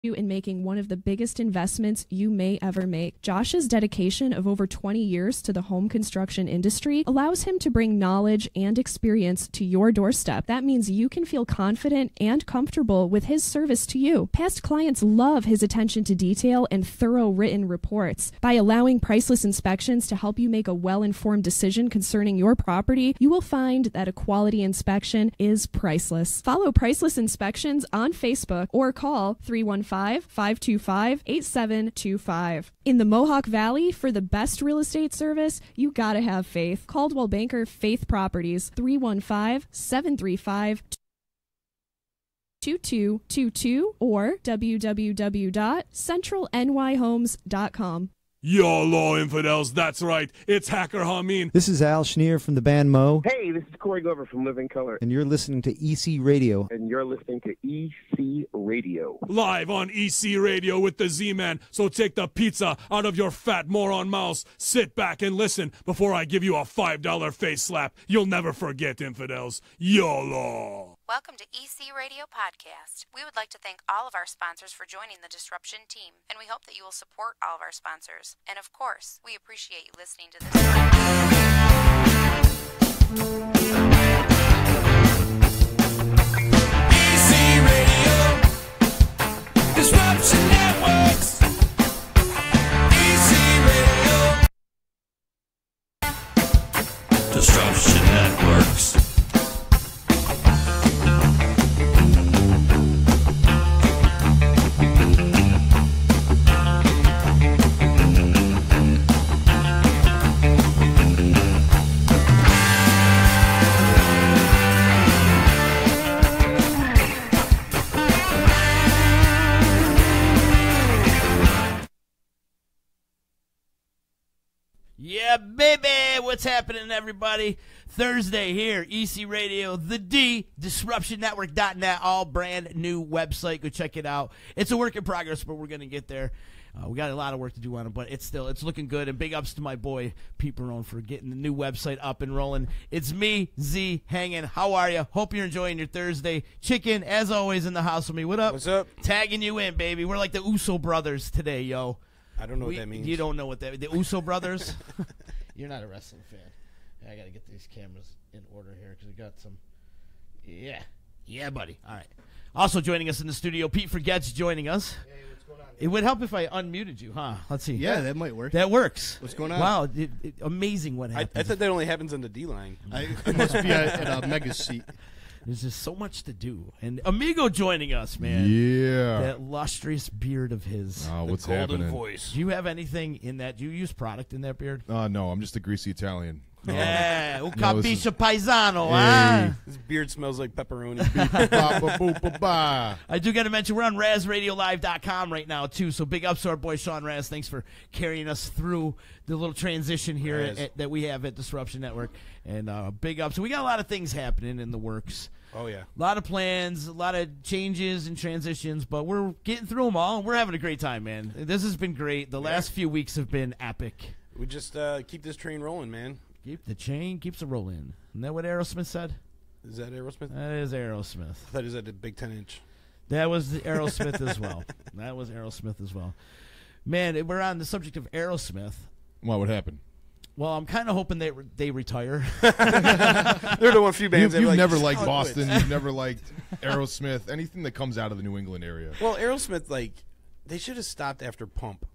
you in making one of the biggest investments you may ever make. Josh's dedication of over 20 years to the home construction industry allows him to bring knowledge and experience to your doorstep. That means you can feel confident and comfortable with his service to you. Past clients love his attention to detail and thorough written reports. By allowing priceless inspections to help you make a well-informed decision concerning your property, you will find that a quality inspection is priceless. Follow Priceless Inspections on Facebook or call 315-525-8725. In the Mohawk Valley, for the best real estate service, you gotta have faith. Caldwell Banker Faith Properties, 315-735-2222 or www.centralnyhomes.com. YOLO, infidels, that's right. It's Hacker Hameen. This is Al Schneer from the band Mo. Hey, this is Corey Glover from Living Color. And you're listening to EC Radio. And you're listening to EC Radio. Live on EC Radio with the Z-Man. So take the pizza out of your fat moron mouth. Sit back and listen before I give you a $5 face slap. You'll never forget, infidels. YOLO. Welcome to EC Radio Podcast. We would like to thank all of our sponsors for joining the Disruption team, and we hope that you will support all of our sponsors. And of course, we appreciate you listening to this. EC Radio, Disruption Networks. EC Radio, Disruption Networks. Yeah, baby! What's happening, everybody? Thursday here, EC Radio, the D, DisruptionNetwork.net, all brand new website. Go check it out. It's a work in progress, but we're going to get there. We got a lot of work to do on it, but it's looking good. And big ups to my boy, Pete Barone, for getting the new website up and rolling. It's me, Z, hanging. How are you? Hope you're enjoying your Thursday. Chicken, as always, in the house with me. What up? What's up? Tagging you in, baby. We're like the Uso brothers today, yo. I don't know what that means. You don't know what that means. The Uso brothers? You're not a wrestling fan. I got to get these cameras in order here because we got some. Yeah. Yeah, buddy. All right. Also joining us in the studio, Pete Forgets joining us. Hey, what's going on? It would help if I unmuted you, huh? Let's see. Yeah, that might work. That works. What's going on? Wow. Amazing what happened. I thought that only happens on the D line. I must be at a mega seat. There's just so much to do. And Amigo joining us, man. Yeah. That lustrous beard of his. Oh, what's golden happening? voice. Do you have anything in that? Do you use product in that beard? No, I'm just a greasy Italian. Yeah. No, Capisce paisano, Hey. huh? His beard smells like pepperoni. Ba-ba-boo-ba-ba. I do got to mention we're on RazRadioLive.com right now, too. So big ups to our boy Sean Raz. Thanks for carrying us through the little transition here that we have at Disruption Network. And big ups. So we got a lot of things happening in the works. Oh, yeah. A lot of plans, a lot of changes and transitions, but we're getting through them all, and we're having a great time, man. This has been great. The last few weeks have been epic. We just keep this train rolling, man. Keep the chain, keeps it rolling. Isn't that what Aerosmith said? Is that Aerosmith? That is Aerosmith. I thought it was at the big 10-inch. That was Aerosmith as well. That was Aerosmith as well. Man, we're on the subject of Aerosmith. What would happen? Well, I'm kind of hoping they retire. They're the one few bands You've that never liked Boston. You've never liked Aerosmith. Anything that comes out of the New England area. Well, Aerosmith, they should have stopped after Pump.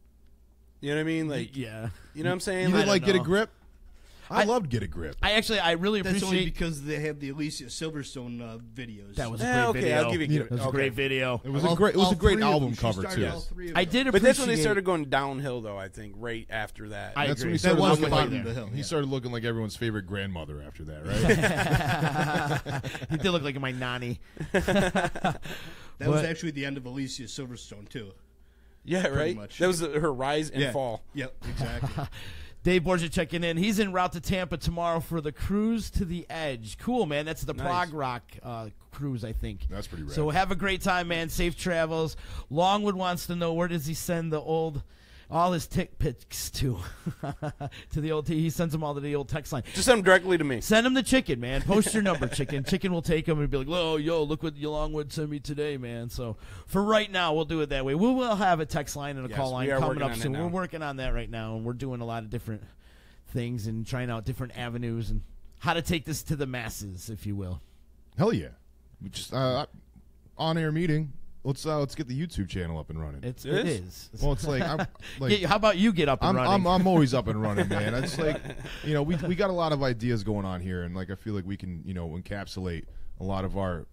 You know what I mean? Yeah. You know what I'm saying? You didn't like Get a Grip? I loved Get a Grip. I really That's appreciate. only because they have the Alicia Silverstone videos. That was a great video. I'll give you It was a great video. It was a great album cover too. I did appreciate. But that's when they started going downhill, though. I think right after that. That's when he started looking like the hill. He started looking like everyone's favorite grandmother after that, right? He did look like my nanny. That was actually the end of Alicia Silverstone too. Yeah, right. Much. That was her rise and fall. Yep, exactly. Dave Borgia checking in. He's en route to Tampa tomorrow for the Cruise to the Edge. Cool, man. That's the prog rock cruise, I think. That's pretty rad. So have a great time, man. Safe travels. Longwood wants to know, where does he send the old All his tick pics to the old. He sends them all to the old text line. Just send them directly to me. Send them to Chicken, man. Post your number, Chicken. Chicken will take them and be like, "Oh, yo, look what Longwood sent me today, man." So for right now, we'll do it that way. We will have a text line and a call line coming up soon. We're working on that right now, and we're doing a lot of different things and trying out different avenues and how to take this to the masses, if you will. Hell yeah! We just on-air meeting. Let's get the YouTube channel up and running. It is. Well, it's like, how about you get up and running? I'm always up and running, man. It's like, we got a lot of ideas going on here, and like I feel like we can, encapsulate a lot of our,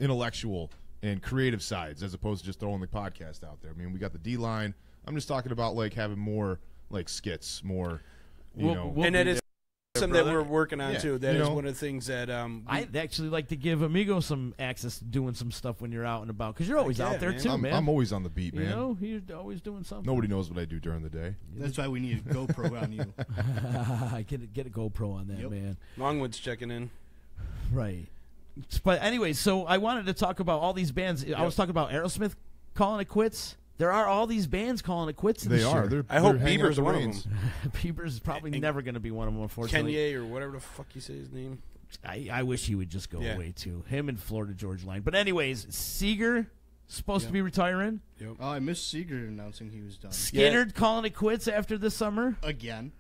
intellectual and creative sides as opposed to just throwing the podcast out there. I mean, we got the D line. I'm just talking about like having more like skits, more, and that is something that we're working on too. That is one of the things that I'd actually like to give Amigo some access to doing some stuff when you're out and about, because you're always out there too, man. I'm always on the beat, man. You're always doing something. Nobody knows what I do during the day. That's why we need a GoPro on you. Get a GoPro on that, man. Longwood's checking in. Right. But anyway, so I wanted to talk about all these bands. I was talking about Aerosmith calling it quits. There are all these bands calling it quits. They are. I hope Bieber's one of them. Bieber's probably never going to be one of them, unfortunately. Kanye or whatever the fuck you say his name. I wish he would just go away too. Him and Florida Georgia Line. But anyways, Seeger supposed to be retiring. Yep. Oh, I missed Seeger announcing he was done. Skinner calling it quits after this summer again.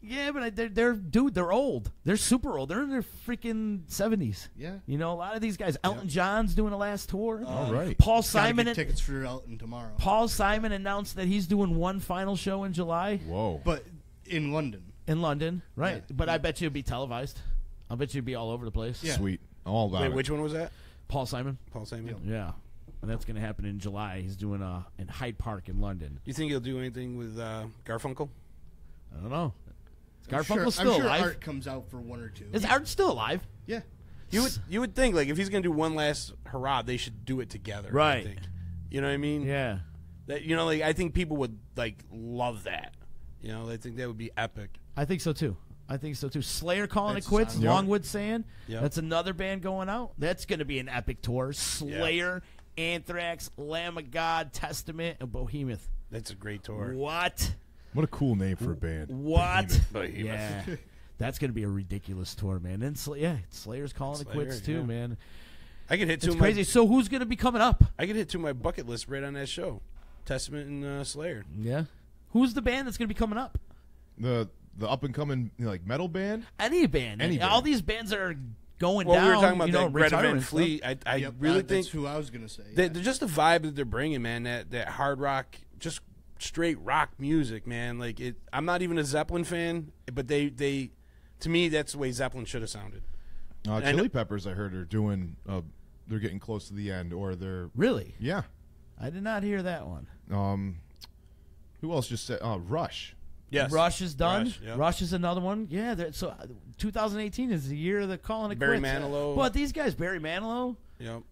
Yeah, but they're old. They're super old. They're in their freaking 70s. Yeah. A lot of these guys. Elton John's doing a last tour. All right. Paul Simon. Get tickets for Elton tomorrow. Paul Simon announced that he's doing one final show in July. Whoa. But in London. In London, right. Yeah. But I bet you it'd be televised. I'll bet you it'd be all over the place. Yeah. Sweet. All about it. Which one was that? Paul Simon. Paul Simon. Yeah. And that's going to happen in July. He's doing in Hyde Park in London. You think he'll do anything with Garfunkel? I don't know. Garfunkel's still alive. Art comes out for one or two. Is Art still alive? Yeah. You would think, like, if he's going to do one last hurrah, they should do it together. Right. I think. You know what I mean? Yeah. That like I think people would love that. I think that would be epic. I think so too. Slayer calling it quits. Longwood saying that's another band going out. That's going to be an epic tour. Slayer, Anthrax, Lamb of God, Testament, and Behemoth. That's a great tour. What? What a cool name for a band. What? Behemoth. Yeah. That's going to be a ridiculous tour, man. And Slayer's calling it quits too, man. I could hit two. It's crazy. So who's going to be coming up? I could hit two of my bucket list right on that show. Testament and Slayer. Yeah. Who's the band that's going to be coming up? The up and coming metal band. Any band. All these bands are going down. We were talking about that Greta Van Fleet. I really think that's who I was going to say. They're just the vibe that they're bringing, man. That hard rock, just straight rock music, man. Like it. I'm not even a Zeppelin fan, but they to me that's the way Zeppelin should have sounded. Chili Peppers, I heard, are doing. They're getting close to the end, or they're really. Yeah. I did not hear that one. Who else just said? Rush. Yes. Rush is done. Rush, yep. Rush is another one. Yeah. So 2018 is the year of the calling it Barry quits. Manilow. But these guys, Barry Manilow. Yep.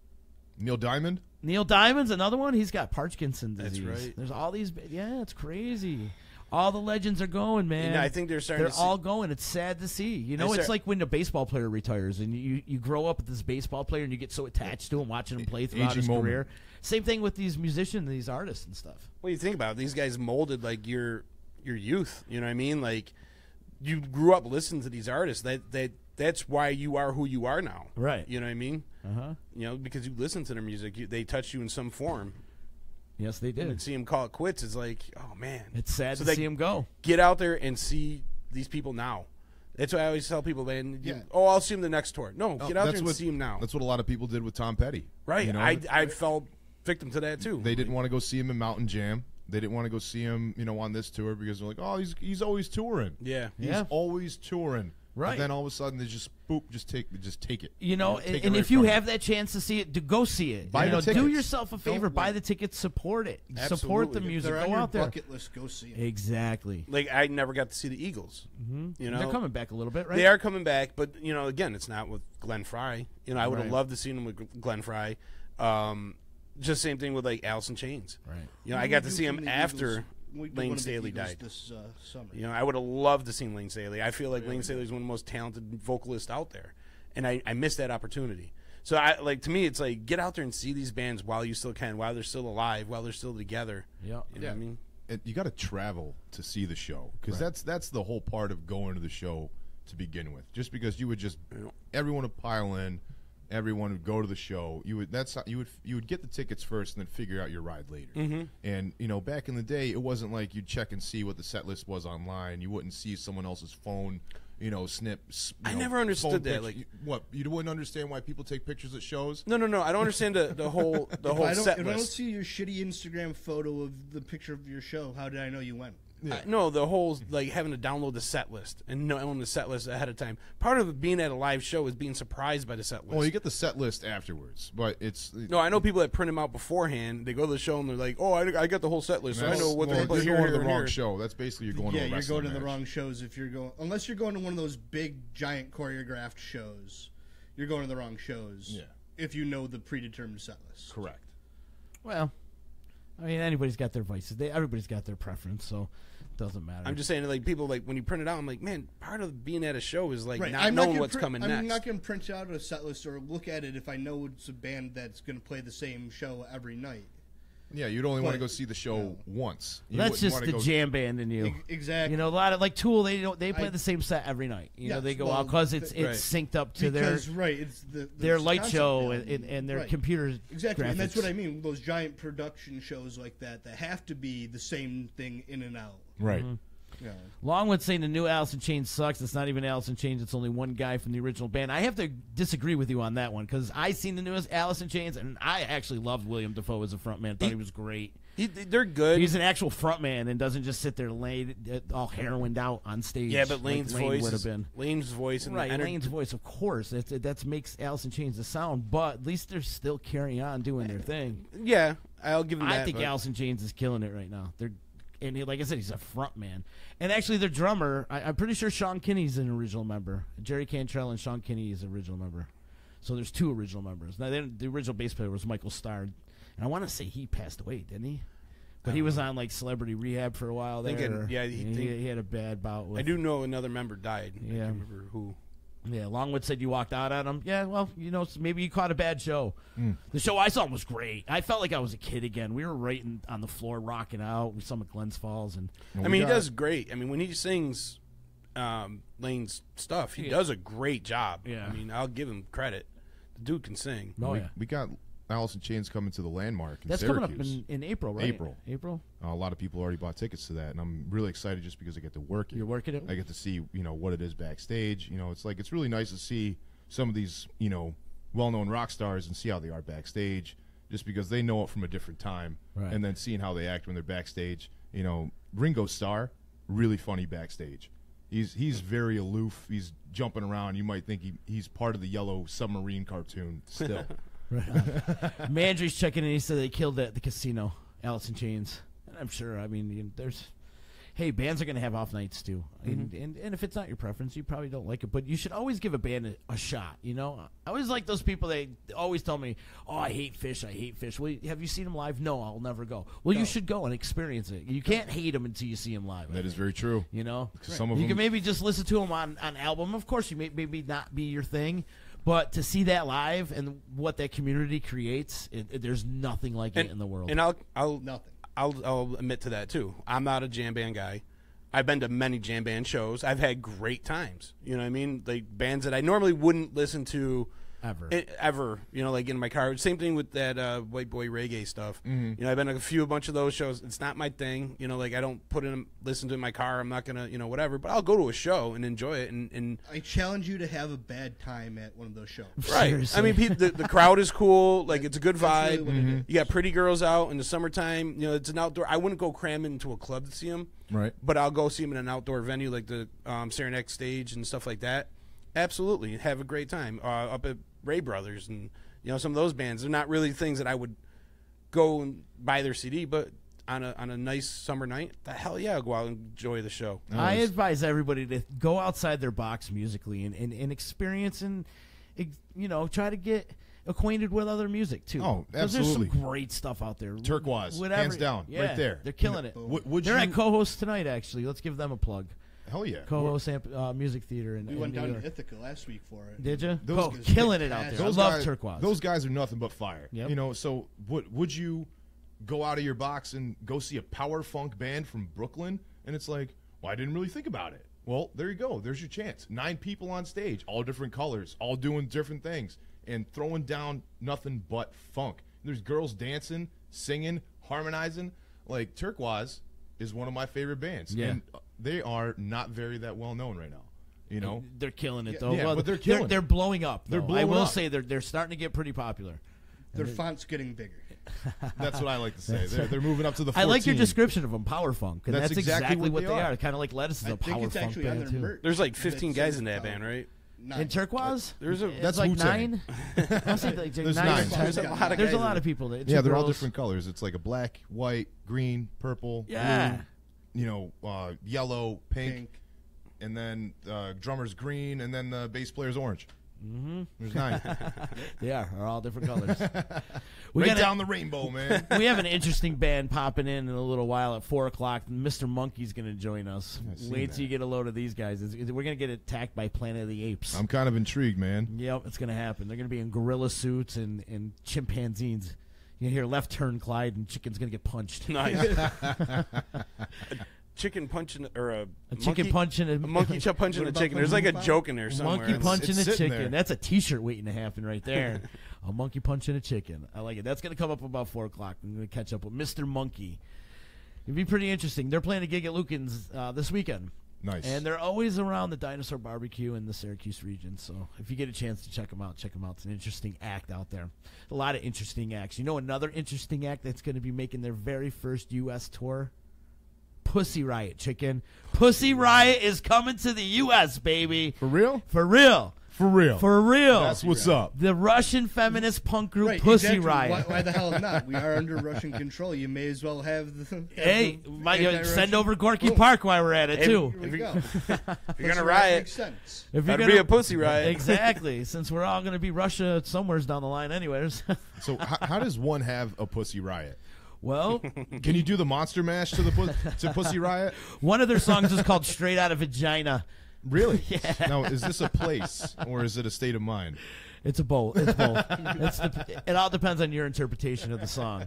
Neil Diamond. Neil Diamond's another one. He's got Parkinson's disease. That's right. There's all these. Yeah, it's crazy. All the legends are going, man. I think they're starting. They're all going. It's sad to see. It's like when a baseball player retires, and you grow up with this baseball player, and you get so attached to him, watching him play throughout his career. Same thing with these musicians, these artists, and stuff. Well, you think about it, these guys molded like your youth. You know what I mean? Like you grew up listening to these artists. That's why you are who you are now. Right. You know what I mean? Uh-huh. Because you listen to their music, they touch you in some form. Yes, they did. And see him call it quits. It's like, oh man, it's sad to see him go. Get out there and see these people now. That's why I always tell people, man. I'll see him the next tour. No, get out there and see him now. That's what a lot of people did with Tom Petty. Right. I fell victim to that too. They didn't want to go see him in Mountain Jam. They didn't want to go see him, on this tour because they're like, oh, he's always touring. Yeah, he's always touring. Right. And then all of a sudden they just take it. And if you have that chance to see it, go see it. Buy the tickets. Do yourself a favor. Buy the tickets. Support it. Absolutely. Support the music. Go out there. Bucket list. Go see it. Exactly. Like I never got to see the Eagles. Mm-hmm. They're coming back a little bit, right? They are coming back, but again, it's not with Glenn Frey. I would have loved to see them with Glenn Frey. Just same thing with like Alice in Chains. Right. I got to see him after Lane Staley died. This summer. I would have loved to see Lane Staley. I feel like Lane Staley is one of the most talented vocalists out there, and I missed that opportunity. So to me, it's like get out there and see these bands while you still can, while they're still alive, while they're still together. Yeah. You know what I mean? you got to travel to see the show, because that's the whole part of going to the show to begin with. Just because you would just everyone would pile in, everyone would go to the show. You would get the tickets first and then figure out your ride later. Mm-hmm. And you know, back in the day, it wasn't like you'd check and see what the set list was online. You wouldn't see someone else's phone. I never understood that. Like, what, you wouldn't understand why people take pictures at shows? No. I don't understand the whole set list. If I don't see your shitty Instagram photo of the picture of your show, how did I know you went? Yeah. No, the whole like having to download the set list and knowing the set list ahead of time. Part of being at a live show is being surprised by the set list. Well, you get the set list afterwards, but it's no. I know people that print them out beforehand. They go to the show and they're like, "Oh, I got the whole set list. So I know what they're going to You're play going to here, the wrong here." show. That's basically you're going to a you're wrestling going to the match. wrong shows if you're going, unless you're going to one of those big giant choreographed shows. You're going to the wrong shows. Yeah. If you know the predetermined set list. Correct. Well, I mean, anybody's got their vices. Everybody's got their preference, so it doesn't matter. I'm just saying, like, people, like, when you print it out, I'm like, man, part of being at a show is, like, Right. not knowing what's coming next. I'm not going to print out a set list or look at it if I know it's a band that's going to play the same show every night. Yeah, you'd only want to go see the show once. You That's wouldn't just wanna the go- jam band in you. Exactly. You know, a lot of like Tool. They play the same set every night. You know, Yes, they go well, out because it's right. synced up to Because, right, it's their light concept show band. and their Right. computer Exactly, and that's graphics. what I mean. Those giant production shows like that have to be the same thing in and out. Right. Yeah. Longwood saying the new Alice in Chains sucks. It's not even Alice in Chains. It's only one guy from the original band. I have to disagree with you on that one because I seen the newest Alice in Chains and I actually loved William Dafoe as a frontman. Thought he was great. They're good. He's an actual frontman and doesn't just sit there laid all heroined out on stage. Yeah, but Lane's like Lane voice would is have been. Lane's voice and Right, the Lane's voice, of course. That makes Alice in Chains the sound, but at least they're still carrying on doing their thing. Yeah, I'll give them that. I think but Alice in Chains is killing it right now. Like I said, he's a front man. And actually, their drummer, I'm pretty sure Sean Kinney's an original member. Jerry Cantrell and Sean Kinney is an original member. So there's two original members. Now, the original bass player was Michael Starr. And I want to say he passed away, didn't he? But he was on like Celebrity Rehab for a while there. He had a bad bout with. I do know another member died. Yeah. I can't remember who. Yeah, Longwood said you walked out on him. Yeah, well, maybe you caught a bad show. The show I saw was great. I felt like I was a kid again. We were right on the floor rocking out. We saw him at Glens Falls. And I mean, he does great. I mean, when he sings Lane's stuff, he does a great job. Yeah. I mean, I'll give him credit. The dude can sing. Oh, yeah. We got Alice in Chains coming to the Landmark in That's Syracuse. coming up in April, right? April. A lot of people already bought tickets to that, and I'm really excited just because I get to work it. You're working it? I get to see, what it is backstage. It's really nice to see some of these, well-known rock stars and see how they are backstage, just because they know it from a different time, Right. and then seeing how they act when they're backstage. Ringo Starr, really funny backstage. He's very aloof. He's jumping around. You might think he's part of the Yellow Submarine cartoon still. Mandry's checking in. He said they killed the casino, Alice in Chains. And I'm sure. I mean, bands are going to have off nights too. And if it's not your preference, you probably don't like it. But you should always give a band a shot. I always like those people. They always tell me, "Oh, I hate Fish. I hate Fish." Well, have you seen them live? No, I'll never go. Well, you should go and experience it. You can't hate them until you see them live. That is very true. Some of you them, can maybe just listen to them on album. Of course, you maybe not be your thing. But to see that live and what that community creates, there's nothing like it in the world. And I'll admit to that too. I'm not a jam band guy. I've been to many jam band shows. I've had great times. You know what I mean? Like bands that I normally wouldn't listen to ever. Like in my car. Same thing with that white boy reggae stuff. I've been to a bunch of those shows. It's not my thing. Like I don't listen to it in my car. I'm not gonna whatever. But I'll go to a show and enjoy it. And I challenge you to have a bad time at one of those shows. Right. Seriously. I mean, the crowd is cool. Like it's a good vibe. Really what it is. You got pretty girls out in the summertime. It's an outdoor. I wouldn't go cram into a club to see them. right? But I'll go see them in an outdoor venue like the Saranac stage and stuff like that. Absolutely, have a great time up at Ray Brothers and some of those bands. They're not really things that I would go and buy their CD, but on a nice summer night, the hell yeah, I'll go out and enjoy the show. I advise everybody to go outside their box musically and experience and try to get acquainted with other music too. Oh, 'Cause absolutely. There's some great stuff out there. Turquoise, Whatever. hands down, Yeah, right there. They're killing it. Would They're you? at co-host tonight. Actually, let's give them a plug. Hell yeah. Co-host Music Theater in We went New down York. to Ithaca last week for it. Did you? Those Killing it out there. Those I love guys, Turquoise. Those guys are nothing but fire. Yep. So would you go out of your box and go see a power funk band from Brooklyn, and it's like, well, I didn't really think about it. Well, there you go. There's your chance. 9 people on stage, all different colors, all doing different things, and throwing down nothing but funk. There's girls dancing, singing, harmonizing. Like, Turquoise is one of my favorite bands. Yeah. And they are not very that well known right now. You know, they're killing it though. Yeah, well, but they're killing they're it. blowing up. They're though. blowing I will up. say they're starting to get pretty popular. Their font's getting bigger. That's what I like to say. They're moving up to the 14. I like your description of them, power funk, and that's exactly what they are. are. Kind of like Lettuce is I a think power it's funk actually on band their too. merch. There's like 15 that guys says in that power. band, right? In Turquoise, There's a That's like Wu-Tang. 9. I'll say like There's 9 9. or 10. There's a lot of There's a guys lot in of people. Yeah, they're all girls. different colors. It's like a black, white, green, purple, Yeah. blue, yellow, pink, and then drummer's green, and then the bass player's orange. Mm-hmm. There's 9. They are all different colors. Right down the rainbow, man. We have an interesting band popping in a little while at 4 o'clock. Mr. Monkey's going to join us. Wait till you get a load of these guys. We're going to get attacked by Planet of the Apes. I'm kind of intrigued, man. Yep, it's going to happen. They're going to be in gorilla suits and chimpanzees. You hear left turn, Clyde, and chicken's going to get punched. Nice. Chicken punching or a chicken punching a monkey punching a chicken. There's like a joke in there somewhere. Monkey punching it's a sitting chicken. there. That's a T-shirt waiting to happen right there. A monkey punching a chicken. I like it. That's going to come up about 4 o'clock. I'm going to catch up with Mr. Monkey. It'd be pretty interesting. They're playing a gig at Lucan's this weekend. Nice. And they're always around the Dinosaur Barbecue in the Syracuse region. So if you get a chance to check them out, check them out. It's an interesting act out there. A lot of interesting acts. You know another interesting act that's going to be making their very first U.S. tour? Pussy Riot, chicken. Pussy Riot is coming to the U.S., baby. For real? For real. For real. For real. That's what's up. The Russian feminist punk group Right, Pussy exactly. Riot. Why the hell not? We are under Russian control. You may as well have the. Hey, anti-Russian- send over Gorky Boom. Park while we're at it, Hey, too. Here we go. If you're Pussy gonna riot riot, makes sense. If you're that'd gonna be a pussy riot. Exactly, since we're all going to be Russia somewheres down the line anyways. So how does one have a Pussy Riot? Well, Can you do the Monster Mash to to Pussy Riot? one of their songs is called Straight Outta Vagina. Really? Yeah. Now, is this a place or is it a state of mind? It's a both. It's both. It all depends on your interpretation of the song.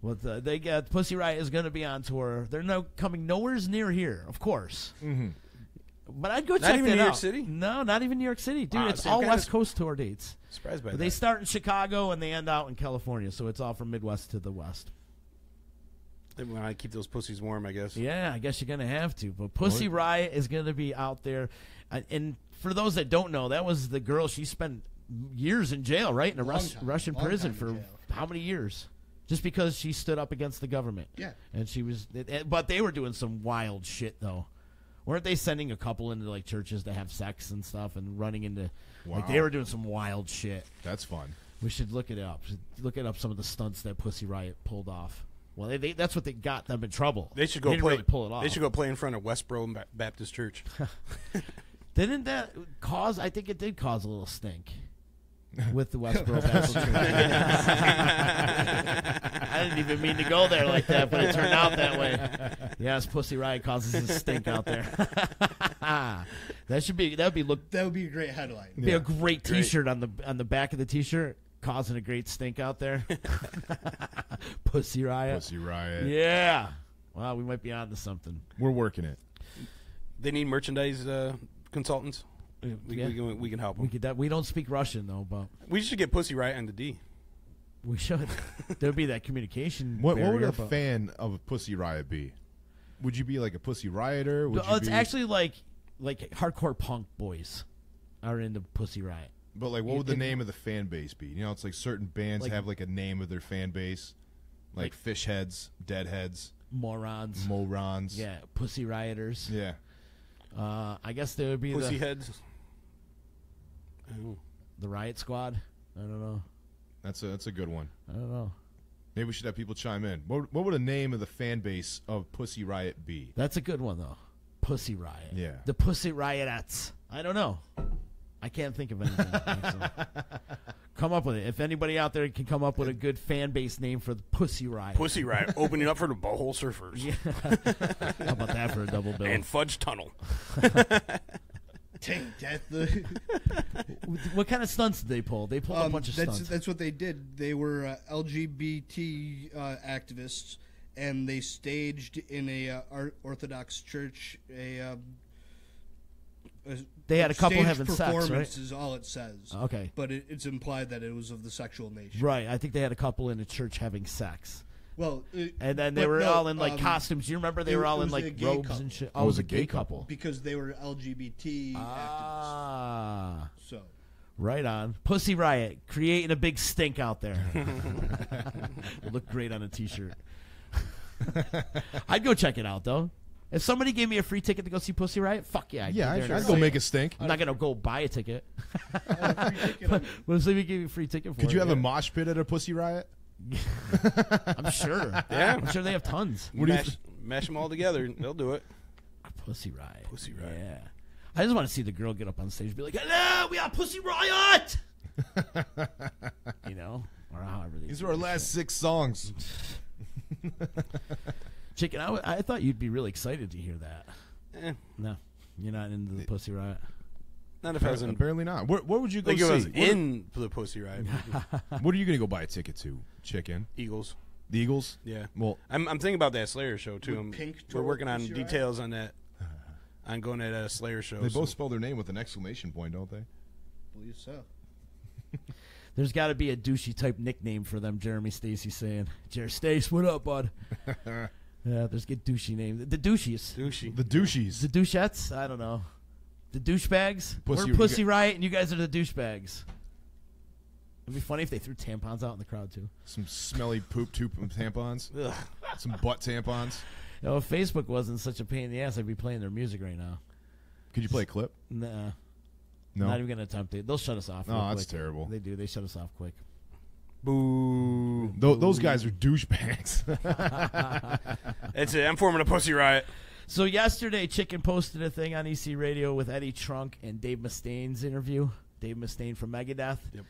But they got Pussy Riot is going to be on tour. They're coming nowhere near here, of course. Mm-hmm. But I'd go check Not even that New York out. City? No, not even New York City, dude. Wow, it's so all kinda West Coast tour dates. Surprised by But that. they start in Chicago and they end out in California, so it's all from Midwest to the West. They want to keep those pussies warm, I guess. Yeah, I guess you're going to have to. But Pussy Riot is going to be out there. And for those that don't know, that was the girl. She spent years in jail, right? In a Russian prison for how many years? Just because she stood up against the government. Yeah. And she was, but they were doing some wild shit, though. Weren't they sending a couple into like churches to have sex and stuff and running into, like they were doing some wild shit. That's fun. We should look it up. Look it up some of the stunts that Pussy Riot pulled off. Well, that's what they got them in trouble. They should go didn't play. really pull it off. They should go play in front of Westboro Baptist Church. Didn't that cause? I think it did cause a little stink with the Westboro Baptist Church. I didn't even mean to go there like that, but it turned out that way. Yes, Pussy Riot causes a stink out there. That would be That would be a great headline. Be a great T-shirt on the back of the T-shirt, causing a great stink out there. Pussy Riot. Pussy Riot. Yeah. Wow, we might be on to something. We're working it. They need merchandise consultants. Yeah. We can help them. We don't speak Russian though, but We should get Pussy Riot on the D. we should. There'd be that communication. What would barrier, a but- fan of a Pussy Riot be? Would you be like a Pussy Rioter? Would you it's be, actually like hardcore punk boys are into Pussy Riot. But like, what would the name of the fan base be? You know, it's like certain bands Like- have like a name of their fan base, like fish heads, deadheads, Morons. morons. Yeah, Pussy Rioters. Yeah. I guess there would be Pussy the heads. Oh. Riot Squad. I don't know. That's a good one. I don't know. Maybe we should have people chime in. What would the name of the fan base of Pussy Riot be? That's a good one though. Pussy Riot. Yeah. The Pussy Riotettes. I don't know. I can't think of anything. actually. Come up with it. If anybody out there can come up with a good fan base name for the Pussy Riot. Pussy Riot opening up for the Butthole Surfers. Yeah. How about that for a double bill? And Fudge Tunnel. Take that. What kind of stunts did they pull? They pulled a bunch of stunts. That's what they did. They were LGBT activists, and they staged in a Orthodox church They had a couple staged having sex, performance right? is all it says. Okay. But it's implied that it was of the sexual nature. Right. I think they had a couple in a church having sex. Well, and then they were all in like costumes. You remember they were all in like robes couple. and shit. Oh, it was a gay couple because they were LGBT activists. So right on. Pussy Riot creating a big stink out there. It looked great on a T-shirt. I'd go check it out though. If somebody gave me a free ticket to go see Pussy Riot, fuck yeah. I'd go make a stink. I'm not gonna go buy a ticket. But if somebody gave me a free ticket for it. Could you have a mosh pit at a Pussy Riot? I'm sure. Yeah. I'm sure they have tons. Mash them all together. They'll do it. Pussy Riot. Pussy Riot. Yeah. I just want to see the girl get up on stage and be like, hello, we are Pussy Riot! You know? Or however they These are our last 6 songs. Chicken, I thought you'd be really excited to hear that. No. You're not into the Pussy Riot? Not if I was in. Apparently not. Where would you go see? see? I was in the Pussy Riot. What are you going to go buy a ticket to? Chicken? Eagles. The Eagles? Yeah. Well, I'm thinking about that Slayer show too. We're working on Pussy details on that. I'm going at a Slayer show. They both spell their name with an exclamation point, don't they? I believe so. There's got to be a douchey type nickname for them. Jeremy Stacy saying, "Jerry Stace, what up, bud?" Yeah, there's good douchey names. The douchies. The douchies. The douchettes. I don't know. The douchebags. We're Pussy Riot, and you guys are the douchebags. It'd be funny if they threw tampons out in the crowd too. Some smelly poop tampons. Ugh. Some butt tampons. You know, if Facebook wasn't such a pain in the ass, I'd be playing their music right now. Could you play a clip? Nah. No. Not even gonna attempt it. They'll shut us off. Oh, real that's quick. terrible. They do. They shut us off quick. Boo. Those guys are douchebags. That's it. I'm forming a Pussy Riot. So yesterday, Chicken posted a thing on EC Radio with Eddie Trunk and Dave Mustaine's interview. Dave Mustaine from Megadeth. Yep.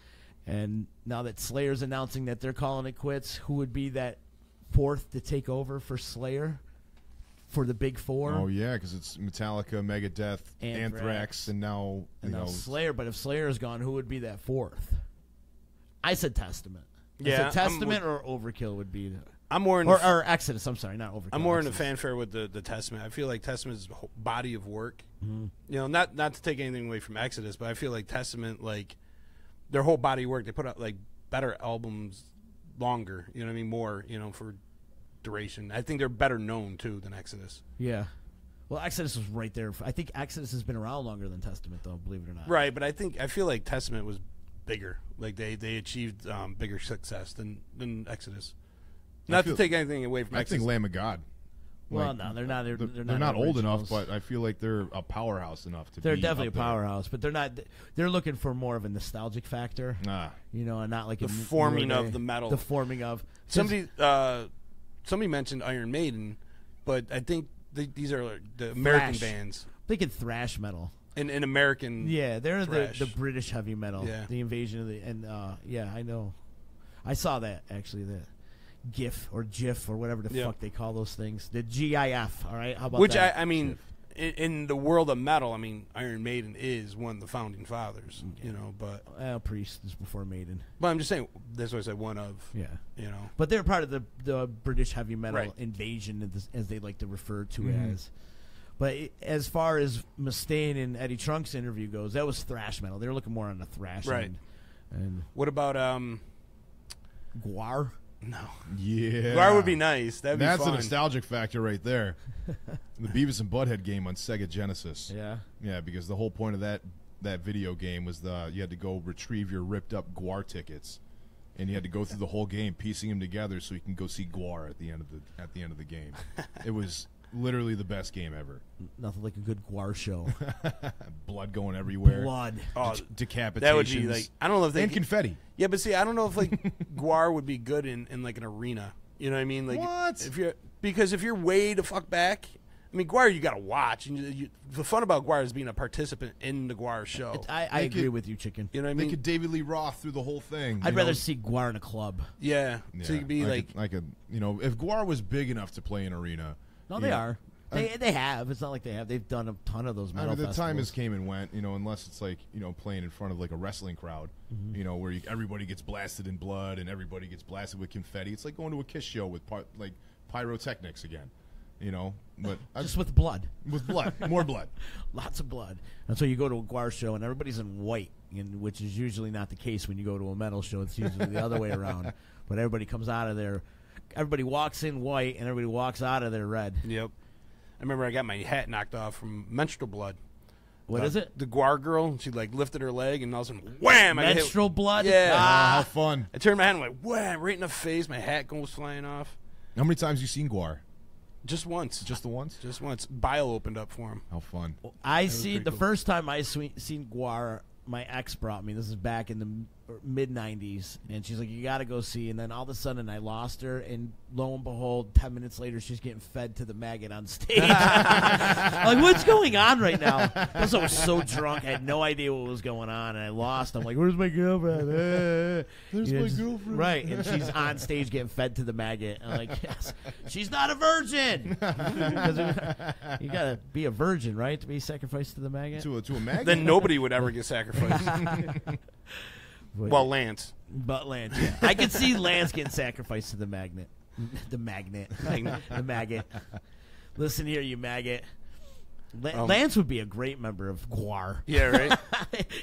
And now that Slayer's announcing that they're calling it quits, who would be that fourth to take over for Slayer for the Big Four? Oh yeah, because it's Metallica, Megadeth, Anthrax, and now Slayer. But if Slayer's gone, who would be that fourth? I said Testament. Yeah, I said Testament or Overkill would be. I'm more in or Exodus. I'm sorry, not Overkill. I'm more in Exodus. the fanfare with the Testament. I feel like Testament's body of work. Mm-hmm. You know, not to take anything away from Exodus, but I feel like Testament, like their whole body of work, they put out like better albums, longer. You know what I mean? More, you know, for duration. I think they're better known too than Exodus. Yeah. Well, Exodus was right there. I think Exodus has been around longer than Testament, though. Believe it or not. Right, but I feel like Testament was bigger. Like they achieved bigger success than Exodus. Not to take anything away from Exodus. I think Lamb of God. Well, no, they're not. They're not old enough, but I feel like they're a powerhouse enough to. They're be definitely up a powerhouse, but they're not. They're looking for more of a nostalgic factor. You know, and not like the forming of the metal. The forming of somebody mentioned Iron Maiden, but I think these are the American bands. Thinking thrash metal. In American, yeah, they're thrash. the British heavy metal. Yeah. The invasion of yeah, I know. I saw that actually. The GIF or GIF or whatever the fuck they call those things. The GIF. All right, how about which that? I mean, in the world of metal, I mean, Iron Maiden is one of the founding fathers. Okay. You know, but Priest is before Maiden. But I'm just saying that's what I said. One of you know, but they're part of the British heavy metal invasion, as they like to refer to it as. But as far as Mustaine and Eddie Trunk's interview goes, that was thrash metal. They were looking more on the thrash end. And what about Gwar? No. Yeah. Gwar would be nice. That's a nostalgic factor right there. The Beavis and Butthead game on Sega Genesis. Yeah. Yeah, because the whole point of that video game was you had to go retrieve your ripped up Gwar tickets, and you had to go through the whole game piecing them together so you can go see Gwar at the end of the game. It was literally the best game ever. Nothing like a good Gwar show. Blood going everywhere. Blood. Decapitations. That would be like, I don't know if they and confetti. Yeah, but see, I don't know if like Gwar would be good in like an arena. You know what I mean? Like what? Because if you're way the fuck back, I mean, Gwar you got to watch. And the fun about Gwar is being a participant in the Gwar show. I agree with you, Chicken. You know what I mean? They could David Lee Roth through the whole thing. I'd rather see Gwar in a club. Yeah. So you could be if Gwar was big enough to play an arena. No, they are. They have. It's not like they have. They've done a ton of those metal I mean, the festivals. time has came and went, unless it's like, playing in front of like a wrestling crowd, where everybody gets blasted in blood and everybody gets blasted with confetti. It's like going to a Kiss show with like pyrotechnics again, but Just with blood. with blood, more blood. Lots of blood. And so you go to a Guar show and everybody's in white, which is usually not the case when you go to a metal show. It's usually the other way around. But everybody comes out of there. Everybody walks in white and everybody walks out of there red. Yep. I remember I got my hat knocked off from menstrual blood. What is it? The Guar girl. She like lifted her leg and all of a sudden, wham! I got hit. Menstrual blood? Yeah. How fun. I turned my head and I'm like, wham! Right in the face. My hat goes flying off. How many times you seen Guar? Just once. Just the once? Just once. Bile opened up for him. How fun. I see the first time I seen Guar, my ex brought me. This is back in the mid 90s, and she's like, "You got to go see." And then all of a sudden, I lost her, and lo and behold, 10 minutes later, she's getting fed to the maggot on stage. Like, what's going on right now? Because I was so drunk, I had no idea what was going on, and I lost. I'm like, "Where's my girlfriend?" There's my girlfriend. Right, and she's on stage getting fed to the maggot. I'm like, "Yes, she's not a virgin." 'Cause you got to be a virgin, right, to be sacrificed to the maggot. To a maggot? Then nobody would ever get sacrificed. Well, Lance. But Lance, yeah. I could see Lance getting sacrificed to the magnet. The maggot. Listen here, you maggot. Lance would be a great member of Guar. Yeah, right?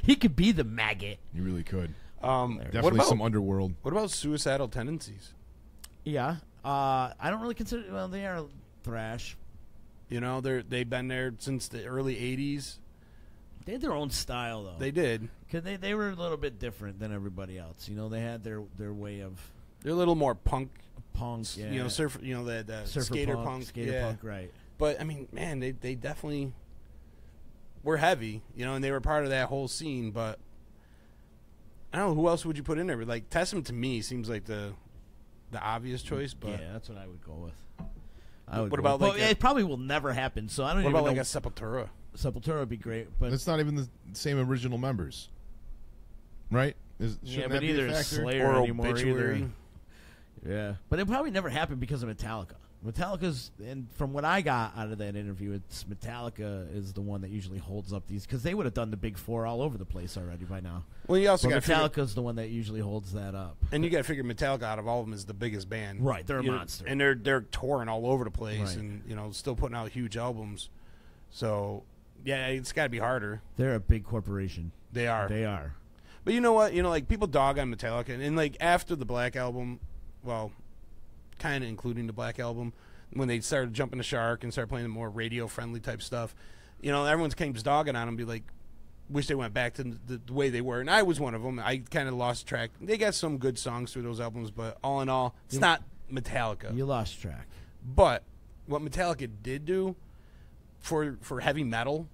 He could be the maggot. You really could. Definitely Definitely some underworld. What about suicidal tendencies? Yeah. I don't really consider, well, they are thrash. They've been there since the early 80s. They had their own style, though. They did. Because they were a little bit different than everybody else. They had their way of... They're a little more punk. Punks, yeah. Surfer, the Surfer skater punk. Skater punk, right. But, I mean, man, they definitely were heavy, and they were part of that whole scene. But I don't know, who else would you put in there? But, like, Testament to me seems like the obvious choice. But yeah, that's what I would go with. What about, like... it probably will never happen, so I don't even know. What about, like, a Sepultura? Sepultura would be great, but it's not even the same original members, right? But neither is Slayer or anymore Obituary. either. Yeah, but it probably never happened because of Metallica. Metallica's, and from what I got out of that interview, it's Metallica is the one that usually holds up these, because they would have done the Big Four all over the place already by now. Well, you also got Metallica's Metallica's the one that usually holds that up, and you got to figure Metallica out of all of them is the biggest band. Right, they're a monster, and they're touring all over the place, Right. and still putting out huge albums. So yeah, it's got to be harder. They're a big corporation. They are. They are. But you know what? Like, people dog on Metallica, and like after the Black Album, well, kind of including the Black Album, when they started jumping the shark and started playing the more radio-friendly type stuff, everyone keeps dogging on them, be like, wish they went back to the way they were. And I was one of them. I kind of lost track. They got some good songs through those albums, but all in all, it's not Metallica. You lost track. But what Metallica did do for heavy metal,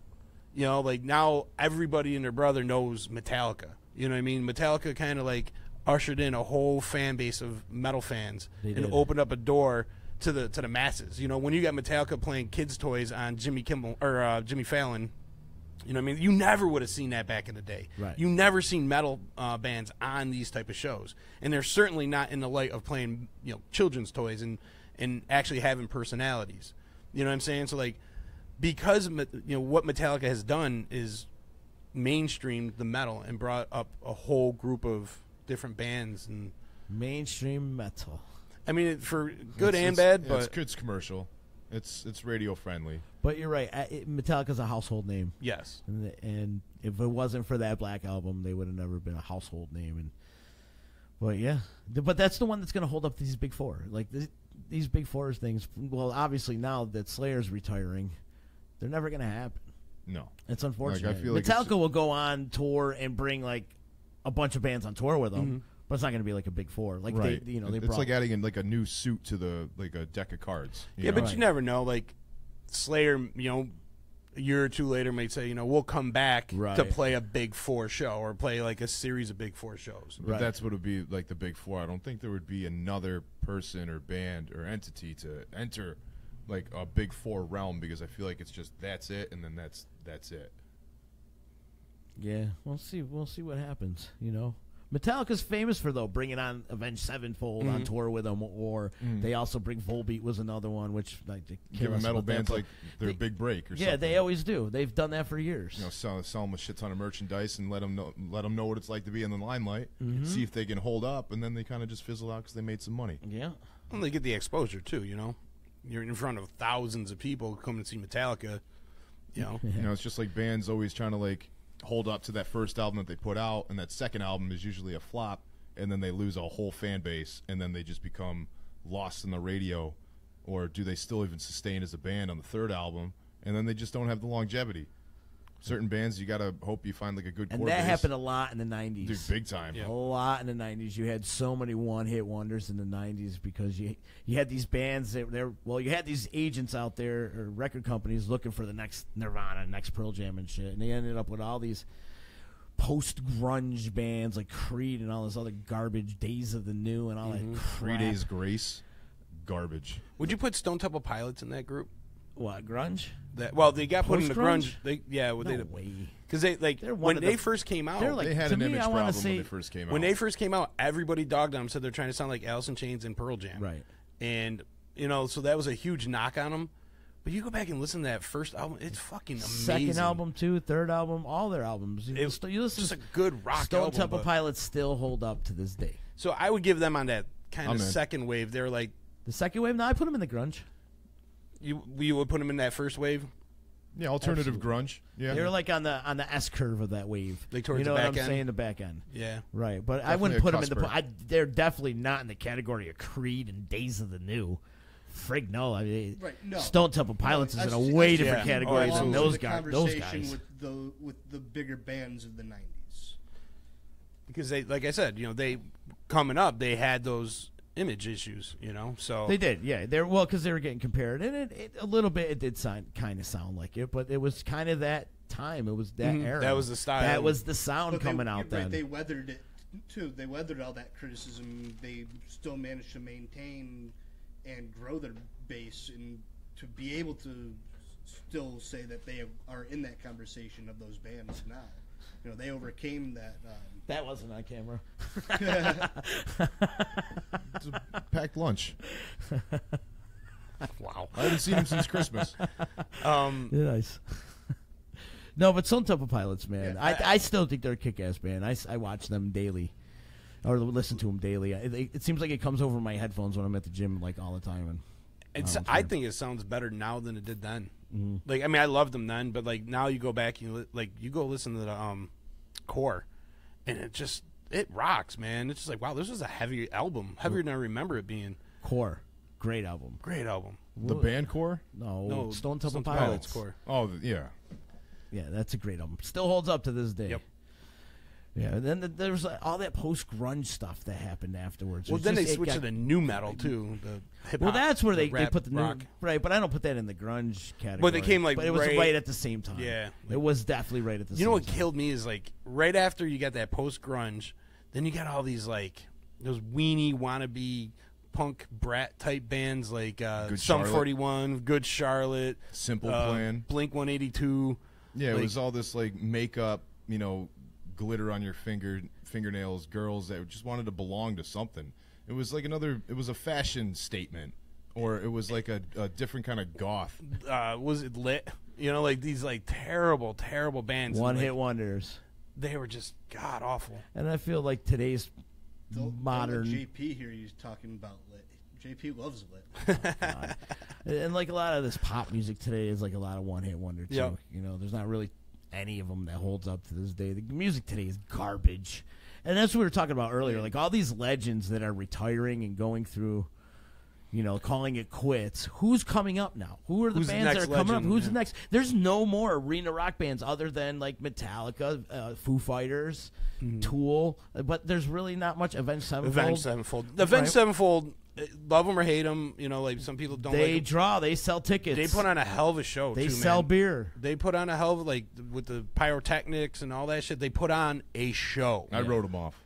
like now everybody and their brother knows Metallica. You know what I mean? Metallica kind of like ushered in a whole fan base of metal fans and opened up a door to the masses. When you got Metallica playing kids' toys on Jimmy Kimmel or Jimmy Fallon, you never would have seen that back in the day. Right. You never seen metal bands on these type of shows, and they're certainly not in the light of playing children's toys and actually having personalities. You know what I'm saying? So like, because what Metallica has done is mainstreamed the metal and brought up a whole group of different bands and mainstream metal. I mean, for good and bad, but it's commercial. It's radio friendly. But you're right. Metallica's a household name. Yes. And if it wasn't for that Black Album, they would have never been a household name. But yeah, but that's the one that's going to hold up these Big Four. Like these Big Four things. Well, obviously now that Slayer's retiring, they're never going to happen. No, it's unfortunate. Like, I feel like Metallica will go on tour and bring like a bunch of bands on tour with them. Mm-hmm. But it's not going to be like a Big Four. Like right. It's like adding in like a new suit to like a deck of cards. Yeah, but you never know. Like Slayer, a year or two later might say, we'll come back to play a Big Four show or play like a series of Big Four shows. But that's what would be like the Big Four. I don't think there would be another person or band or entity to enter like a Big Four realm, because I feel like it's just that's it, and then that's it. Yeah, we'll see what happens. Metallica's famous for bringing on Avenged Sevenfold on tour with them, or they also bring Volbeat was another one, which like giving metal bands like their big break or something. Yeah, they always do. They've done that for years. Sell them a shit ton of merchandise and let them know what it's like to be in the limelight. See if they can hold up, and then they kind of just fizzle out because they made some money. Yeah, and they get the exposure too. You're in front of thousands of people coming to see Metallica. It's just like bands always trying to like hold up to that first album that they put out, and that second album is usually a flop, and then they lose a whole fan base, and then they just become lost in the radio, or do they still even sustain as a band on the third album, and then they just don't have the longevity. Certain bands, you gotta hope you find like a good core and that base. happened a lot in the 90s. Dude, big time. A lot in the 90s. You had so many one-hit wonders in the 90s because you had these bands that you had these agents out there or record companies looking for the next Nirvana, next Pearl Jam and shit, and they ended up with all these post-grunge bands like Creed and all this other garbage, Days of the New and all that crap. 3 Days Grace, garbage. Would you put Stone Temple Pilots in that group? What, grunge? They got put in the grunge. No way. Because when they first came out, they had an image problem when they first came out. When they first came out, everybody dogged them, said they're trying to sound like Alice in Chains and Pearl Jam. Right. And so that was a huge knock on them. But you go back and listen to that first album, it's fucking amazing. Second album, too, third album, all their albums. You listen just a good rock Stone album. Temple Pilots still hold up to this day. So I would give them on that kind of second wave. They're like the second wave. No, I put them in the grunge. You would put them in that first wave. Yeah, alternative grunge. Yeah, they were like on the S curve of that wave. Like towards you know the back what I'm end? saying? The back end. Yeah, right. But Definitely I wouldn't put them in cusper. they're definitely not in the category of Creed and Days of the New. Frig no. I mean, no. Stone Temple Pilots is in a way different category than those guys. With the bigger bands of the 90s. Because they, like I said, they coming up, they had those image issues, so they did, yeah. They're because they were getting compared, and it a little bit it did kind of sound like it, but it was kind of that time. It was that era. That was the style. That was the sound coming out then. Right, they weathered it too. They weathered all that criticism. They still managed to maintain and grow their base, and to be able to still say that they are in that conversation of those bands now. They overcame that. That wasn't on camera. It's a packed lunch. Wow. I haven't seen him since Christmas. Nice. No, but Stone Temple Pilots, man. Yeah, I still think they're a kick-ass band. I watch them daily. Or listen to them daily. It seems like it comes over my headphones when I'm at the gym like all the time. And I think it sounds better now than it did then. Mm-hmm. Like, I mean, I loved them then, but like now you go back and you go listen to the Core, and it rocks, man. It's just like, wow, this was a heavy album, heavier than I remember it being. Core, great album. Great album. The band Core? No, Stone Temple Pilots. Core. Oh, yeah. Yeah, that's a great album. Still holds up to this day. Yep. Yeah, and then there was all that post-grunge stuff that happened afterwards. Well, then they switched to the new metal, too. The hip-hop. Well, that's where they put the rock. new... Right, but I don't put that in the grunge category. But they came like But it was right at the same time. Yeah. It was definitely right at the same time. You know what killed me is, like, right after you got that post-grunge, then you got all these, like, those weenie, wannabe, punk brat-type bands like Sum 41, Good Charlotte. Simple Plan. Blink-182. Yeah, it was all this, like, makeup, glitter on your fingernails, girls that just wanted to belong to something. It was like it was a fashion statement, or it was like a different kind of goth. Was it Lit? Like these like terrible, terrible bands. One-hit wonders. They were just god awful. And I feel like today's modern JP here, he's talking about Lit. JP loves Lit. Oh, and like a lot of this pop music today is like a lot of one-hit wonder too. Yep. There's not really any of them that holds up to this day. The music today is garbage, and that's what we were talking about earlier. Like all these legends that are retiring and going through, calling it quits. Who's coming up now? Who are the bands that are coming up? Who's the next? There's no more arena rock bands other than like Metallica, Foo Fighters, Tool, but there's really not much. Avenged Sevenfold. Avenged Sevenfold. Love them or hate them, like some people don't. They draw. They sell tickets. They put on a hell of a show. They too, sell man. beer. They put on a hell of with the pyrotechnics and all that shit. They put on a show. I wrote them off.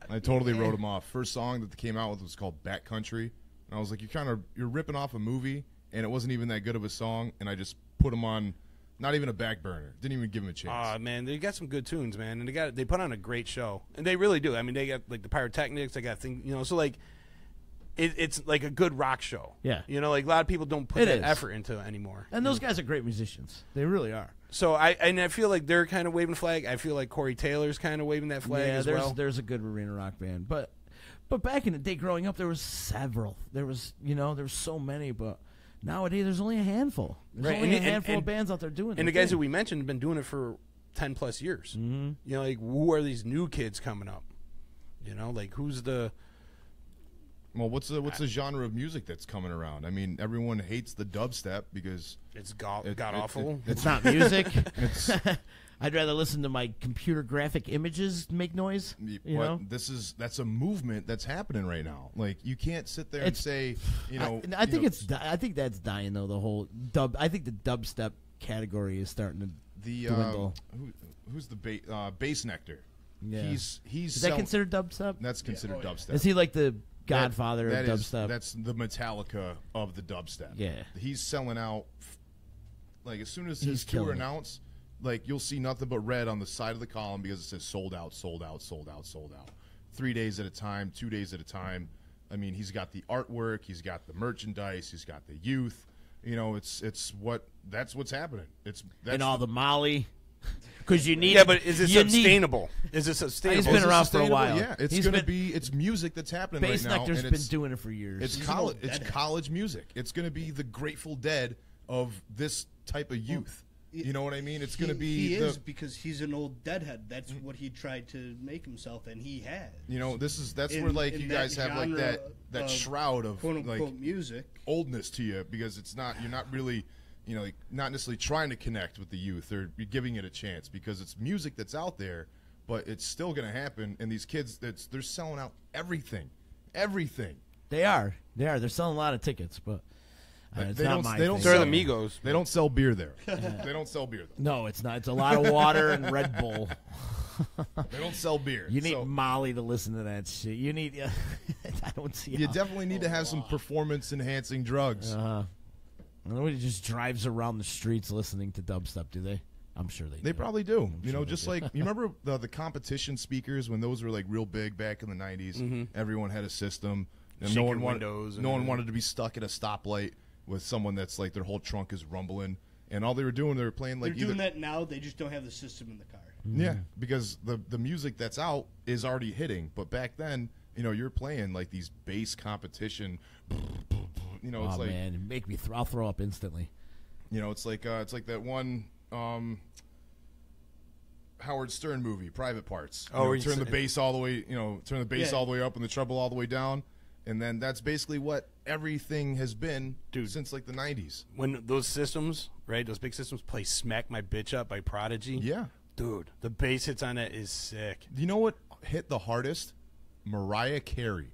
I totally wrote them off. First song that they came out with was called Backcountry, and I was like, you're ripping off a movie, and it wasn't even that good of a song, and I just put them on Not even a back burner. Didn't even give him a chance. Man, they got some good tunes, man, and they put on a great show, and they really do. I mean, they got like the pyrotechnics. They got things, so like it's like a good rock show. Yeah, like a lot of people don't put that effort into it anymore. And those guys are great musicians. They really are. So I feel like they're kind of waving the flag. I feel like Corey Taylor's kind of waving that flag as well. There's a good arena rock band, but back in the day, growing up, there was several. There was so many, but nowadays there's only a handful. There's only a handful of bands out there doing it. And the guys that we mentioned have been doing it for 10 plus years. Mm-hmm. Like who are these new kids coming up? Like who's the? Well, what's the genre of music that's coming around? I mean, everyone hates the dubstep because it's god awful. It's not music. I'd rather listen to my computer graphic images make noise. That's a movement that's happening right now. Like you can't sit there and say, I think that's dying though. The whole dub. I think the dubstep category is starting to dwindle. Who's the bass nectar? Yeah. He's is that considered dubstep? That's considered dubstep. Is he like the godfather of dubstep? That's the Metallica of the dubstep. Yeah, he's selling out. Like as soon as his tour announced, like you'll see nothing but red on the side of the column because it says sold out, sold out, sold out, sold out. 3 days at a time, 2 days at a time. I mean, he's got the artwork, he's got the merchandise, he's got the youth. That's what's happening. And all the Molly. Because you need. Yeah, but is it sustainable? Is it sustainable? He's been around for a while. Yeah, it's music that's happening right now. Bass Nectar's been doing it for years. It's college music. It's going to be the Grateful Dead of this type of youth. You know what I mean? It's going to be. He is because he's an old deadhead. That's what he tried to make himself, and he has. That's where like you guys have like that shroud of quote unquote like music oldness to you because you're not really. Like not necessarily trying to connect with the youth or giving it a chance because it's music that's out there, but it's still going to happen. And these kids, they're selling out everything. They are. They're selling a lot of tickets, but they don't sell Amigos. They don't sell beer there. They don't sell beer there. No, it's not. It's a lot of water and Red Bull. They don't sell beer. You need Molly to listen to that shit. You need. I don't see. You definitely need to have some performance-enhancing drugs. Nobody just drives around the streets listening to dubstep, do they? I'm sure they do. They probably do. Just like you remember the competition speakers when those were like real big back in the 90s. Mm-hmm. Everyone had a system. And no one wanted to be stuck at a stoplight with someone that's like their whole trunk is rumbling. And all they were doing, they were playing like they're doing that now. They just don't have the system in the car. Mm-hmm. Yeah, because the music that's out is already hitting. But back then, you're playing like these bass competition. It's like, man, make me I'll throw up instantly. It's like that one Howard Stern movie, Private Parts. Turn the bass all the way, turn the bass all the way up and the treble all the way down, and then that's basically what everything has been, since like the 90s. When those systems, right, those big systems play "Smack My Bitch Up" by Prodigy. Yeah, dude, the bass hits on that is sick. You know what hit the hardest? Mariah Carey.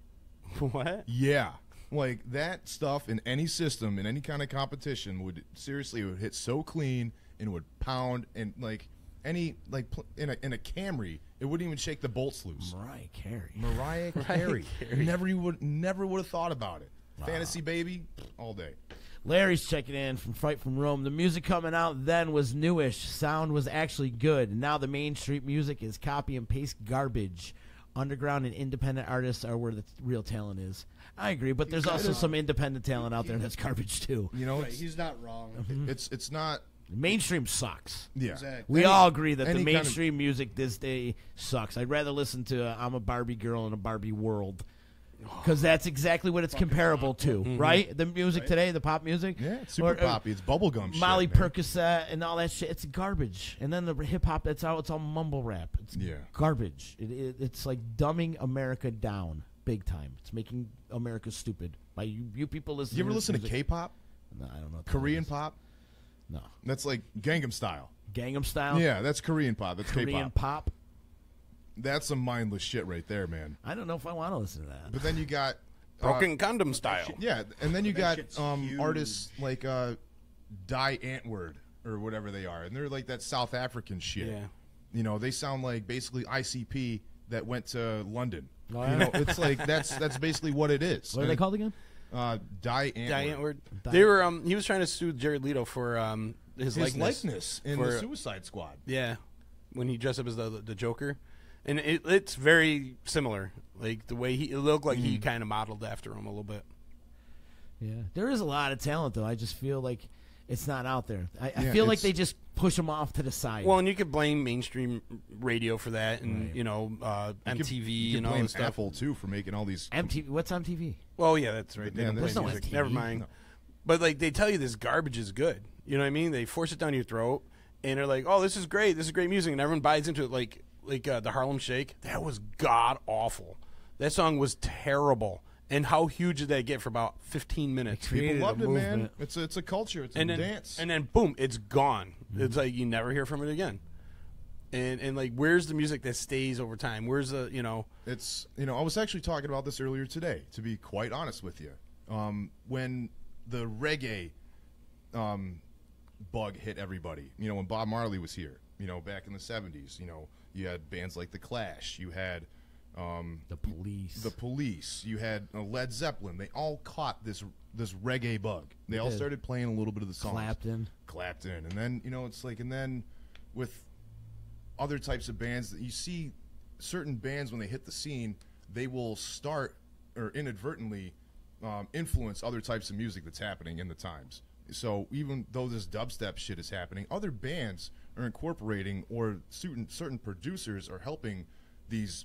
What? Yeah. Like that stuff in any system, in any kind of competition, would hit so clean and would pound and like in a Camry, it wouldn't even shake the bolts loose. Mariah Carey. Never would have thought about it. Wow. Fantasy Baby, all day. Larry's checking in from Fight from Rome. The music coming out then was newish. Sound was actually good. And now the mainstream music is copy and paste garbage. Underground and independent artists are where the real talent is. I agree, but there's also some independent talent out there that's garbage too. He's not wrong. Mm-hmm. It's not. Mainstream sucks. Yeah, exactly. We all agree that the mainstream music this day sucks. I'd rather listen to "I'm a Barbie Girl in a Barbie World" because that's exactly what it's comparable to, right? The music today, the pop music. Yeah, it's super poppy. It's bubblegum shit. Molly Percocet and all that shit. It's garbage. And then the hip hop that's out, it's all mumble rap. It's garbage. It's like dumbing America down big time. It's making America stupid by you people listening. You ever listen to K-pop? No, I don't know. Korean pop? No. That's like Gangnam Style. Gangnam Style? Yeah, that's Korean pop. That's K-pop. Korean pop? That's some mindless shit right there, man. I don't know if I want to listen to that. But then you got Broken Condom Style. Yeah, and then you got artists like Die Antwoord or whatever they are, and they're like that South African shit. Yeah. They sound like basically ICP that went to London. Oh, yeah. It's like that's basically what it is. What are they called again? Die Antwoord. They were he was trying to sue Jared Leto for his likeness in for, the Suicide Squad. Yeah, when he dressed up as the Joker, and it's very similar. Like the way it looked like he kind of modeled after him a little bit. Yeah, there is a lot of talent though. I just feel like it's not out there. I feel like they just push them off to the side. Well, and you could blame mainstream radio for that, and MTV and all blame this stuff. Apple too for making all these. MTV. What's on TV? Well, yeah, that's right. They don't there's play no music. MTV. Never mind. No. But like they tell you this garbage is good. You know what I mean? They force it down your throat, and they're like, "Oh, this is great. This is great music," and everyone buys into it. Like the Harlem Shake. That was god awful. That song was terrible. And how huge did that get for about 15 minutes? People loved it, man. It's a culture. It's a dance. And then boom, it's gone. It's like you never hear from it again. And like, where's the music that stays over time? Where's the It's I was actually talking about this earlier today. To be quite honest with you, when the reggae bug hit everybody, when Bob Marley was here, back in the 70s, you had bands like The Clash, you had The Police. You had Led Zeppelin. They all caught this reggae bug. They all started playing a little bit of the songs. Clapton. And then, it's like, and then with other types of bands, that you see certain bands when they hit the scene, they will start or inadvertently influence other types of music that's happening in the times. So even though this dubstep shit is happening, other bands are incorporating, or certain producers are helping these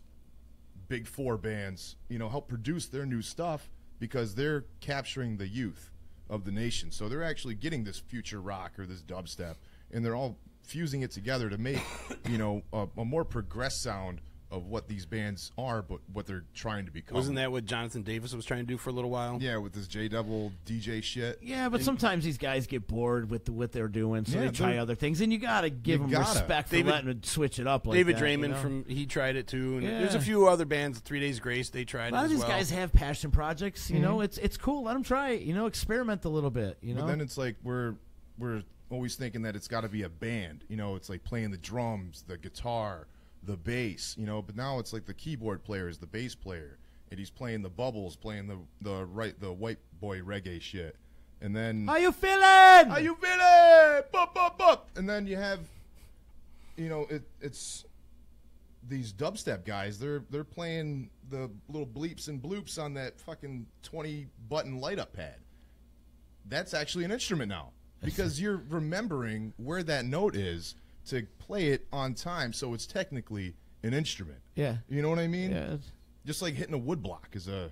big four bands, help produce their new stuff, because they're capturing the youth of the nation. So they're actually getting this future rock or this dubstep, and they're all fusing it together to make, a more progressed sound of what these bands are, but what they're trying to become. Wasn't that what Jonathan Davis was trying to do for a little while? Yeah, with this J-Double DJ shit. Yeah, but sometimes these guys get bored with what they're doing, so they try other things, and you got to give them respect for letting them switch it up like David that. Draymond, he tried it too, and there's a few other bands, 3 Days Grace, they tried it as well. A lot of these guys have passion projects, it's cool, let them try it, experiment a little bit, But then it's like we're always thinking that it's got to be a band, it's like playing the drums, the guitar, the bass, but now it's like the keyboard player is the bass player, and he's playing the bubbles, playing the white boy reggae shit, and then how you feeling? Bup, bup, bup. And then you have, it's these dubstep guys. They're playing the little bleeps and bloops on that fucking 20-button light-up pad. That's actually an instrument now, because you're remembering where that note is to play it on time, so it's technically an instrument. Yeah. You know what I mean? Yeah. Just like hitting a wood block is there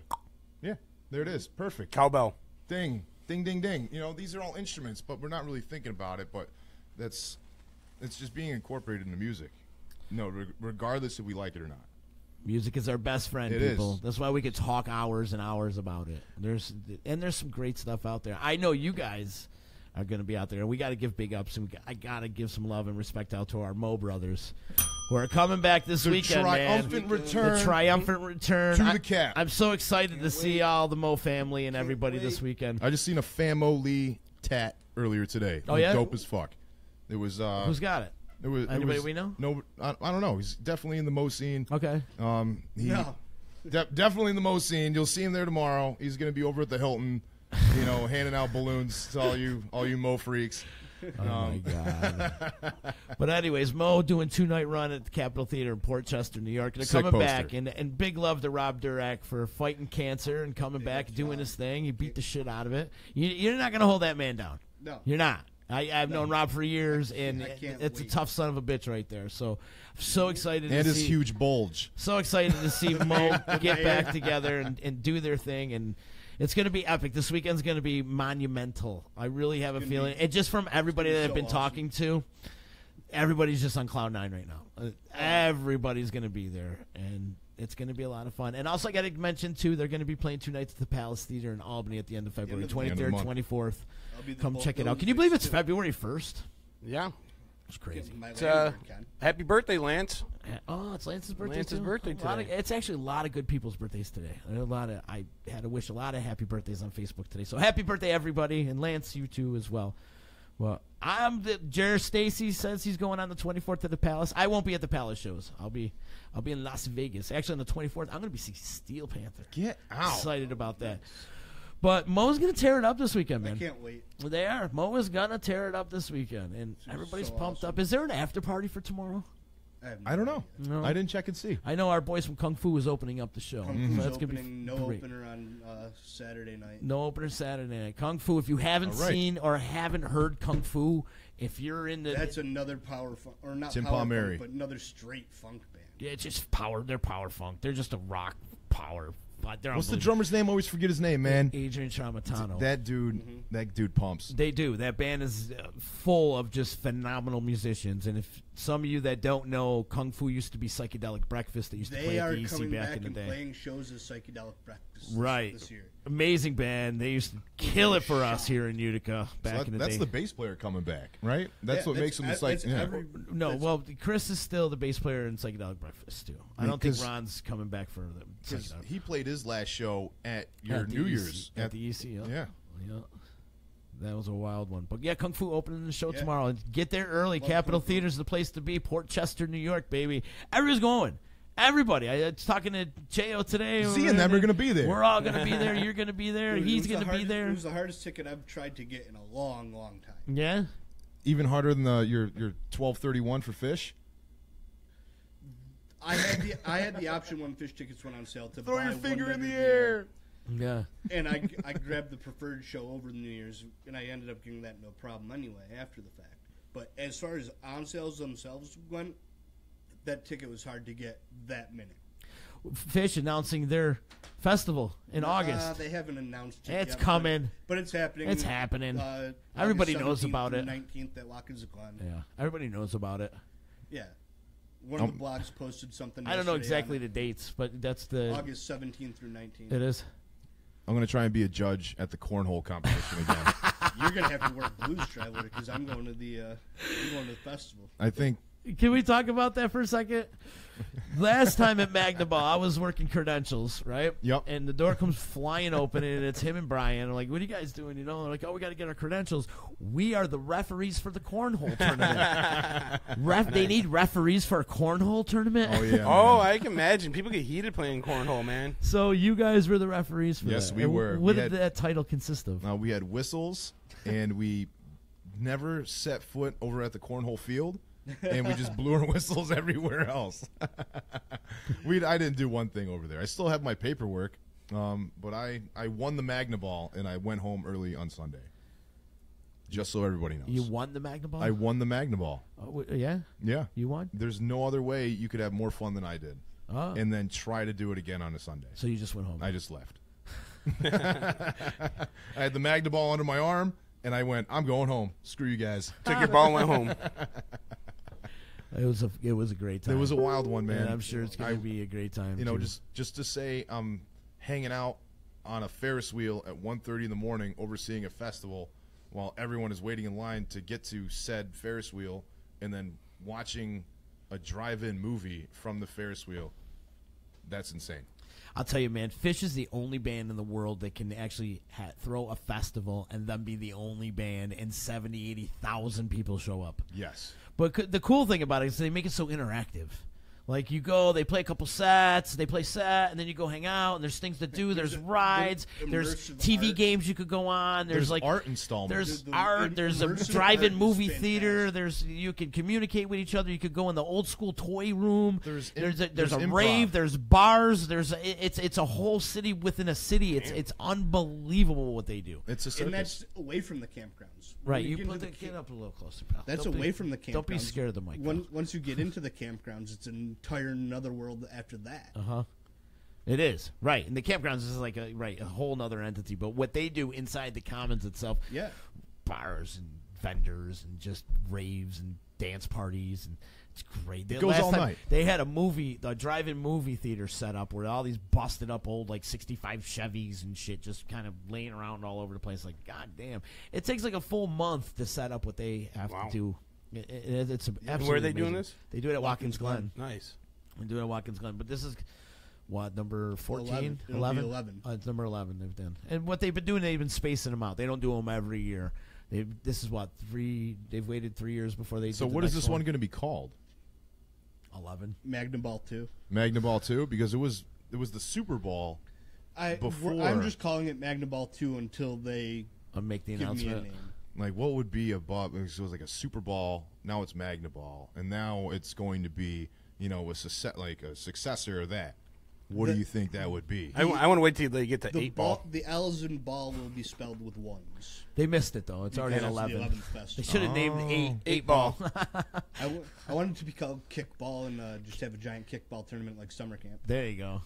it is. Perfect. Cowbell. Ding. Ding, ding, ding. These are all instruments, but we're not really thinking about it, but it's just being incorporated into music. Regardless if we like it or not. Music is our best friend, people. That's why we could talk hours and hours about it. There's some great stuff out there. I know you guys are going to be out there. We got to give big ups, and I got to give some love and respect out to our Mo brothers who are coming back this weekend, triumphant man. return. The triumphant return to the cap. I'm so excited to see all the Mo family and everybody this weekend. I just seen a Famo Lee tat earlier today. Oh, yeah? Dope as fuck. It was who's got it? Anybody we know? No, I don't know. He's definitely in the Mo scene. Okay. Definitely in the Mo scene. You'll see him there tomorrow. He's going to be over at the Hilton, handing out balloons to all you Mo freaks. Oh my God! But anyways, Mo doing 2-night run at the Capitol Theater in Port Chester, New York. They're coming back, and big love to Rob Durack for fighting cancer and coming back, doing his thing. He beat the shit out of it. You're not gonna hold that man down. No, you're not. I've known Rob for years, and it's a tough son of a bitch right there. So I'm so excited to see. And his huge bulge. So excited to see Mo get back together and do their thing, and it's going to be epic. This weekend's going to be monumental. I really have a feeling. And just from everybody that I've been talking to, everybody's just on cloud 9 right now. Everybody's going to be there, and it's going to be a lot of fun. And also I got to mention, too, they're going to be playing 2 nights at the Palace Theater in Albany at the end of February, 23rd, 24th. Come check it out. Can you believe it's February 1st? Yeah. It's crazy. Happy birthday, Lance. Oh, it's Lance's birthday Lance's too? birthday today. It's actually a lot of good people's birthdays today. I had to wish a lot of happy birthdays on Facebook today. So happy birthday, everybody, and Lance, you too as well. Well, Stacy says he's going on the 24th to the Palace. I won't be at the Palace shows. I'll be in Las Vegas. Actually, on the 24th, I'm going to be seeing Steel Panther. Get out! Excited about that. But Mo's going to tear it up this weekend, man. I can't wait. They are. Mo is going to tear it up this weekend, and everybody's so pumped awesome. up. Is there an after party for tomorrow? I don't know. No. I didn't check and see. I know our boys from Kung Fu is opening up the show. Kung Fu's So that's gonna opening, be no great. opener on Saturday night. No opener Saturday night. Kung Fu, if you haven't All right. seen or haven't heard Kung Fu, if you're in the... That's another power funk, or not Tim power Palmieri. funk, but another straight funk band. Yeah, it's just power. They're power funk. They're just a rock power. They're What's the unbelievable. drummer's name? I always forget his name, man. Adrian Tramontano. That dude pumps. They do. That band is full of just phenomenal musicians. And if some of you that don't know, Kung Fu used to be Psychedelic Breakfast that used to They play at are the EC coming back back in the and day. playing shows as Psychedelic Breakfast Right. this year. Amazing band. They used to kill it for us here in Utica back in the That's day. the bass player coming back, right? That's what makes him the that's yeah. No, well, Chris is still the bass player in Psychedelic Breakfast, too. I don't think 'cause- Ron's coming back for the Because Psychedelic. he played his last show at your At the New EC Year's At the EC, yeah. Yeah. That was a wild one. But yeah, Kung Fu opening the show Yeah. tomorrow. And get there early. Love Capitol Kung Fu. Theater's the place to be. Port Chester, New York, baby. Everyone's going. Everybody. I was talking to Cheo today. Z and them are gonna be there. We're all going to be there. You're going to be there. Dude, He's it was going the to be hardest- there. It was the hardest ticket I've tried to get in a long, long time. Yeah? Even harder than your 1231 for Fish. I had the option when Fish tickets went on sale to Throw buy your one finger in better the beer. air. Yeah. And I grabbed the preferred show over the New Year's, and I ended up getting that no problem anyway after the fact. But as far as on sales themselves went, that ticket was hard to get that minute. Fish announcing their festival in August. They haven't announced it It's yet, coming. but it's happening. It's happening. August Everybody knows 17th about through it. 19th at Watkins Glen. Yeah. Everybody knows about it. Yeah. One of the blogs posted something. I don't know yesterday exactly on the dates, but that's the... August 17th through 19th. It is. I'm going to try and be a judge at the cornhole competition again. You're gonna have to work Blues Traveler because I'm going to the festival. I think Can we talk about that for a second? Last time at Magna Ball, I was working credentials, right? Yep. And the door comes flying open, and it's him and Brian. I'm like, what are you guys doing? You know, they're like, oh, we got to get our credentials. We are the referees for the cornhole tournament. They need referees for a cornhole tournament? Oh, yeah. Oh, I can imagine. People get heated playing cornhole, man. So you guys were the referees for that. Yes, we And were. What We did had- that title consist of? we had whistles, and we never set foot over at the cornhole field, and we just blew our whistles everywhere else. I didn't do one thing over there. I still have my paperwork, but I won the Magna Ball, and I went home early on Sunday. Just so everybody knows. You won the Magna Ball? I won the Magna Ball. Yeah? Yeah. You won? There's no other way you could have more fun than I did. Oh. And then try to do it again on a Sunday. So you just went home? I just left. I had the Magna Ball under my arm, and I went, I'm going home. Screw you guys. Took your ball and went home. It was a great time. It was a wild one, man. And I'm sure it's going to be a great time. You know, too. just to say I'm hanging out on a Ferris wheel at 1:30 in the morning overseeing a festival while everyone is waiting in line to get to said Ferris wheel, and then watching a drive-in movie from the Ferris wheel. That's insane. I'll tell you, man, Fish is the only band in the world that can actually throw a festival and then be the only band and 70, 80,000 people show up. Yes. But the cool thing about it is they make it so interactive. Like, you go, they play a couple sets, they play set, and then you go hang out, and there's things to do, there's rides, there's immersive TV art. games you could go on, there's like art installments. There's The art, there's a immersive drive-in art is movie fantastic. theater, you can communicate with each other, you could go in the old school toy room, there's a there's improv. rave, there's bars, it's a whole city within a city. It's unbelievable what they do. It's a And circus. that's away from the campgrounds. Right, When you get put into the the get up a little closer, pal. That's Don't away be- from the campgrounds. Don't be scared of the mic. pal. Once you get into the campgrounds, it's an entire another world after that. It is right, and the campgrounds is like a whole nother entity. But what they do inside the commons itself, Yeah. bars and vendors and just raves and dance parties, and it's great. It goes all night. They had a drive-in movie theater set up where all these busted up old like '65 Chevys and shit just kind of laying around all over the place. Like, god damn, it takes like a full month to set up what they have Wow. to do. It's absolutely Where are they doing amazing. this? They do it at Watkins Glen. Nice. We're doing it at Watkins Glen, but this is what, number 14? 11. It'll be 11. It's number 11 they've done. And what they've been doing, they've been spacing them out. They don't do them every year. This is what, they've waited 3 years before they So did the what is next this one going to be called? 11. Magna Ball 2. Magna Ball 2? Because it was the Super Bowl I'm just calling it Magna Ball 2 until they make the give announcement. me a name. Like, what would be above? It was like a Super Ball. Now it's Magna Ball, and now it's going to be, a successor of that. What do you think that would be? I want to wait till they get to The 8 ball. The L's in ball will be spelled with ones. They missed it though. It's already at Because it's the 11. 11th festival. They should have named 8 ball. I want it to be called kickball and just have a giant kickball tournament like summer camp. There you go.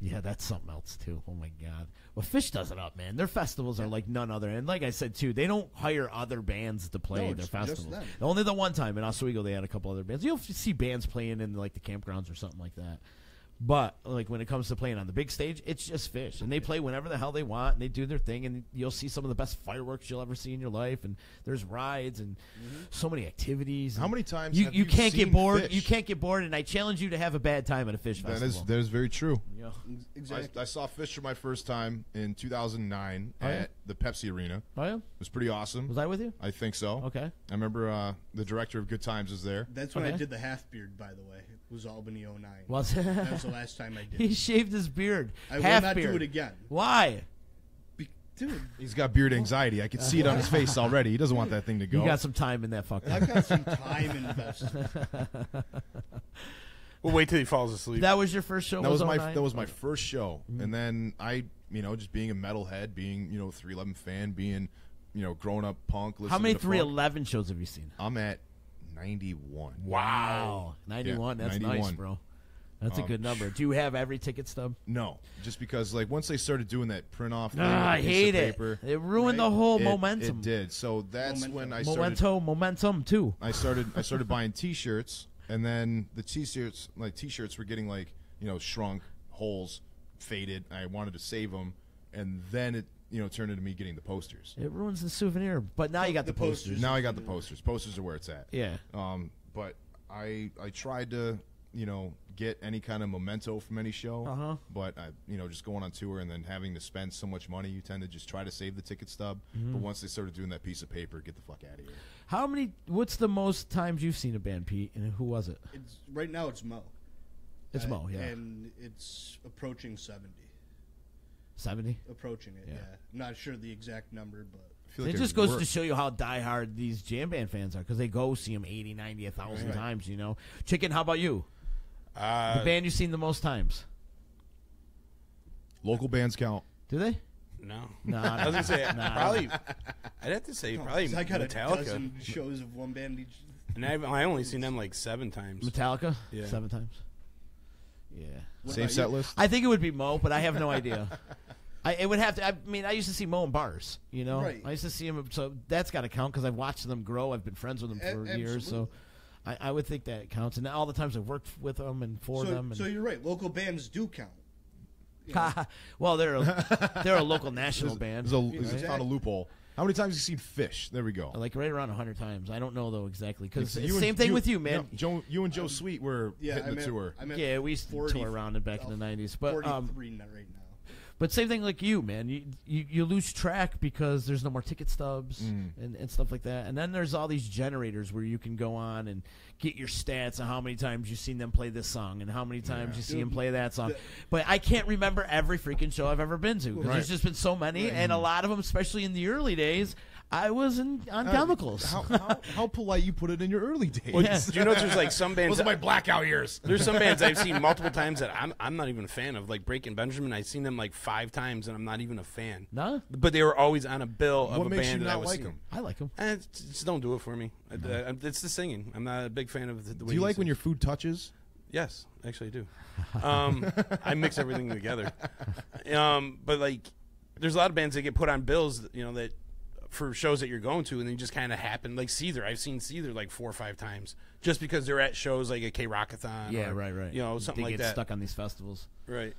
Yeah, that's something else too. Oh my God. Well, Fish does it up, man. Their festivals are like none other. And like I said too, they don't hire other bands to play No, their it's just festivals. them. Only the one time in Oswego they had a couple other bands. You'll see bands playing in like the campgrounds or something like that. But like when it comes to playing on the big stage, it's just Fish, and they play whenever the hell they want, and they do their thing, and you'll see some of the best fireworks you'll ever see in your life, and there's rides and so many activities. How many times you have you can't get seen bored? Fish? You can't get bored, and I challenge you to have a bad time at a Fish festival. That is very true. Yeah. Exactly. I saw Fish for my first time in 2009 Oh, yeah? at the Pepsi Arena. Oh yeah, It was pretty awesome. was I with you? I think so. Okay. I remember the director of Good Times was there. That's when I Okay. did the half beard, by the way. It was Albany 09. Was That was the last time I did he it. shaved his beard? I will Half not beard. do it again. Why? Dude, He's got beard anxiety. I can see it on his face already. He doesn't want that thing to go. You got some time in that fucker. I've got some time invested. We'll wait till he falls asleep. That was your first show. That was my 09? that was my first show, and then I, just being a metalhead, being 311 fan, being growing up punk. How listening many to funk. 311 shows have you seen? I'm at 91. Wow, 91. Yeah, That's 91. nice, bro. That's a good number. Do you have every ticket stub? No, just because once they started doing that print off, thing Ah, I with a piece hate of it. paper, It ruined the whole it- momentum. It did. So that's when I started. Momentum too. I started buying T-shirts, and then the T-shirts were getting shrunk, holes, faded. I wanted to save them, and then it turned into me getting the posters. It ruins the souvenir, but now you got the posters. Now I got the posters. Posters are where it's at. Yeah. But I tried to get any kind of memento from any show. Uh-huh. But just going on tour and then having to spend so much money, you tend to just try to save the ticket stub. Mm-hmm. But once they started doing that piece of paper, get the fuck out of here. What's the most times you've seen a band, Pete, and who was it? Right now it's Mo. It's Mo, yeah. And it's approaching 70. 70? Approaching it, Yeah. yeah. I'm not sure the exact number, but I feel It like just goes to show you how diehard these jam band fans are because they go see them 80, 90, 1,000 times, Chicken, how about you? The band you've seen the most times? local bands count. Do they? No. Nah, I was going to say, nah. probably, I'd have to say probably 'cause I got a Metallica. dozen shows of one band each. And I only seen them 7 times. Metallica? Yeah. 7 times? Yeah. Same set list. I think it would be Mo, but I have no idea. It would have to. I used to see Mo in bars. Right. I used to see him, so that's got to count because I've watched them grow. I've been friends with them for years, so I would think that counts. And all the times I've worked with them and for them. So you're right. Local bands do count. Well, they're a local national band. There's found a loophole. How many times have you seen Fish? There we go. Like right around 100 times. I don't know though exactly because So same thing with you, man. No, you and Joe Sweet were hitting the tour. Yeah, we used to tour around it back in the 90s, but 43 right now. But same thing like you, man. You lose track because there's no more ticket stubs and stuff like that. And then there's all these generators where you can go on and get your stats on how many times you've seen them play this song and how many times you see them play that song. But I can't remember every freaking show I've ever been to because there's just been so many. And a lot of them, especially in the early days, I was on chemicals. How polite you put it in your early days. Well, do you know there's some bands? Those are my blackout years. There's some bands I've seen multiple times that I'm not even a fan of. Like Breaking Benjamin, I've seen them 5 times and I'm not even a fan. No, but they were always on a bill of What a makes band you that I not was like seeing. them? I like them. Just don't do it for me. It's the singing. I'm not a big fan of the way. Do you he like when sings. your food touches? Yes, actually I do. I mix everything together. But there's a lot of bands that get put on bills, that for shows that you're going to, and they just kind of happen. Like Seether, I've seen Seether 4 or 5 times, just because they're at shows like a K-Rockathon. Yeah, or, right. Something they like get that. stuck on these festivals. Right.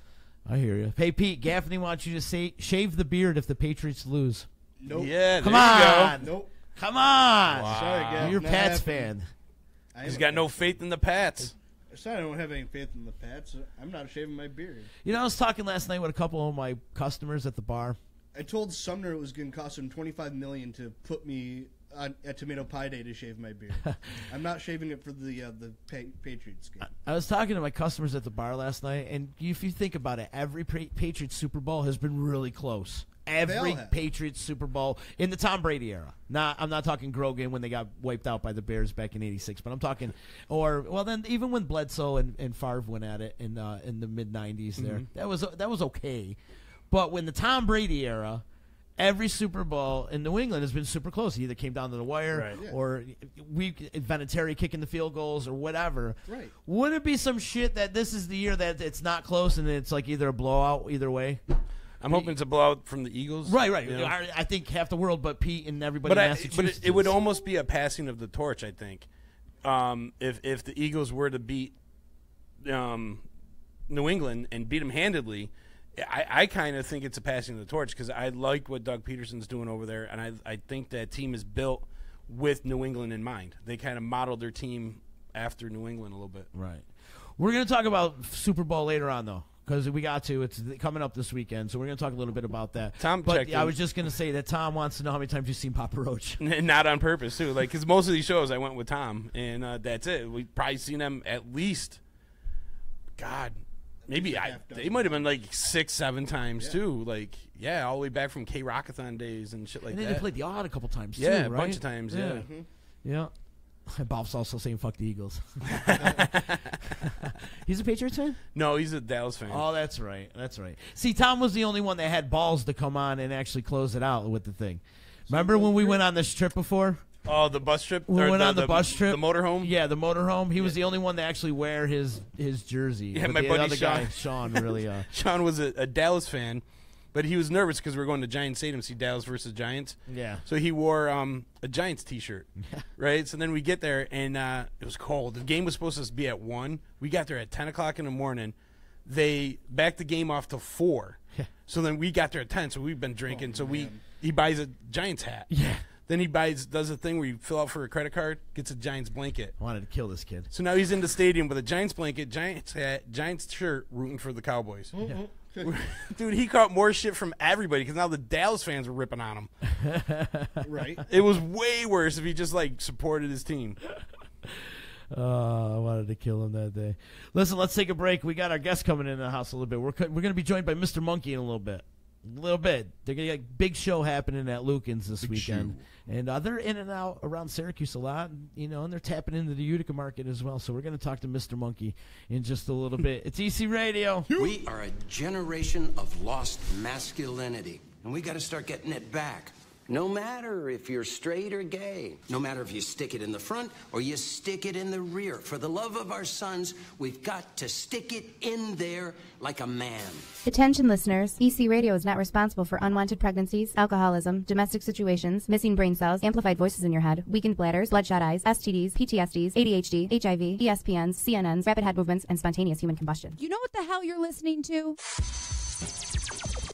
I hear you. Hey, Pete, Gaffney wants you to shave the beard if the Patriots lose. Nope. Yeah, Come there you on. go. Nope. Come on. Wow. Sorry, Gav. You're a not Pats happening. fan. He's got no faith in the Pats. Sorry, I don't have any faith in the Pats. I'm not shaving my beard. I was talking last night with a couple of my customers at the bar. I told Sumner it was going to cost him $25 million to put me a tomato pie day to shave my beard. I'm not shaving it for the Patriots game. I was talking to my customers at the bar last night, and if you think about it, every Patriots Super Bowl has been really close. Every Patriots Super Bowl in the Tom Brady era. I'm not talking Grogan when they got wiped out by the Bears back in '86, but I'm talking, then even when Bledsoe and Favre went at it in the mid '90s, there that was okay. But when the Tom Brady era, every Super Bowl in New England has been super close. It either came down to the wire, or Vinatieri kicking the field goals, or whatever. Right. Would it be some shit that this is the year that it's not close and it's like either a blowout either way? I'm hoping it's a blowout from the Eagles. Right. You know? I think half the world but Pete and everybody in Massachusetts. But it would almost be a passing of the torch, I think. If the Eagles were to beat New England and beat them handedly, I kind of think it's a passing of the torch because I like what Doug Peterson's doing over there, and I think that team is built with New England in mind. They kind of modeled their team after New England a little bit. Right. We're going to talk about Super Bowl later on, though. Because we got to. It's coming up this weekend, so we're going to talk a little bit about that. I was just going to say that Tom wants to know how many times you've seen Papa Roach. Not on purpose, too. Because most of these shows I went with Tom, and that's it. We've probably seen them at least, maybe they might have been like 6-7 times, too. All the way back from K-Rockathon days and shit like that. And then they played the Odd a couple times, too, right? Yeah, a bunch of times, yeah. Yeah. Bob's also saying fuck the Eagles. He's a Patriots fan? No, he's a Dallas fan. Oh, that's right. See, Tom was the only one that had balls to come on and actually close it out with the thing. Remember when we went on this trip before? Oh, the bus trip? We went on the bus trip. The motorhome? Yeah, the motorhome. He was the only one to actually wear his jersey. Yeah, my buddy Sean really... Sean was a Dallas fan. But he was nervous because we were going to Giants Stadium to see Dallas versus Giants. Yeah. So he wore a Giants T-shirt, right? So then we get there, and it was cold. The game was supposed to be at 1. We got there at 10 o'clock in the morning. They backed the game off to 4. So then we got there at 10, so we've been drinking. He buys a Giants hat. Yeah. Then he does a thing where you fill out for a credit card, gets a Giants blanket. I wanted to kill this kid. So now he's in the stadium with a Giants blanket, Giants hat, Giants shirt, rooting for the Cowboys. Yeah. Dude, he caught more shit from everybody because now the Dallas fans were ripping on him. Right. It was way worse if he just supported his team. I wanted to kill him that day. Listen, let's take a break. We got our guest coming in the house a little bit. We're going to be joined by Mr. Monkey in a little bit. They're going to get a big show happening at Lucan's this weekend. And they're in and out around Syracuse a lot, and they're tapping into the Utica market as well. So we're going to talk to Mr. Monkey in just a little bit. It's EC Radio. We are a generation of lost masculinity, and we got to start getting it back. No matter if you're straight or gay, no matter if you stick it in the front or you stick it in the rear. For the love of our sons, we've got to stick it in there like a man. Attention listeners, EC Radio is not responsible for unwanted pregnancies, alcoholism, domestic situations, missing brain cells, amplified voices in your head, weakened bladders, bloodshot eyes, STDs, PTSDs, ADHD, HIV, ESPNs, CNNs, rapid head movements, and spontaneous human combustion. You know what the hell you're listening to?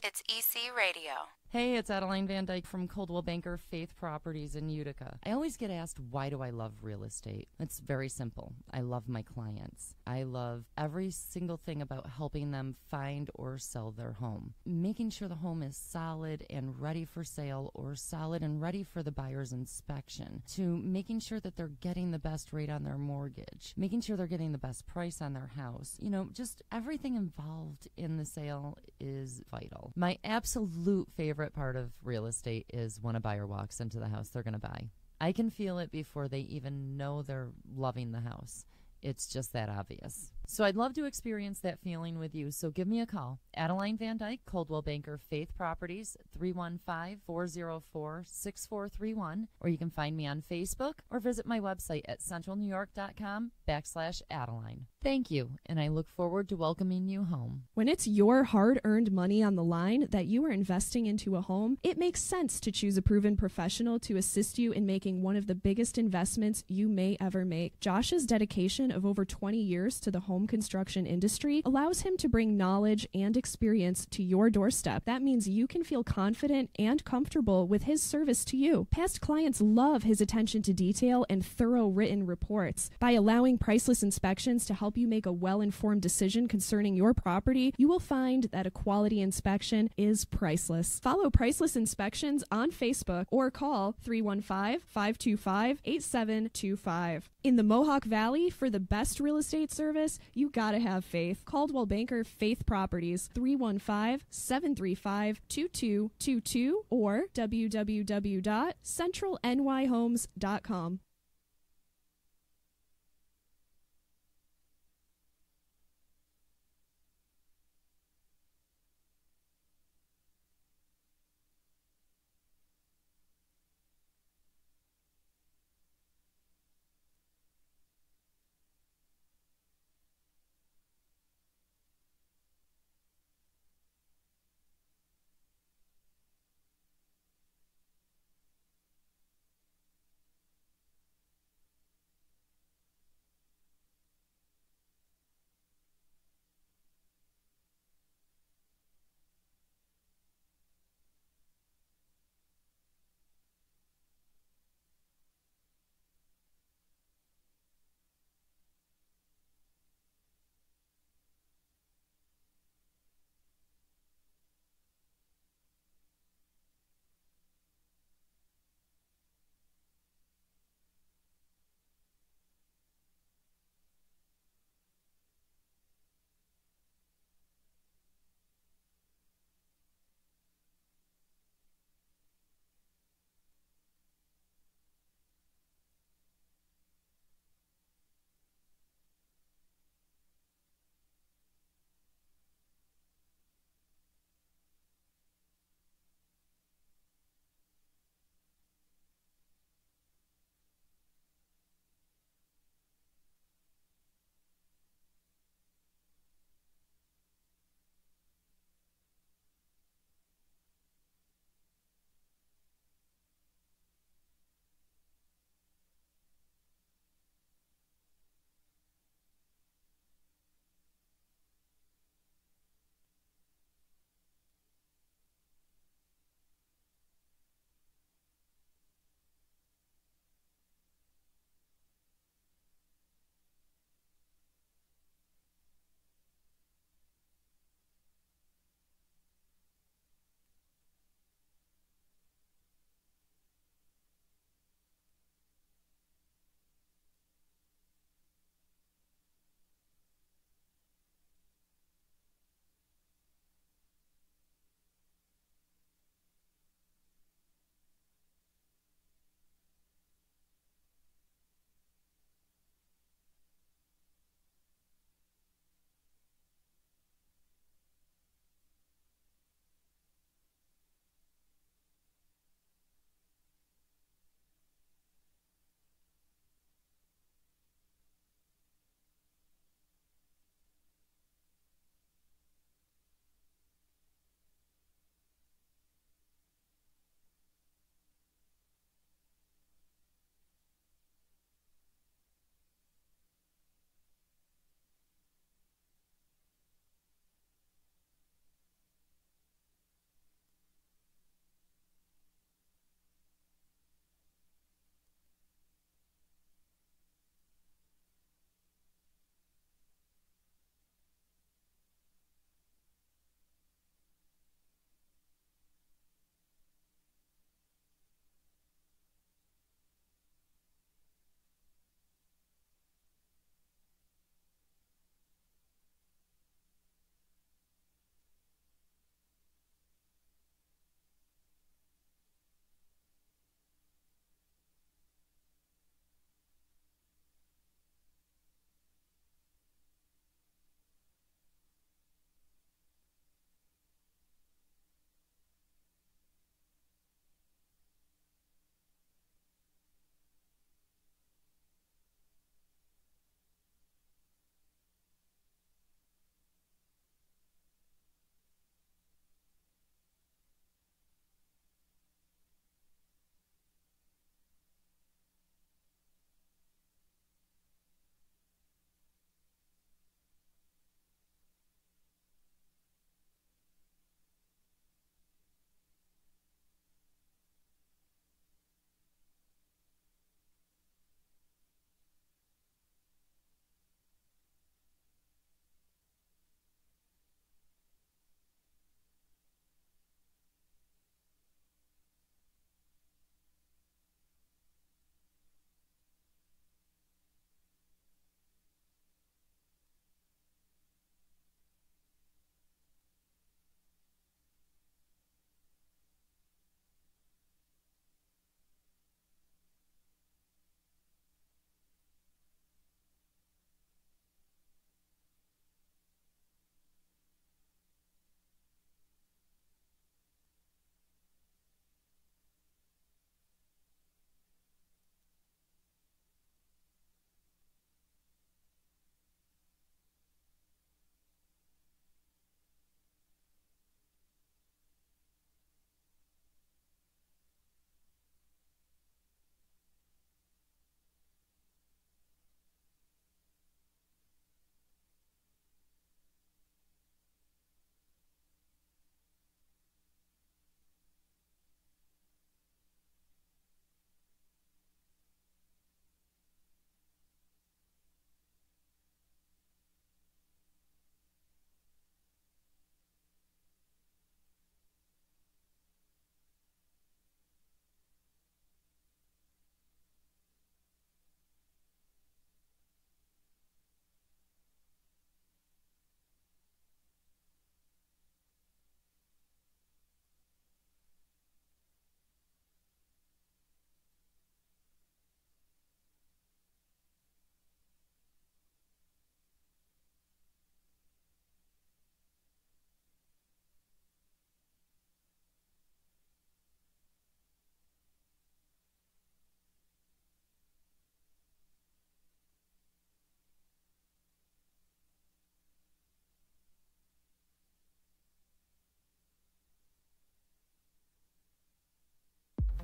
It's EC Radio. Hey, it's Adeline Van Dyke from Coldwell Banker Faith Properties in Utica. I always get asked, why do I love real estate? It's very simple. I love my clients. I love every single thing about helping them find or sell their home. Making sure the home is solid and ready for sale or solid and ready for the buyer's inspection. To making sure that they're getting the best rate on their mortgage. Making sure they're getting the best price on their house. Just everything involved in the sale is vital. My absolute favorite part of real estate is when a buyer walks into the house they're going to buy. I can feel it before they even know they're loving the house. It's just that obvious. So I'd love to experience that feeling with you. So give me a call. Adeline Van Dyke, Coldwell Banker Faith Properties, 315-404-6431. Or you can find me on Facebook or visit my website at centralnewyork.com/Adeline. Thank you, and I look forward to welcoming you home. When it's your hard-earned money on the line that you are investing into a home, it makes sense to choose a proven professional to assist you in making one of the biggest investments you may ever make. Josh's dedication of over 20 years to the home home construction industry allows him to bring knowledge and experience to your doorstep. That means you can feel confident and comfortable with his service to you. Past clients love his attention to detail and thorough written reports. By allowing priceless inspections to help you make a well-informed decision concerning your property, you will find that a quality inspection is priceless. Follow Priceless Inspections on Facebook or call 315-525-8725. In the Mohawk Valley, for the best real estate service, you gotta have faith. Coldwell Banker Faith Properties, 315-735-2222 or www.centralnyhomes.com.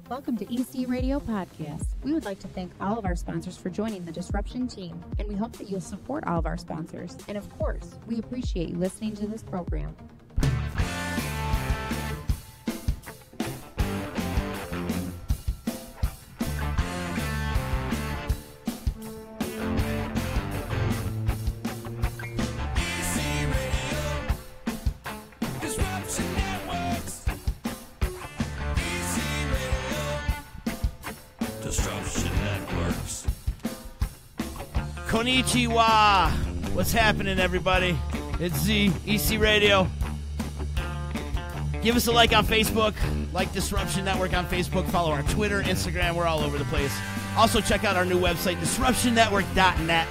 Welcome to EC Radio Podcast. We would like to thank all of our sponsors for joining the Disruption team, and we hope that you'll support all of our sponsors. And of course, we appreciate you listening to this program. Konnichiwa! What's happening, everybody? It's Z, EC Radio. Give us a like on Facebook, like Disruption Network on Facebook, follow our Twitter, Instagram, we're all over the place. Also, check out our new website, disruptionnetwork.net.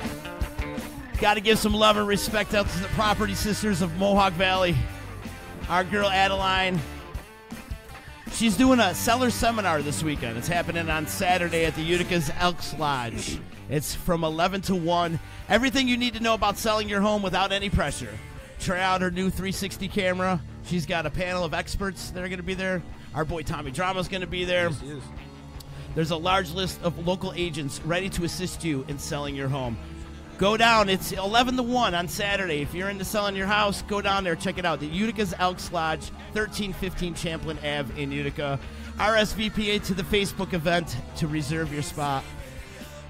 Got to give some love and respect out to the property sisters of Mohawk Valley. Our girl Adeline. She's doing a seller seminar this weekend. It's happening on Saturday at the Utica's Elks Lodge. It's from 11 to 1. Everything you need to know about selling your home without any pressure. Try out her new 360 camera. She's got a panel of experts that are going to be there. Our boy Tommy Drama's going to be there. Yes, he is. There's a large list of local agents ready to assist you in selling your home. Go down. It's 11 to 1 on Saturday. If you're into selling your house, go down there. Check it out. The Utica's Elks Lodge, 1315 Champlain Ave in Utica. RSVP to the Facebook event to reserve your spot.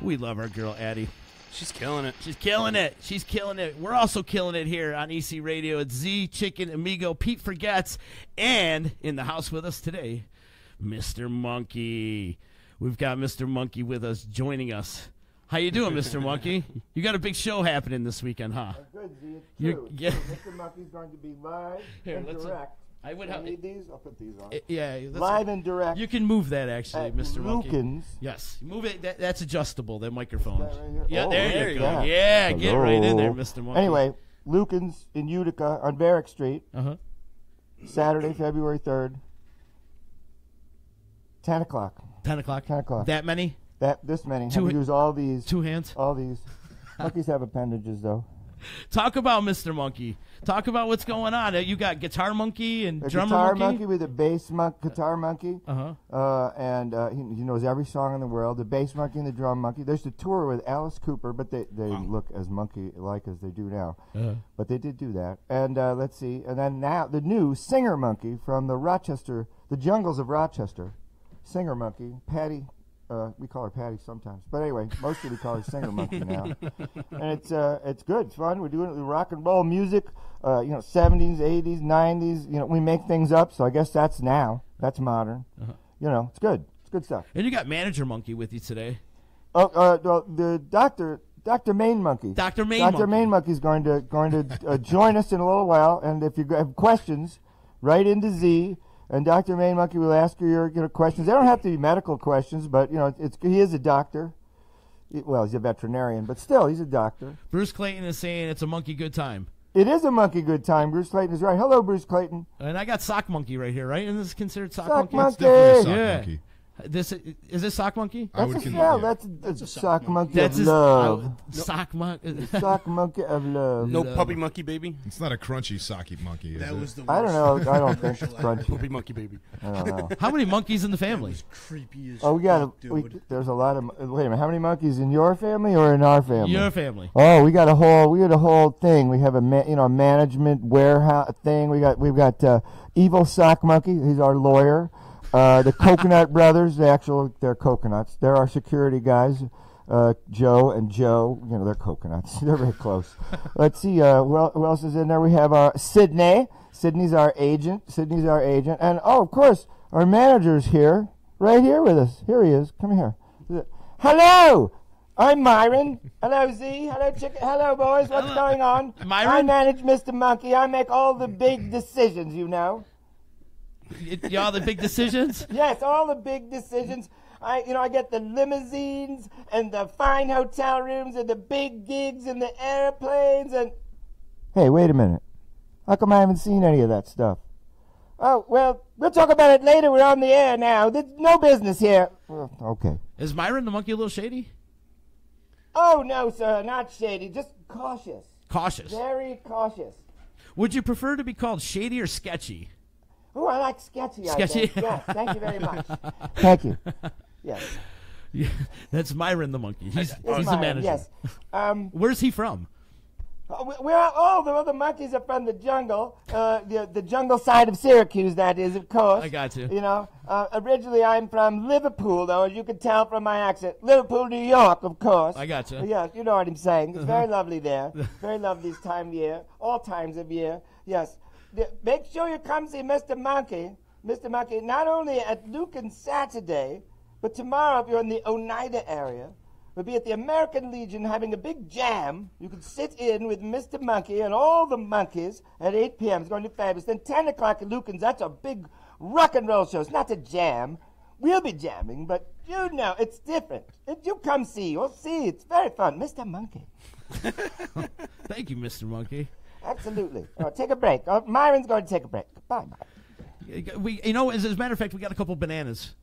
We love our girl, Addie. She's killing it. She's killing it. She's killing it. We're also killing it here on EC Radio. It's Z, Chicken, Amigo, Pete Forgets, and in the house with us today, Mr. Monkey. We've got Mr. Monkey with us, joining us. How you doing, Mr. Monkey? You got a big show happening this weekend, huh? Good, Z. It's You're- true. yeah. Mr. Monkey's going to be live and direct. I would Do you have need these. I'll put these on. Yeah, that's- live and direct. You can move that actually, At Mr. Monkey. Lukens. Yes, move it. That's adjustable. That microphone. Is that right here? Yeah, Oh, there you go. yeah. Yeah, get right in there, Hello. Mr. Monkey. Anyway, Lukens in Utica on Barrack Street. Saturday, February 3rd. 10 o'clock. 10 o'clock. 10 o'clock. That many? This many. Two Have to use all these. 2 hands. All these. Monkeys have appendages though. Talk about Mr. Monkey. Talk about what's going on. You got Guitar Monkey and A Drummer guitar Monkey? with a bass guitar monkey. And he knows every song in the world. The bass monkey and the drum monkey. There's the tour with Alice Cooper, but they look as monkey-like as they do now. But they did do that. And let's see. And then now the new singer monkey from the jungles of Rochester. Singer monkey, Patty. We call her Patty sometimes, but anyway, mostly we call her Singer Monkey now. And it's good, it's fun. We're doing it with rock and roll music, 70s, 80s, 90s. We make things up, so I guess that's modern. It's good. It's good stuff. And you got Manager Monkey with you today. The Dr. Main Monkey. Dr. Main Monkey is going to join us in a little while. And if you have questions, write into Z. And Dr. Main Monkey will ask you your questions. They don't have to be medical questions, but he is a doctor. Well, he's a veterinarian, but still, he's a doctor. Bruce Clayton is saying it's a monkey good time. It is a monkey good time. Bruce Clayton is right. Hello, Bruce Clayton. And I got Sock Monkey right here, right? And this is considered Sock Sock Monkey? Monkey. It's definitely a Sock yeah. Monkey. Is this Sock Monkey? That's a sock monkey That's of his- love. Sock monkey. Sock monkey of love. No puppy monkey baby. It's not a crunchy socky monkey. That is was it? the I don't know. I don't think it's crunchy. Puppy monkey baby. I don't know. How many monkeys in the family? Creepy as Oh, there's a lot of. Wait a minute. How many monkeys in your family or in our family? Your family. Oh, we got a whole thing. We have a management warehouse thing. We've got Evil Sock Monkey. He's our lawyer. The Coconut Brothers. They're coconuts. They're our security guys. Joe and Joe. They're coconuts. They're very close. Let's see. Who else is in there? We have Sydney. Sydney's our agent. And of course, our manager's here, right here with us. Here he is. Come here. Hello. I'm Myron. Hello, Z. Hello, Chicken. Hello, boys. What's going on? Myron? I manage Mr. Monkey. I make all the big decisions, Y'all the big decisions? Yes, all the big decisions. I get the limousines and the fine hotel rooms and the big gigs and the airplanes and... Hey, wait a minute. How come I haven't seen any of that stuff? Oh, well, we'll talk about it later. We're on the air now. There's no business here. Well, okay. Is Myron the monkey a little shady? Oh, no, sir, not shady. Just cautious. Cautious. Very cautious. Would you prefer to be called shady or sketchy? Oh, I like sketchy. Sketchy? I think. Yes, thank you very much. Thank you. Yes. Yeah, that's Myron the monkey. He's the Myron, manager. yes. Where's he from? The other monkeys are from the jungle, the jungle side of Syracuse, that is, of course. I got you. You know, originally I'm from Liverpool, though, as you can tell from my accent. Liverpool, New York, of course. I got you. Yes, you know what I'm saying. It's very lovely there. Very lovely this time of year, all times of year. Yes. Make sure you come see Mr. Monkey. Mr. Monkey, not only at Lucan Saturday, but tomorrow if you're in the Oneida area. We'll be at the American Legion having a big jam. You can sit in with Mr. Monkey and all the monkeys at 8 p.m. It's going to be fabulous. Then 10 o'clock at Lucan's. That's a big rock and roll show. It's not a jam. We'll be jamming, but you know, it's different. You come see. You'll see. It's very fun. Mr. Monkey. Thank you, Mr. Monkey. Absolutely. Take a break. Myron's going to take a break. Bye. As a matter of fact, we got a couple bananas.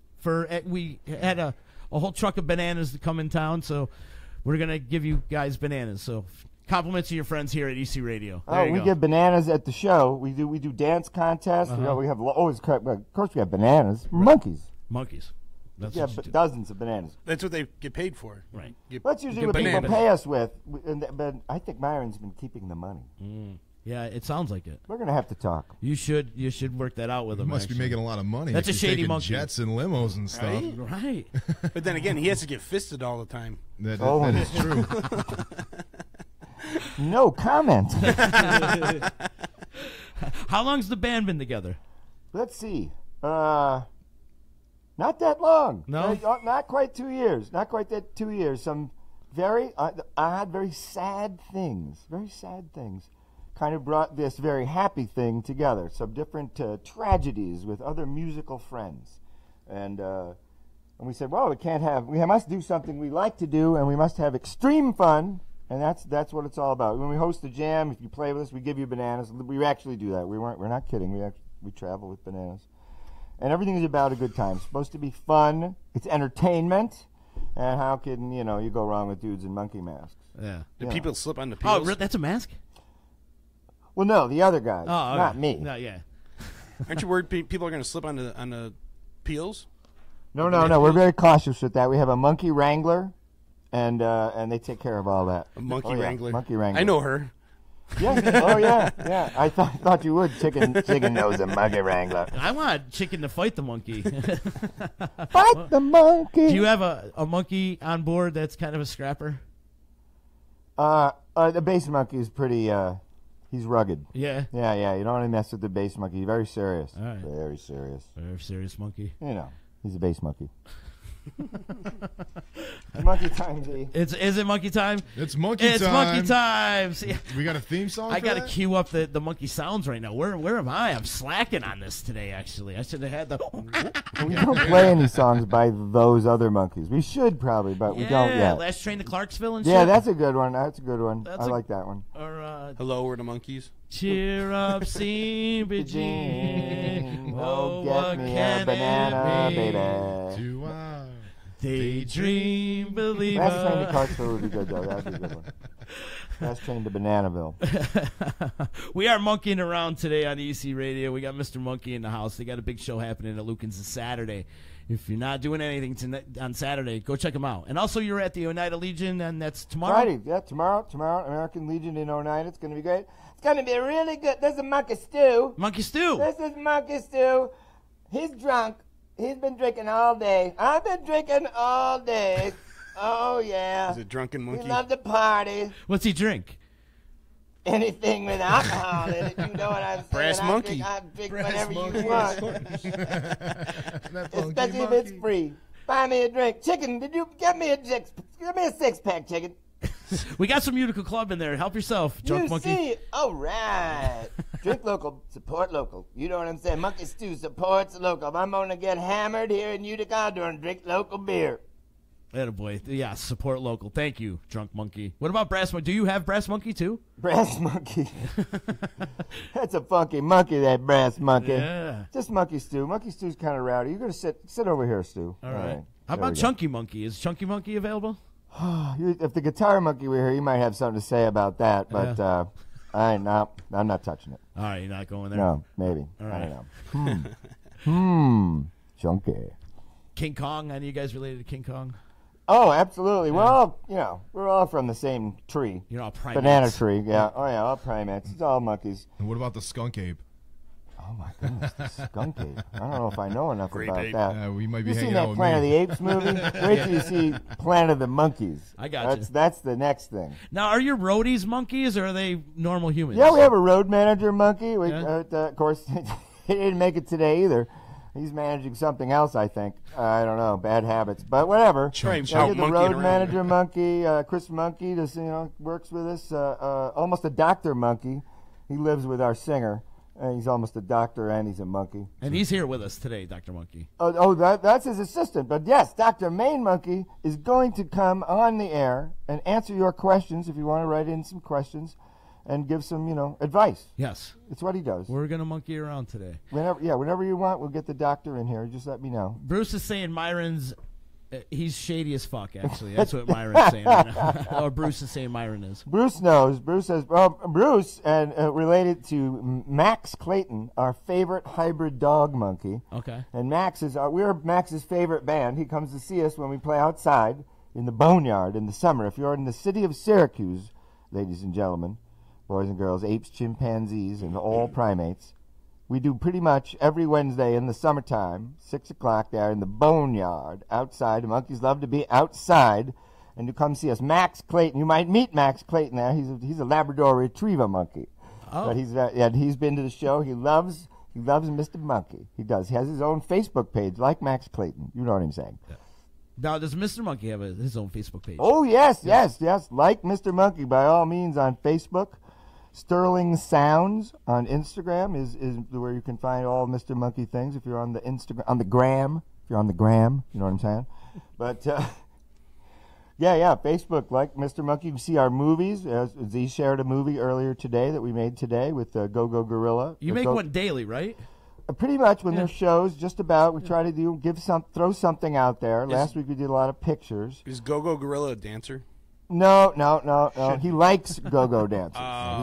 We had a whole truck of bananas to come in town, so we're going to give you guys bananas. So compliments to your friends here at EC Radio. We give bananas at the show. We do dance contests. We have always, of course, we have bananas. Monkeys. That's yeah, but dozens of bananas. That's what they get paid for. Right. That's usually what people pay us with. But I think Myron's been keeping the money. Yeah, it sounds like it. We're going to have to talk. You should work that out with him. He must be making a lot of money. That's a shady monkey. Jets and limos and stuff. Right. But then again, he has to get fisted all the time. That is true. No comment. How long's the band been together? Let's see. Not that long. No? Not quite 2 years. Not quite that 2 years. Some very odd, very sad things. Very sad things. Kind of brought this very happy thing together. Some different tragedies with other musical friends. And we said, well, we must do something we like to do, and we must have extreme fun. And that's what it's all about. When we host a jam, if you play with us, we give you bananas. We actually do that. We're not kidding. We travel with bananas. And everything is about a good time. It's supposed to be fun. It's entertainment. And how can, you go wrong with dudes in monkey masks? Yeah. Do people slip on the peels? Oh, that's a mask? Well, no, the other guys. Oh, okay. Not me. No, yeah. Aren't you worried people are going to slip on the peels? No. We're very cautious with that. We have a monkey wrangler, and they take care of all that. A monkey wrangler? Monkey wrangler. I know her. Yeah. Oh, yeah. I thought you would. Chicken knows a monkey wrangler. I want Chicken to fight the monkey. Fight the monkey. Do you have a monkey on board that's kind of a scrapper? The bass monkey is pretty... he's rugged. Yeah. Yeah. You don't want to mess with the bass monkey. He's very serious. All right. Very serious. Very serious monkey. He's a bass monkey. Monkey time, Z. Is it monkey time? It's monkey time. It's monkey time. See, we got a theme song. I got to cue up the monkey sounds right now. Where am I? I'm slacking on this today. Actually, I should have had the. We don't play any songs by those other monkeys. We should probably, but we don't yet. Last Train to Clarksville and yeah, shit. that's a good one. I like that one. Or Hello, we're the monkeys. Cheer up, Seabee Jean. Oh, get me a banana, baby. Do I daydream, believer. Last Train to Clarksville would be good, though. That would be a good one. Last Train to Bananaville. We are monkeying around today on EC Radio. We got Mr. Monkey in the house. They got a big show happening at Lucan's this Saturday. If you're not doing anything on Saturday, go check them out. And also, you're at the Oneida Legion, and that's tomorrow? Friday, yeah, tomorrow, American Legion in Oneida. It's going to be great. It's going to be really good. This is Monkey Stew. Monkey Stew. This is Monkey Stew. He's drunk. He's been drinking all day. I've been drinking all day. Oh, yeah. Is it drunken monkey? We love to party. What's he drink? Anything with alcohol in it. You know what I'm saying? Brass monkey. I drink whatever you want. Especially if it's free. Buy me a drink. Chicken, did you get me a six-pack, chicken? We got some Utica Club in there. Help yourself, drunk monkey. See? All right. Drink local, support local. You know what I'm saying? Monkey Stew supports local. If I'm going to get hammered here in Utica, I'm going to drink local beer. Attaboy. Yeah, support local. Thank you, drunk monkey. What about Brass Monkey? Do you have Brass Monkey, too? Brass Monkey. That's a funky monkey, that Brass Monkey. Yeah. Just Monkey Stew. Monkey Stew's kind of rowdy. You're going to sit over here, Stu. All right. How about Chunky Monkey? Is Chunky Monkey available? If the guitar monkey were here, he might have something to say about that. But I'm not touching it. All right, you're not going there? No, maybe. All I right. don't know. Chunky. King Kong, any of you guys related to King Kong? Oh, absolutely. Well, we're all from the same tree. You're all primates. Banana tree, yeah. Oh, yeah, all primates. It's all monkeys. And what about the skunk ape? Oh, my goodness, the skunk ape. I don't know if I know enough about ape. that. We might be you hanging seen out that with Planet of me. the Apes movie? Wait till you see Planet of the Monkeys. I got you. That's the next thing. Now, are your roadies monkeys or are they normal humans? Yeah, we have a road manager monkey. Yeah. Of course, he didn't make it today either. He's managing something else, I think. I don't know, bad habits, but whatever. Try The out monkeying road around manager there. monkey, Chris Monkey, just works with us. Almost a doctor monkey. He lives with our singer. He's almost a doctor and he's a monkey. And he's here with us today, Dr. Monkey. That's his assistant. But yes, Dr. Main Monkey is going to come on the air and answer your questions if you want to write in some questions and give some, advice. Yes. It's what he does. We're going to monkey around today. Whenever you want, we'll get the doctor in here. Just let me know. Bruce is saying Myron's, he's shady as fuck, actually. That's what Myron's saying right now. Or Bruce is saying Myron is. Bruce knows. Bruce says, Bruce, and related to Max Clayton, our favorite hybrid dog monkey. Okay. And we're Max's favorite band. He comes to see us when we play outside in the Boneyard in the summer. If you're in the city of Syracuse, ladies and gentlemen, boys and girls, apes, chimpanzees, and all primates, we do pretty much every Wednesday in the summertime, 6 o'clock there in the Boneyard, outside. The monkeys love to be outside, and you come see us. Max Clayton, you might meet Max Clayton there. He's a Labrador Retriever monkey. Oh. But he's been to the show. He loves Mr. Monkey. He does. He has his own Facebook page, like Max Clayton. You know what I'm saying. Yeah. Now, does Mr. Monkey have his own Facebook page? Oh, yes. Like Mr. Monkey, by all means, on Facebook. Sterling Sounds on Instagram is where you can find all Mr. Monkey things if you're on the Instagram, on the gram. If you're on the gram, you know what I'm saying? But, Facebook, like Mr. Monkey. You can see our movies. Z shared a movie earlier today that we made today with Go Go Gorilla. You make one daily, right? Pretty much when there's shows, just about. We try to throw something out there. Last week we did a lot of pictures. Is Go Go Gorilla a dancer? No. He likes go-go dancers.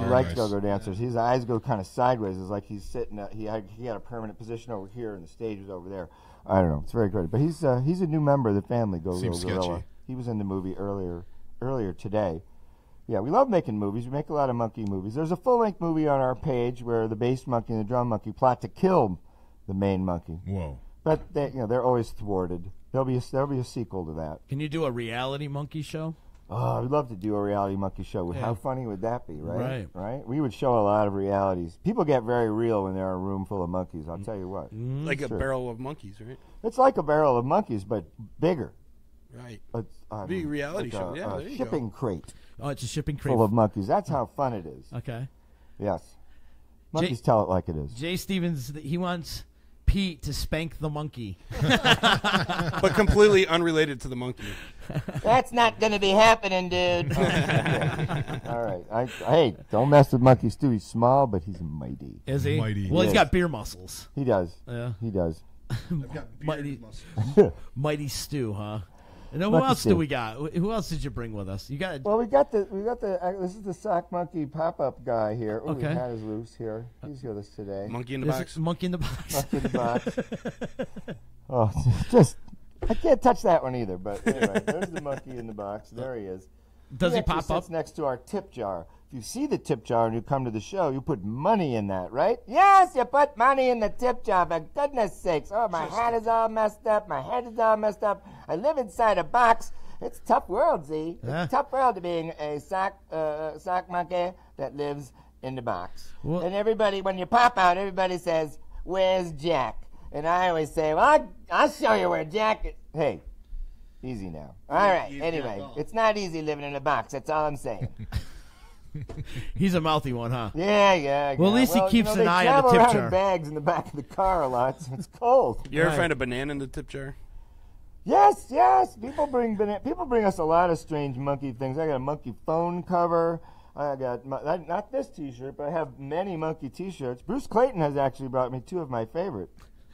He likes nice. go-go dancers. His eyes go kind of sideways. It's like he's sitting. He had a permanent position over here, and the stage was over there. I don't know. It's very good. But he's a new member of the family. Go-go Seems Gorilla. sketchy. He was in the movie earlier today. Yeah, we love making movies. We make a lot of monkey movies. There's a full-length movie on our page where the bass monkey and the drum monkey plot to kill the main monkey. Whoa. But they're always thwarted. There'll be a sequel to that. Can you do a reality monkey show? Oh, I'd love to do a reality monkey show. Yeah. How funny would that be, right? Right. We would show a lot of realities. People get very real when they're in a room full of monkeys, I'll tell you what. Like a barrel of monkeys, right? It's like a barrel of monkeys, but bigger. Right. It's, Big reality like show. Yeah, there you go. shipping crate Oh, it's a shipping crate. full of monkeys. That's how fun it is. Okay. Yes. Monkeys tell it like it is. Jay Stevens, he wants Pete to spank the monkey. But completely unrelated to the monkey. That's not going to be happening, dude. All right. Hey, don't mess with Monkey Stu. He's small, but he's mighty. Is he? Mighty. Well, he's Yes. got beer muscles. He does. Yeah. He does. I've got beard Mighty, muscles. Mighty Stew, huh? And then Lucky who else Stew. do we got? Who else did you bring with us? You got. Well, we got the. This is the sock monkey pop-up guy here. Oh, Okay. his hat is loose here. He's with us today. Monkey in the There's box. a monkey in the box. Monkey in the box. Oh, just I can't touch that one either. But anyway, there's the monkey in the box. There he is. Does he actually pop up? sits next to our tip jar. If you see the tip jar and you come to the show, you put money in that, right? Yes, you put money in the tip jar, for goodness sakes. Oh, my hat is all messed up. My head is all messed up. I live inside a box. It's a tough world, Z. It's a tough world to being a sock monkey that lives in the box. Well- And everybody, when you pop out, everybody says, "Where's Jack?" And I always say, "Well, I'll show you where Jack is." Hey, easy now. All right. Anyway, it's not easy living in a box. That's all I'm saying. He's a mouthy one, huh? Yeah. Well, at least he keeps an eye on the tip They travel around jar. in bags in the back of the car a lot, so it's cold. You ever Right. find a banana in the tip jar? Yes. People bring us a lot of strange monkey things. I got a monkey phone cover. I got not this T-shirt, but I have many monkey T-shirts. Bruce Clayton has actually brought me two of my favorite.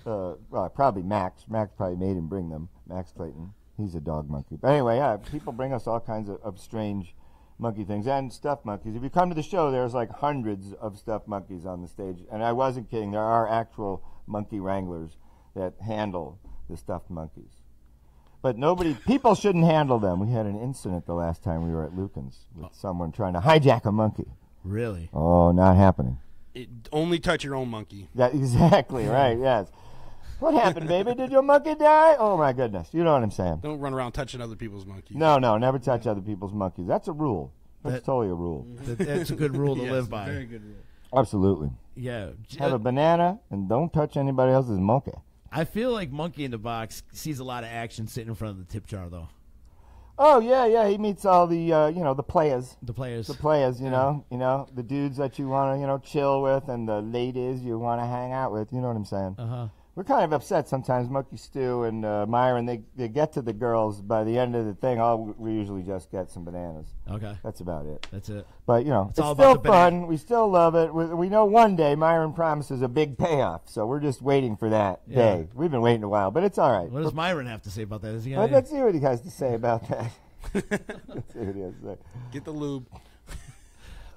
Well, probably Max. Max probably made him bring them. Max Clayton. He's a dog monkey. But anyway, people bring us all kinds of strange monkey things and stuffed monkeys. If you come to the show, there's like hundreds of stuffed monkeys on the stage. And I wasn't kidding. There are actual monkey wranglers that handle the stuffed monkeys. But people shouldn't handle them. We had an incident the last time we were at Lucan's with someone trying to hijack a monkey. Really? Oh, not happening. Only touch your own monkey. That exactly right. Yes. What happened, baby? Did your monkey die? Oh my goodness! You know what I'm saying? Don't run around touching other people's monkeys. No, never touch other people's monkeys. That's a rule. That's totally a rule. That's a good rule to Yes, live by. Very good rule. Absolutely. Yeah. Have a banana and don't touch anybody else's monkey. I feel like Monkey in the Box sees a lot of action sitting in front of the tip jar, though. Oh yeah. He meets all the the players. The players. The players. You know the dudes that you want to chill with and the ladies you want to hang out with. You know what I'm saying? We're kind of upset sometimes. Monkey Stu and Myron, they get to the girls by the end of the thing. We usually just get some bananas. Okay. That's about it. That's it. But, it's all still about the fun. banana. We still love it. We know one day Myron promises a big payoff, so we're just waiting for that day. We've been waiting a while, but it's all right. What does Myron have to say about that? Is he Let's see what he has to say about that. Let's see what he has to say. Get the lube.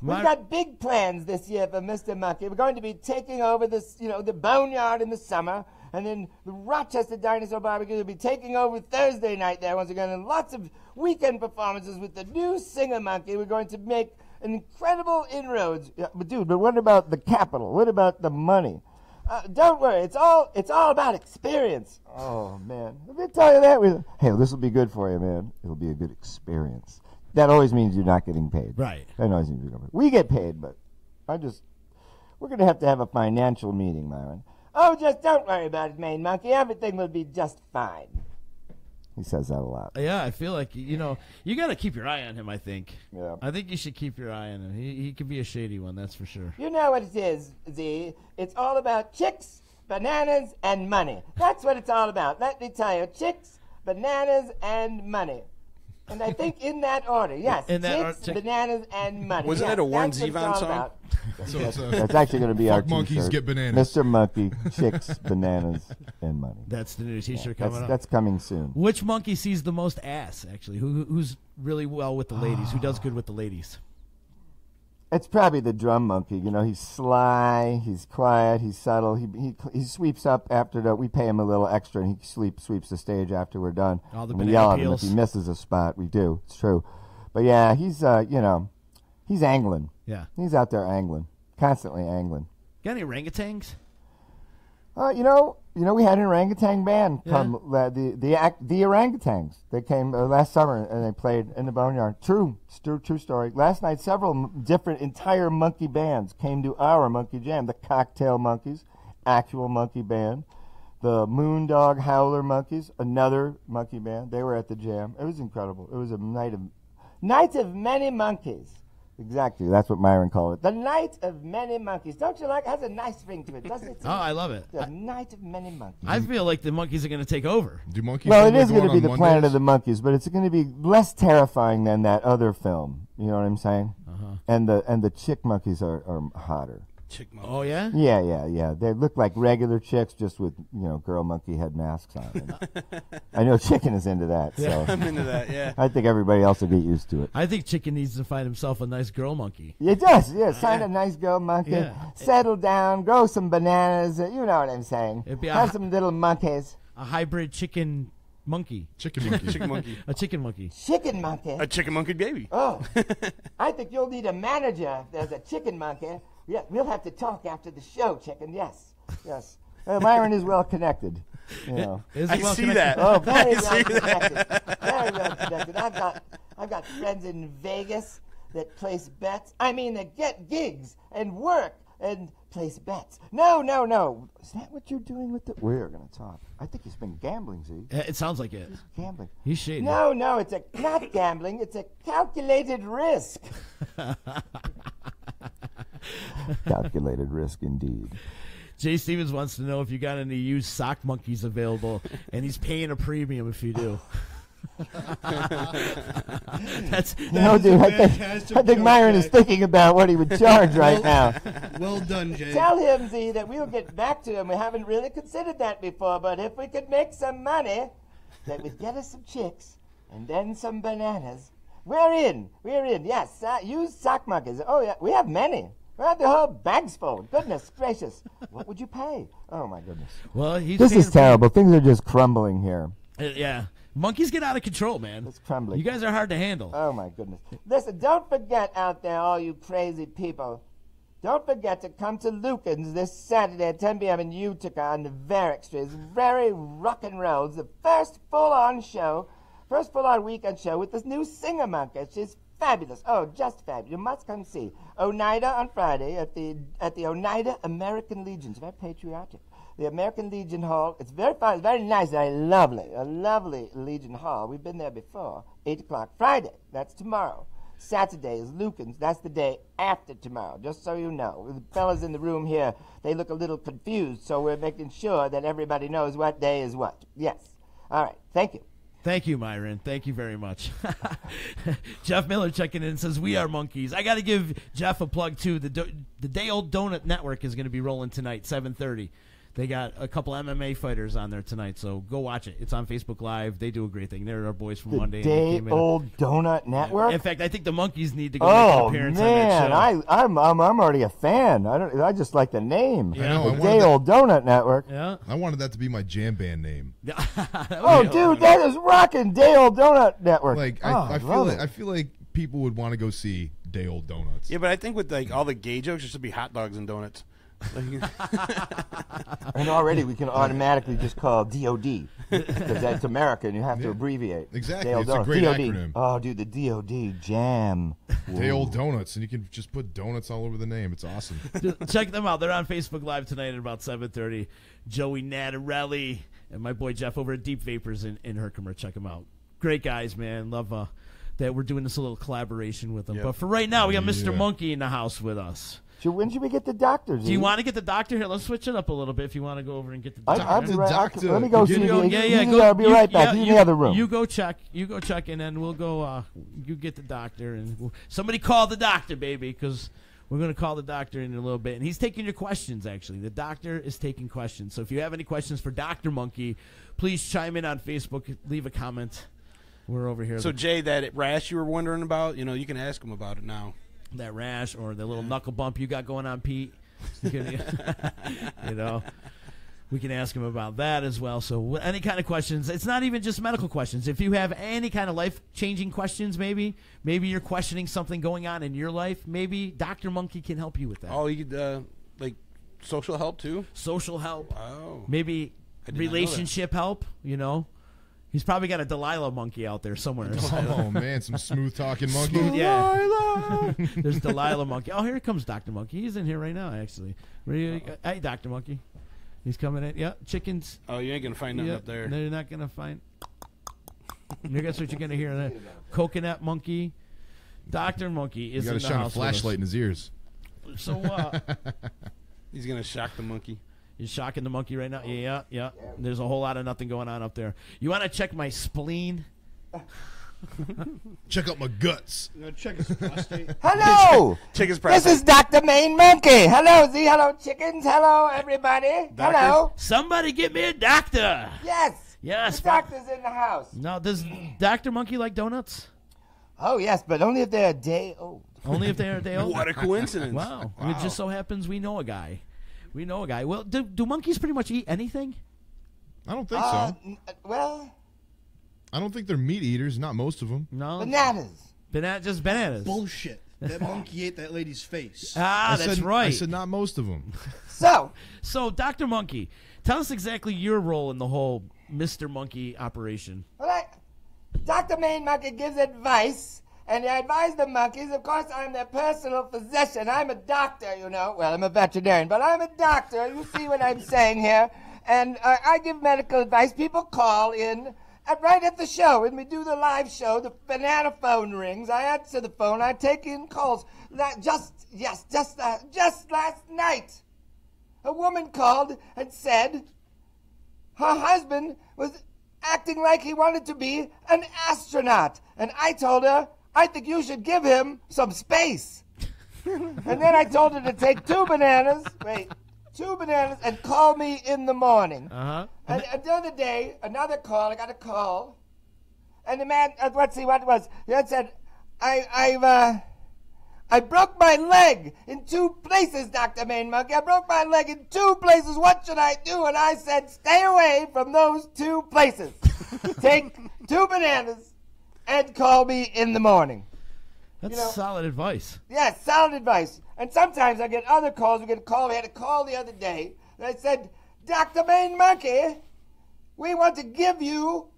We've got big plans this year for Mr. Monkey. We're going to be taking over this, the Boneyard in the summer, and then the Rochester Dinosaur Barbecue will be taking over Thursday night there once again, and lots of weekend performances with the new Singer Monkey. We're going to make an incredible inroads. Yeah, but what about the capital? What about the money? Don't worry, it's all about experience. Oh man, let me tell you that. Hey, this will be good for you, man. It'll be a good experience. That always means you're not getting paid. Right. That always means you're not getting paid. We get paid, but we're going to have a financial meeting, Myron. Oh, just don't worry about it, Main Monkey. Everything will be just fine. He says that a lot. Yeah, I feel like, you got to keep your eye on him, I think. Yeah. I think you should keep your eye on him. He could be a shady one, that's for sure. You know what it is, Z. It's all about chicks, bananas, and money. That's what it's all about. Let me tell you, chicks, bananas, and money. And I think in that order, yes. Chicks, bananas, and money. Wasn't that a Warren Zevon song? That's actually going to be our Fuck monkeys, t-shirt. get bananas. Mr. Monkey, chicks, bananas, and money. That's the new t-shirt coming up. That's coming soon. Which monkey sees the most ass, actually? Who's really well with the ladies? Who does good with the ladies? It's probably the drum monkey. He's sly, he's quiet, he's subtle. He sweeps up after we pay him a little extra, and he sweeps the stage after we're done. All the and we banana yell at him peels. if he misses a spot. We do. It's true. But yeah, he's he's angling. Yeah. He's out there angling, constantly angling. Got any orangutans? We had an orangutan band come. The orangutans. They came last summer and they played in the Boneyard. True story. Last night, several different entire monkey bands came to our monkey jam. The Cocktail Monkeys, actual monkey band. The Moondog Howler Monkeys, another monkey band. They were at the jam. It was incredible. It was a night of many monkeys. Exactly, that's what Myron called it. The Night of Many Monkeys. Don't you like it? It has a nice ring to it, doesn't it? Oh, I love it. The Night of Many Monkeys. I feel like the monkeys are going to take over. Do monkeys? Well, it is going to be the Planet of the Monkeys, but it's going to be less terrifying than that other film. You know what I'm saying? And the chick monkeys are hotter. Chick monkey. Oh yeah? Yeah. They look like regular chicks, just with girl monkey head masks on. I know Chicken is into that. So I'm into that. Yeah. I think everybody else will get used to it. I think Chicken needs to find himself a nice girl monkey. It does. Yeah, find a nice girl monkey, Yeah. settle down, grow some bananas. You know what I'm saying? It'd be Have some little monkeys. A hybrid chicken monkey. Chicken monkey. Chicken monkey. A chicken monkey. Chicken monkey. A chicken monkey baby. Oh, I think you'll need a manager if there's a chicken monkey. Yeah, we'll have to talk after the show, Chicken. Yes. Myron is well connected. Is I he well see connected? that. Oh, very I well see connected. Very well connected. I've got friends in Vegas that place bets. I mean, that get gigs and work and place bets. No. Is that what you're doing with the? We're gonna talk. I think he's been gambling, Z. It sounds like it. He's gambling. He's shady. No, it's not gambling. It's a calculated risk. Calculated risk, indeed. Jay Stevens wants to know if you got any used sock monkeys available, and he's paying a premium if you do. No, dude, I think Myron is thinking about what he would charge right now. Well done, Jay. Tell him, Z, that we'll get back to him. We haven't really considered that before, but if we could make some money, that would get us some chicks and then some bananas. We're in. Yes, use sock monkeys. Oh, yeah, we have many. We have the whole bags full. Goodness gracious. What would you pay? Oh, my goodness. Well, this is terrible. Things are just crumbling here. Yeah. Monkeys get out of control, man. It's crumbling. You guys are hard to handle. Oh, my goodness. Listen, don't forget out there, all you crazy people. Don't forget to come to Lucan's this Saturday at 10 p.m. in Utica on the Varick Street. It's very rock and roll. It's the first full-on weekend show with this new singer monkey. She's fabulous. Oh, just fabulous. You must come see. Oneida on Friday at the Oneida American Legion. It's very patriotic. The American Legion Hall. It's very fun. It's very nice. Very lovely. A lovely Legion Hall. We've been there before. 8 o'clock. Friday. That's tomorrow. Saturday is Lucan's. That's the day after tomorrow, just so you know. The fellas in the room here, they look a little confused, so we're making sure that everybody knows what day is what. Yes. All right. Thank you. Thank you, Myron. Thank you very much. Jeff Miller checking in says, we are monkeys. I got to give Jeff a plug, too. The Day Old Donut Network is going to be rolling tonight, 7:30. They got a couple MMA fighters on there tonight, so go watch it. It's on Facebook Live. They do a great thing. They're our boys from Monday. The Day Old Donut Network? In fact, I think the monkeys need to go make an appearance on that show. I'm already a fan. I just like the name. Yeah. The Day Old Donut Network. Yeah. I wanted that to be my jam band name. Oh, dude, that is rocking. Day Old Donut Network. Like I feel like people would want to go see Day Old Donuts. Yeah, but I think with like all the gay jokes, there should be hot dogs and donuts. And already we can automatically just call DOD because that's American. You have to abbreviate. Exactly. Day-Old It's a Donut. great DOD. acronym. Oh, dude, the DOD jam. Day Old Donuts, and you can just put donuts all over the name. It's awesome. Check them out. They're on Facebook Live tonight at about 7:30. Joey Natarelli and my boy Jeff over at Deep Vapors in Herkimer. Check them out. Great guys, man. Love that we're doing this a little collaboration with them. Yep. But for right now, we got Mr. Monkey in the house with us. When should we get the doctor? Do you want to get the doctor here? Let's switch it up a little bit if you want to go over and get the doctor. I'll be right. Let me go see you. I'll be right back. He's in the other room. You go check, and then we'll go. You get the doctor, and somebody call the doctor, baby, because we're going to call the doctor in a little bit. And he's taking your questions, actually. The doctor is taking questions. So if you have any questions for Dr. Monkey, please chime in on Facebook. Leave a comment. We're over here. So, Jay, that rash you were wondering about, you can ask him about it now. That rash or the little knuckle bump you got going on, Pete. We can ask him about that as well. So any kind of questions. It's not even just medical questions. If you have any kind of life-changing questions, maybe you're questioning something going on in your life, maybe Dr. Monkey can help you with that. Oh, you could, like social help, too? Social help. Oh. Maybe relationship help, He's probably got a Delilah monkey out there somewhere. Oh, man, some smooth-talking monkey. Yeah. There's Delilah monkey. Oh, here comes Dr. Monkey. He's in here right now, actually. Hey, Dr. Monkey. He's coming in. Yeah, chickens. Oh, you ain't going to find nothing up there. No, you're not going to find. Guess what you're going to hear there. Coconut monkey. Dr. Monkey is in the house. You got to shine a flashlight in his ears. So, he's going to shock the monkey. You're shocking the monkey right now? Yeah. There's a whole lot of nothing going on up there. You want to check my spleen? Check out my guts. Check his prostate. Hello! Check his prostate. This is Dr. Main Monkey. Hello, Z. Hello, chickens. Hello, everybody. Doctor? Hello. Somebody get me a doctor. Yes. Yes. The doctor's in the house. Now, does Dr. Monkey like donuts? Oh, yes, but only if they're a day old. Only if they're a day old? What a coincidence. Wow. It just so happens we know a guy. Well, do monkeys pretty much eat anything? I don't think so. Well, I don't think they're meat eaters. Not most of them. No. Bananas. Just bananas. Bullshit. That monkey ate that lady's face. That's right. I said not most of them. So, Dr. Monkey, tell us exactly your role in the whole Mr. Monkey operation. Dr. Main Monkey gives advice. And I advise the monkeys. Of course, I'm their personal physician. I'm a doctor, Well, I'm a veterinarian, but I'm a doctor. You see what I'm saying here? And I give medical advice. People call in right at the show. When we do the live show, the banana phone rings. I answer the phone. I take in calls. Just last night, a woman called and said her husband was acting like he wanted to be an astronaut. And I told her, I think you should give him some space. And then I told her to take two bananas and call me in the morning. Uh-huh. And the other day, another call, I got a call. And the man, what it was, he had said, I broke my leg in 2 places, Dr. Main Monkey. I broke my leg in 2 places. What should I do? And I said, stay away from those 2 places. Take 2 bananas and call me in the morning. That's solid advice. Yeah, solid advice. And sometimes I get other calls. We had a call the other day. And I said, Dr. Main Monkey, we want to give you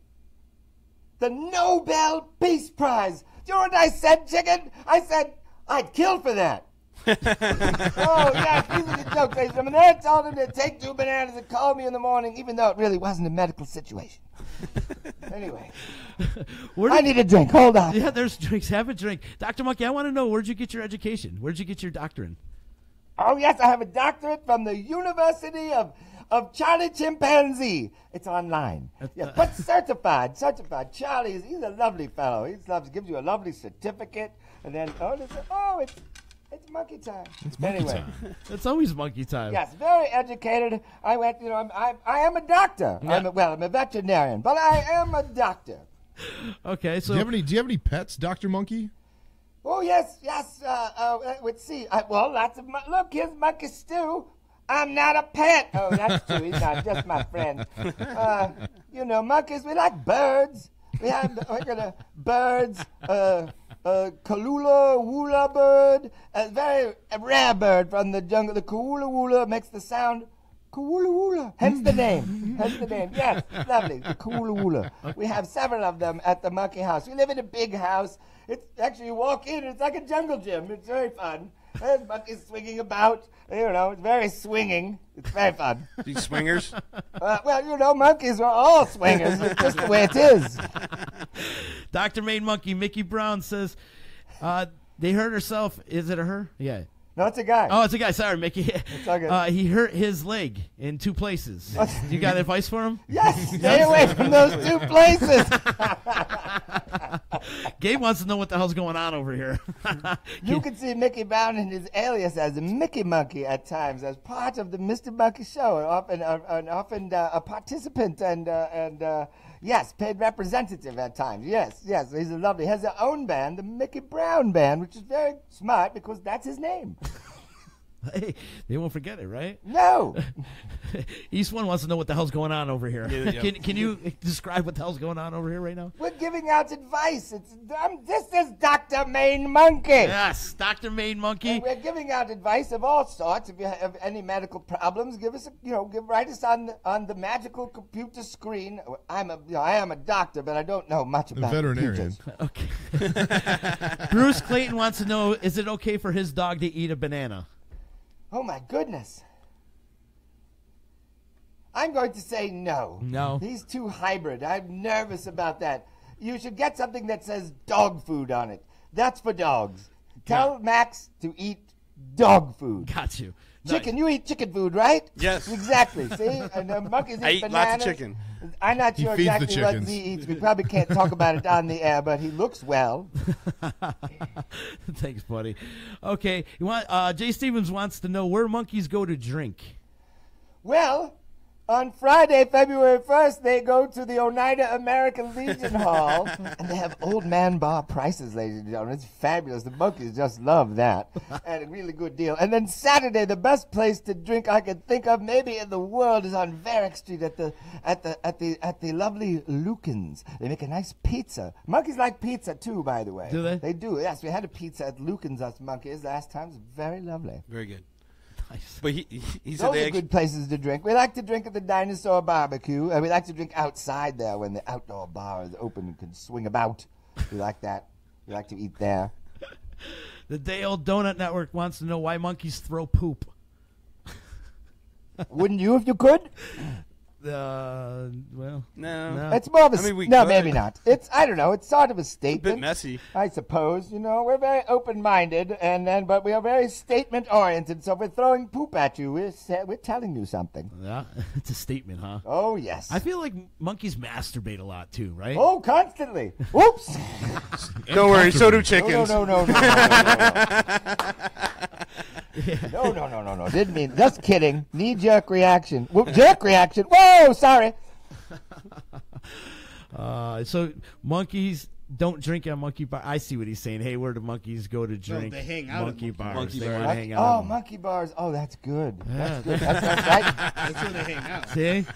the Nobel Peace Prize. Do you know what I said, chicken? I said, I'd kill for that. Oh, yeah, these are the jokes. And then I told him to take 2 bananas and call me in the morning, even though it really wasn't a medical situation. Anyway, I need a drink. Hold on. Yeah, there's drinks. Have a drink. Dr. Monkey, I want to know, where'd you get your education? Where'd you get your doctorate? Oh, yes, I have a doctorate from the University of Charlie Chimpanzee. It's online. Yeah, but certified. Charlie, he's a lovely fellow. He gives you a lovely certificate. And then, it's monkey time. It's monkey time. It's always monkey time. Yes, very educated. I went, I am a doctor. Yeah. I'm a veterinarian, but I am a doctor. Okay, so do you have any pets, Dr. Monkey? Oh, yes. Let's see. Lots of look, here's Monkey Stew. I'm not a pet. Oh, that's true. He's not just my friend. Monkeys, we like birds. We have birds, Kalula Woola bird, a very rare bird from the jungle. The Kalula Woola makes the sound Kalula Woola. Hence the name. Yes, lovely. The Kalula Woola. We have several of them at the monkey house. We live in a big house. It's actually, you walk in, it's like a jungle gym. It's very fun. There's monkeys swinging about. It's very swinging. It's very fun. These swingers? Monkeys are all swingers. It's just the way it is. Dr. Main Monkey, Mickey Brown says, they hurt herself. Is it a her? Yeah. No, it's a guy. Oh, it's a guy. Sorry, Mickey. It's all good. He hurt his leg in 2 places. You got advice for him? Yes. Stay away from those 2 places. Gabe wants to know what the hell's going on over here. You can see Mickey Brown in his alias as a Mickey Monkey at times, as part of the Mr. Monkey Show, and often a participant and yes, paid representative at times. Yes, he's a lovely. He has his own band, the Mickey Brown Band, which is very smart because that's his name. Hey, they won't forget it, right? No. East One wants to know what the hell's going on over here. Yeah. Can you describe what the hell's going on over here right now? We're giving out advice. This is Dr. Main Monkey. Yes, Dr. Main Monkey. And we're giving out advice of all sorts. If you have any medical problems, write us on the magical computer screen. I am a doctor, but I don't know much about veterinarian. computers. Okay. Bruce Clayton wants to know, is it okay for his dog to eat a banana? Oh, my goodness. I'm going to say no. No. He's too hybrid. I'm nervous about that. You should get something that says dog food on it. That's for dogs. Tell Max to eat dog food. Got you. Chicken. You eat chicken food, right? Yes. Exactly. See? And the monkeys I eat eat bananas. lots of chicken. I'm not sure feeds the exactly what chickens. he eats. We probably can't talk about it on the air, but he looks well. Thanks, buddy. Okay. Jay Stevens wants to know where monkeys go to drink. Well, on Friday, February 1st, they go to the Oneida American Legion Hall, and they have old man bar prices, ladies and gentlemen. It's fabulous. The monkeys just love that, and a really good deal. And then Saturday, the best place to drink I can think of, maybe in the world, is on Varick Street at the lovely Lucan's. They make a nice pizza. Monkeys like pizza too, by the way. Do they? They do. Yes, we had a pizza at Lucan's, us monkeys, last time. It was very lovely. Very good. Nice. But he said Those they are good places to drink. We like to drink at the Dinosaur Barbecue. We like to drink outside there when the outdoor bar is open and can swing about. We like that. We like to eat there. The Day Old Donut Network wants to know why monkeys throw poop. Wouldn't you if you could? Well, no. It's more of a no, could. maybe not. I don't know. It's sort of a statement. A bit messy. I suppose. We're very open-minded, but we are very statement-oriented. So if we're throwing poop at you, we're telling you something. Yeah, it's a statement, huh? Oh yes. I feel like monkeys masturbate a lot too, right? Oh, constantly. Whoops. Don't worry, so do chickens. No. No. Didn't mean. Just kidding. Knee-jerk reaction. Jerk reaction. Whoa, sorry. So monkeys don't drink at monkey bar. I see what he's saying. Hey, where do monkeys go to drink? they hang out at monkey bars. monkey They bars. want to hang out. Oh, monkey bars. Oh, that's good. Yeah. That's right. That's where they hang out. See?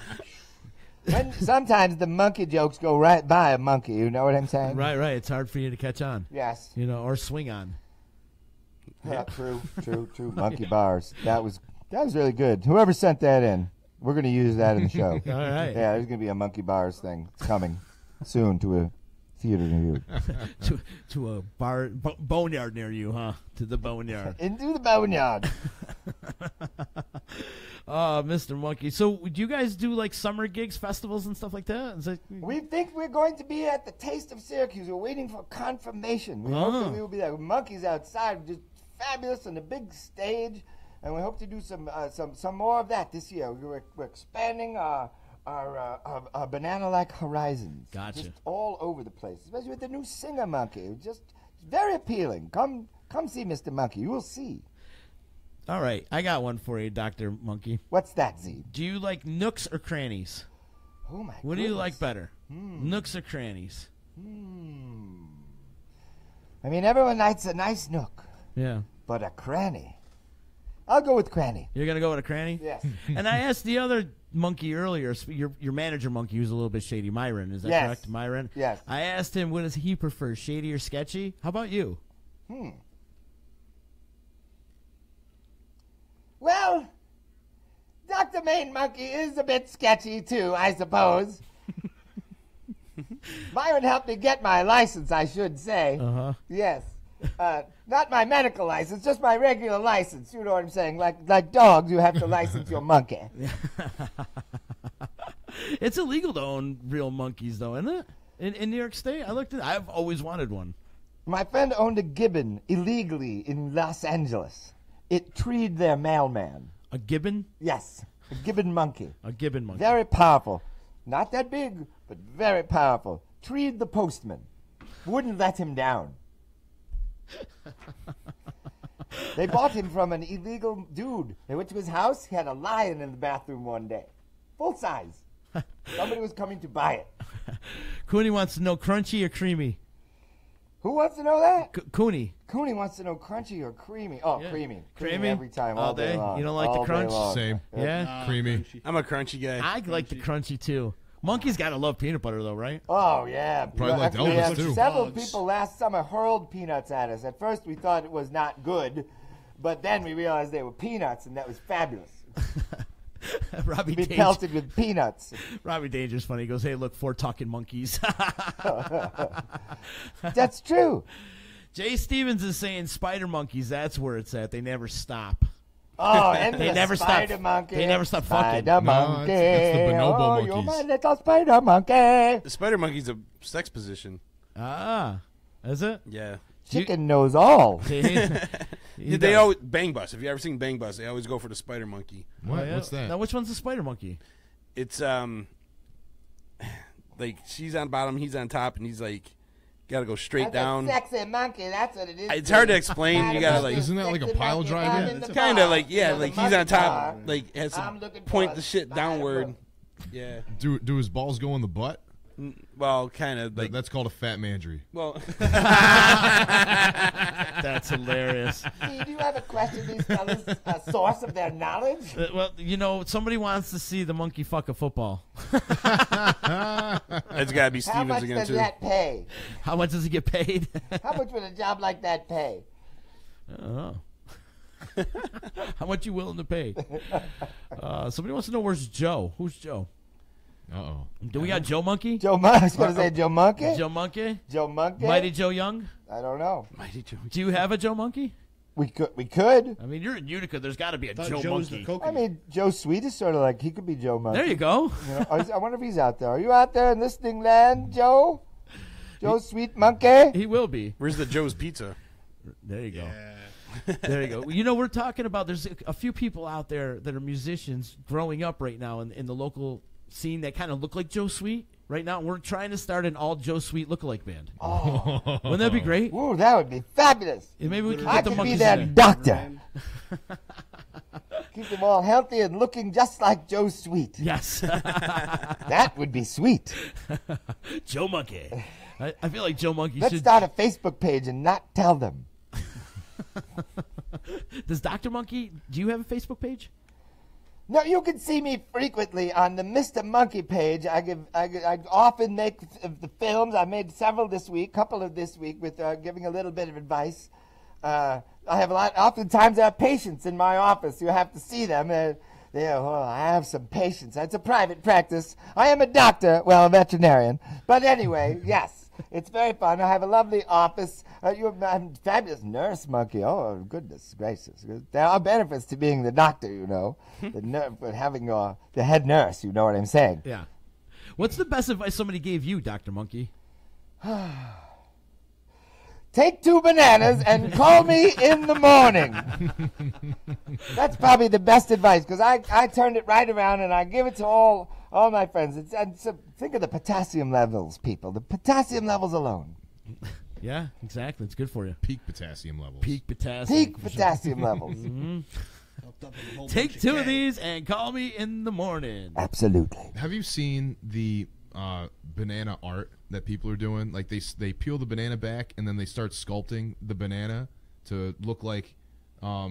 When sometimes the monkey jokes go right by a monkey. You know what I'm saying? Right. It's hard for you to catch on. Yes. You know, or swing on. Yeah, true. Monkey bars. That was really good. Whoever sent that in, we're going to use that in the show. All right. Yeah, there's going to be a monkey bars thing. It's coming soon to a theater near you. to a bar boneyard near you, huh? To the boneyard. Into the boneyard. Mr. Monkey. So, do you guys do like summer gigs, festivals, and stuff like that? Is that We think we're going to be at the Taste of Syracuse. We're waiting for confirmation. We hope that we will be there. Monkeys outside, just fabulous on the big stage, and we hope to do some more of that this year. We're expanding our banana-like horizons. Gotcha. Just all over the place, especially with the new singer monkey. Just very appealing. Come see Mr. Monkey. You will see. All right, I got one for you, Dr. Monkey. What's that, Z? Do you like nooks or crannies? Oh, my What do you like better? Hmm. Nooks or crannies? I mean, everyone likes a nice nook, Yeah. but a cranny. I'll go with cranny. You're going to go with a cranny? Yes. And I asked the other monkey earlier, your manager monkey, who's a little bit shady, Myron. Is that Yes. correct? Myron? Yes. I asked him, what does he prefer, shady or sketchy? How about you? Well, Dr. Main Monkey is a bit sketchy, too, I suppose. Myron helped me get my license, I should say. Uh-huh. Yes. Not my medical license, just my regular license. You know what I'm saying? Like dogs, you have to license your monkey. It's illegal to own real monkeys, though, isn't it? In New York State? I've always wanted one. My friend owned a gibbon illegally in Los Angeles. It treed their mailman. A gibbon? Yes, a gibbon monkey. A gibbon monkey. Very powerful. Not that big, but very powerful. Treed the postman. Wouldn't let him down. They bought him from an illegal dude. They went to his house. He had a lion in the bathroom one day. Full size. Somebody was coming to buy it. Cooney wants to know crunchy or creamy. Who wants to know that? Cooney. Cooney wants to know crunchy or creamy. Oh, Yeah. creamy. Creamy? every time, All all day day? long. You don't like the All day crunch? long. Same. Yeah? Creamy. I'm a crunchy guy. I like the crunchy, too. Monkeys got to love peanut butter, though, right? Oh, yeah. Probably like Actually, Elvis, too. Several Dogs. people last summer hurled peanuts at us. At first, we thought it was not good, but then we realized they were peanuts, and that was fabulous. Robbie Be Danger. pelted with peanuts. Robbie Danger's funny. He goes, hey, look, 4 talking monkeys. That's true. Jay Stevens is saying spider monkeys, that's where it's at. They never stop. Oh, and They the never stop. spider monkey. They never stop fucking. Spider No, monkey. it's the bonobo oh, you're monkeys. my little spider monkey. The spider monkey's a sex position. Ah, is it? Yeah. Chicken knows all. They always Bang Bus. If you ever seen Bang Bus, they always go for the spider monkey. What? Oh, yeah? What's that? Now, which one's the spider monkey? It's like she's on bottom, he's on top, and he's like gotta go straight That's down. a sexy monkey. That's what it is. It's hard to explain. You gotta like Isn't that like a pile drive? it's kind of like like he's on top, like has I'm to looking point for the a shit spider downward. monkey. Yeah. Do his balls go in the butt? Well, kind of like That's called a fat mandry. well. That's hilarious. See, do you have a question, these fellas? A source of their knowledge? Well, you know, somebody wants to see the monkey fuck a football. It's gotta be How Stevens much again does too. that pay? How much does he get paid? How much would a job like that pay? Oh. How much you willing to pay? Somebody wants to know where's Joe. Who's Joe? Uh-oh. Do we got Joe Monkey? Joe Monkey. I was going to say Joe Monkey. Joe Monkey? Joe Monkey. Mighty Joe Young? I don't know. Mighty Joe. Do you have a Joe Monkey? We could. I mean, you're in Utica. There's got to be a Thought Joe Joe's Monkey. the coconut. I mean, Joe Sweet is sort of like, he could be Joe Monkey. There you go. You know, I wonder if he's out there. Are you out there in listening land, Joe? Joe Sweet Monkey? He will be. Where's the Joe's Pizza? There you go. Yeah. There you go. You know, we're talking about there's a few people out there that are musicians growing up right now in the local scene that kind of look like Joe Sweet right now. We're trying to start an all Joe Sweet lookalike band. Oh. Wouldn't that be great? Ooh, that would be fabulous. Yeah, maybe we can I get the could be monkeys their in there. doctor. Keep them all healthy and looking just like Joe Sweet. Yes. That would be sweet. Joe Monkey. I feel like Joe Monkey Let's should start a Facebook page and not tell them. Does Dr. Monkey? Do you have a Facebook page? No, you can see me frequently on the Mr. Monkey page. I often make the films. I made several this week, couple of this week, with giving a little bit of advice. I have a lot. Oftentimes, I have patients in my office. You have to see them. I have some patients. It's a private practice. I am a doctor, well, a veterinarian. But anyway, yes, it's very fun. I have a lovely office. You're a fabulous nurse, Monkey. Oh, goodness gracious. There are benefits to being the doctor, you know, having the head nurse, you know what I'm saying. Yeah. What's the best advice somebody gave you, Dr. Monkey? Take 2 bananas and call me in the morning. That's probably the best advice, because I turned it right around and I give it to all my friends. Think of the potassium levels, people. The potassium levels alone. Yeah, exactly. It's good for you. Peak potassium levels. Peak potassium. Peak potassium levels. Mm-hmm. Take 2 of these and call me in the morning. Absolutely. Have you seen the banana art that people are doing? Like they peel the banana back and then they start sculpting the banana to look like a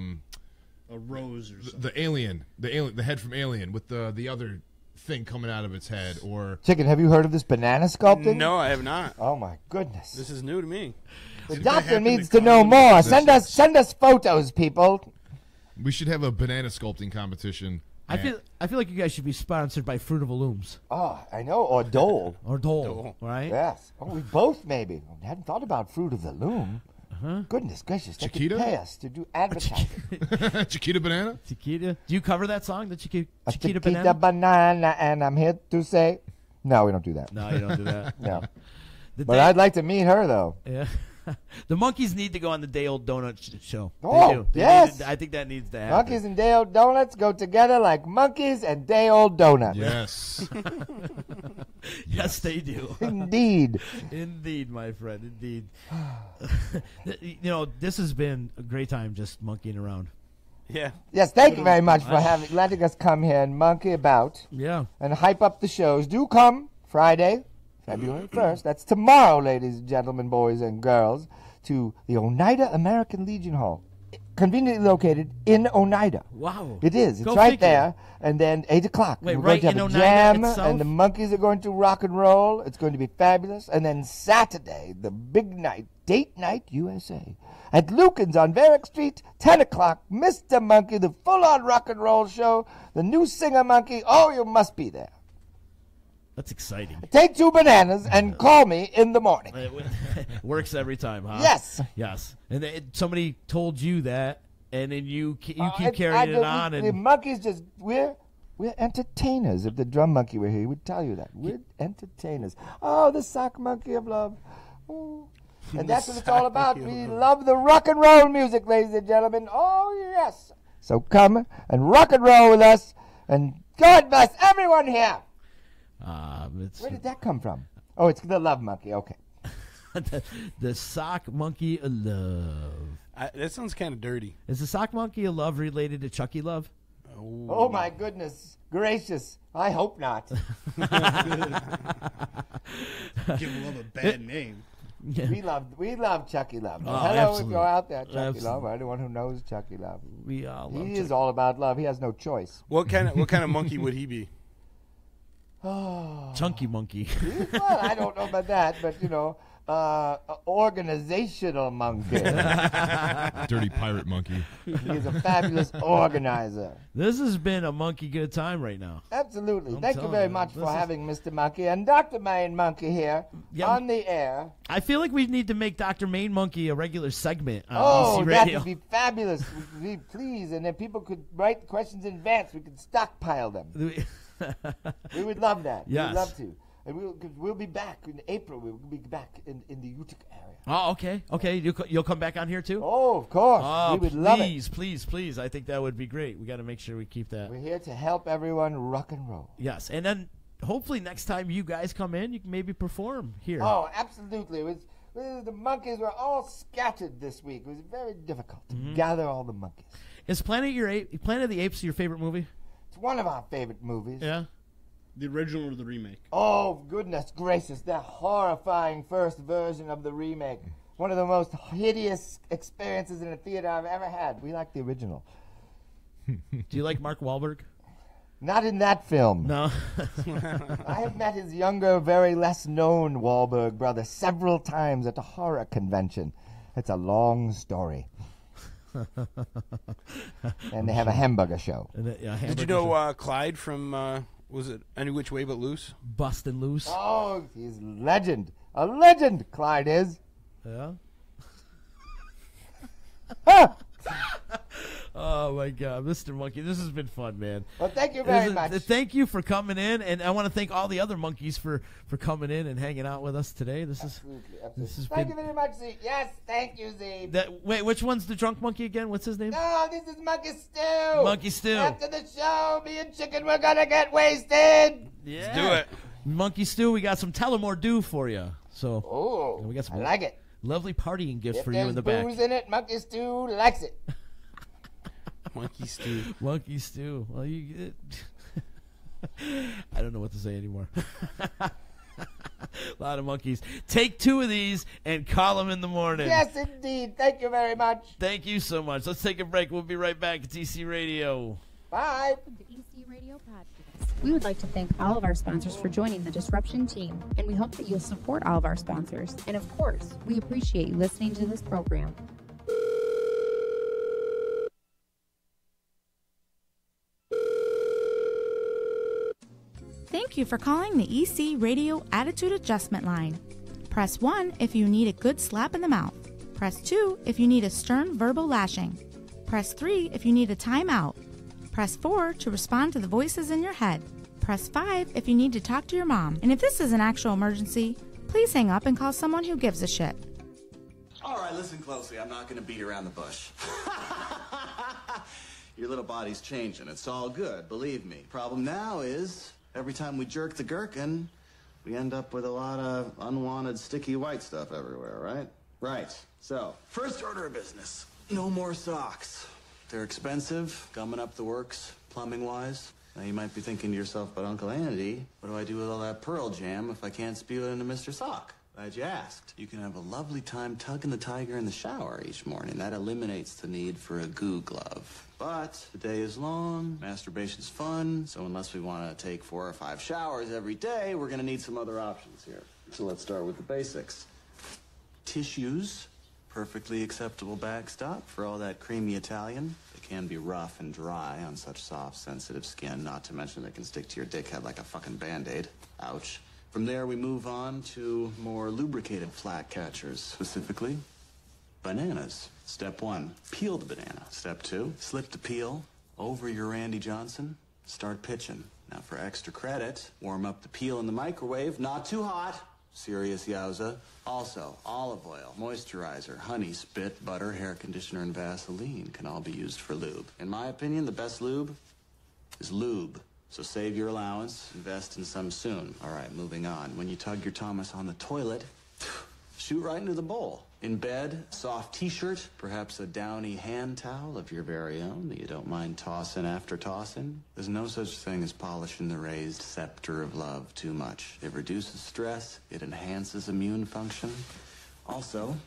rose or something. The head from Alien with the other thing coming out of its head. Or Chicken, have you heard of this banana sculpting? No, I have not. Oh my goodness. This is new to me. The doctor needs to know more. Send us photos, people. We should have a banana sculpting competition. I feel like you guys should be sponsored by Fruit of the Looms. Oh, I know. Or Dole. Or Dole, right? Yes. Oh, we both maybe. I hadn't thought about Fruit of the Loom. Goodness gracious. They could pay us to do advertising. Chiquita Banana? Chiquita. Do you cover that song, the Chiquita Chiquita Banana, and I'm here to say... No, we don't do that. No, you don't do that. No. But I'd like to meet her, though. Yeah. The Monkeys need to go on the Day Old Donut show. Oh, they do. yes. I think that needs to happen. Monkeys and Day Old Donuts go together like monkeys and Day Old Donuts. Yes. Yes, they do. Indeed. Indeed, my friend. Indeed. This has been a great time just monkeying around. Yeah. Yes, thank you very much for letting us come here and monkey about. Yeah. And hype up the shows. Do come Friday, February 1st. That's tomorrow, ladies and gentlemen, boys and girls, to the Oneida American Legion Hall. Conveniently located in Oneida. Wow. It is. It's Go right figure. there. And then 8 o'clock. Wait, we're right going to in have a Oneida jam, itself? and the monkeys are going to rock and roll. It's going to be fabulous. And then Saturday, the big night, Date Night USA. At Lucan's on Varick Street, 10 o'clock, Mr. Monkey, the full-on rock and roll show, the new singer Monkey. Oh, you must be there. That's exciting. Take 2 bananas and call me in the morning. Works every time, huh? Yes. Yes. And somebody told you that, and then you keep carrying it on. The monkeys just, we're entertainers. If the drum monkey were here, he would tell you that. We're entertainers. Oh, the sock monkey of love. Oh. And that's what it's all about. We love the rock and roll music, ladies and gentlemen. Oh, yes. So come and rock and roll with us. And God bless everyone here. Where did that come from? Oh, it's the love monkey. Okay. the sock monkey of love. That sounds kind of dirty. Is the sock monkey of love related to Chucky Love? Oh my goodness gracious. I hope not. Give love a bad name. Yeah. We love Chucky Love. Oh, Hello, absolutely. if you're out there, Chucky Absolutely. Love. Anyone who knows Chucky Love. We all love He Chucky. is all about love. He has no choice. What kind of monkey would he be? Oh. Chunky monkey. Well, I don't know about that, but organizational monkey. Dirty pirate monkey. He's a fabulous organizer. This has been a monkey good time right now. Absolutely. I'm Thank you telling very you, much this for is- having Mr. Monkey and Dr. Main Monkey here on the air. I feel like we need to make Dr. Main Monkey a regular segment on Oh, EC that Radio. would be fabulous. Please, and then people could write questions in advance. We could stockpile them. We would love that. Yes. We'd love to. And we'll be back in April. We'll be back in the Utica area. Oh, okay. Okay, you'll come back on here too? Oh, of course. Oh, We would love it. please, please, please. I think that would be great. We got to make sure we keep that. We're here to help everyone rock and roll. Yes, and then hopefully next time you guys come in, you can maybe perform here. Oh, absolutely. The monkeys were all scattered this week. It was very difficult to gather all the monkeys. Is Planet of the Apes your favorite movie? It's one of our favorite movies. Yeah. The original or the remake? Oh, goodness gracious, that horrifying first version of the remake. One of the most hideous experiences in a theater I've ever had. We like the original. Do you like Mark Wahlberg? Not in that film. No. I have met his younger, very less known Wahlberg brother several times at a horror convention. It's a long story. And they have a hamburger show. Did you know Clyde from, was it Any Which Way But Loose? Bustin' Loose. Oh, he's a legend. A legend, Clyde is. Yeah? Oh, my God. Mr. Monkey, this has been fun, man. Well, thank you very much. Thank you for coming in, and I want to thank all the other monkeys for coming in and hanging out with us today. This has Thank you very much, Z. Yes, thank you, Z. Wait, which one's the drunk monkey again? What's his name? No, this is Monkey Stew. Monkey Stew. After the show, me and Chicken, we're going to get wasted. Yeah. Let's do it. Monkey Stew, we got some Tullamore Dew for you. So, oh, we got some I like it. Lovely partying gifts If for you in the back. there's booze in it, Monkey Stew likes it. Monkey Stew. Monkey Stew. Well, I don't know what to say anymore. A lot of monkeys. Take 2 of these and call them in the morning. Yes, indeed. Thank you very much. Thank you so much. Let's take a break. We'll be right back at EC Radio. Bye. The EC Radio Podcast. We would like to thank all of our sponsors for joining the Disruption team, and we hope that you'll support all of our sponsors. And of course, we appreciate you listening to this program. Thank you for calling the EC Radio Attitude Adjustment Line. Press 1 if you need a good slap in the mouth. Press 2 if you need a stern verbal lashing. Press 3 if you need a timeout. Press 4 to respond to the voices in your head. Press 5 if you need to talk to your mom. And if this is an actual emergency, please hang up and call someone who gives a shit. All right, listen closely. I'm not going to beat around the bush. Your little body's changing. It's all good, believe me. Problem now is, every time we jerk the gherkin, we end up with a lot of unwanted sticky white stuff everywhere, right? Right. So, first order of business, no more socks. They're expensive, gumming up the works, plumbing-wise. Now, you might be thinking to yourself, but Uncle Andy, what do I do with all that Pearl Jam if I can't spew it into Mr. Sock? Glad you asked. You can have a lovely time tugging the tiger in the shower each morning. That eliminates the need for a goo glove. But the day is long, masturbation's fun, so unless we want to take 4 or 5 showers every day, we're going to need some other options here. So let's start with the basics. Tissues, perfectly acceptable backstop for all that creamy Italian. They can be rough and dry on such soft, sensitive skin, not to mention they can stick to your dickhead like a fucking Band-Aid. Ouch. From there, we move on to more lubricated flat catchers, specifically bananas. Step 1, peel the banana. Step 2, slip the peel over your Randy Johnson. Start pitching. Now, for extra credit, warm up the peel in the microwave. Not too hot. Serious yowza. Also, olive oil, moisturizer, honey, spit, butter, hair conditioner, and Vaseline can all be used for lube. In my opinion, the best lube is lube. So save your allowance, invest in some soon. All right, moving on. When you tug your Thomas on the toilet, shoot right into the bowl. In bed, soft t-shirt, perhaps a downy hand towel of your very own that you don't mind tossing after tossing. There's no such thing as polishing the raised scepter of love too much. It reduces stress, it enhances immune function. Also,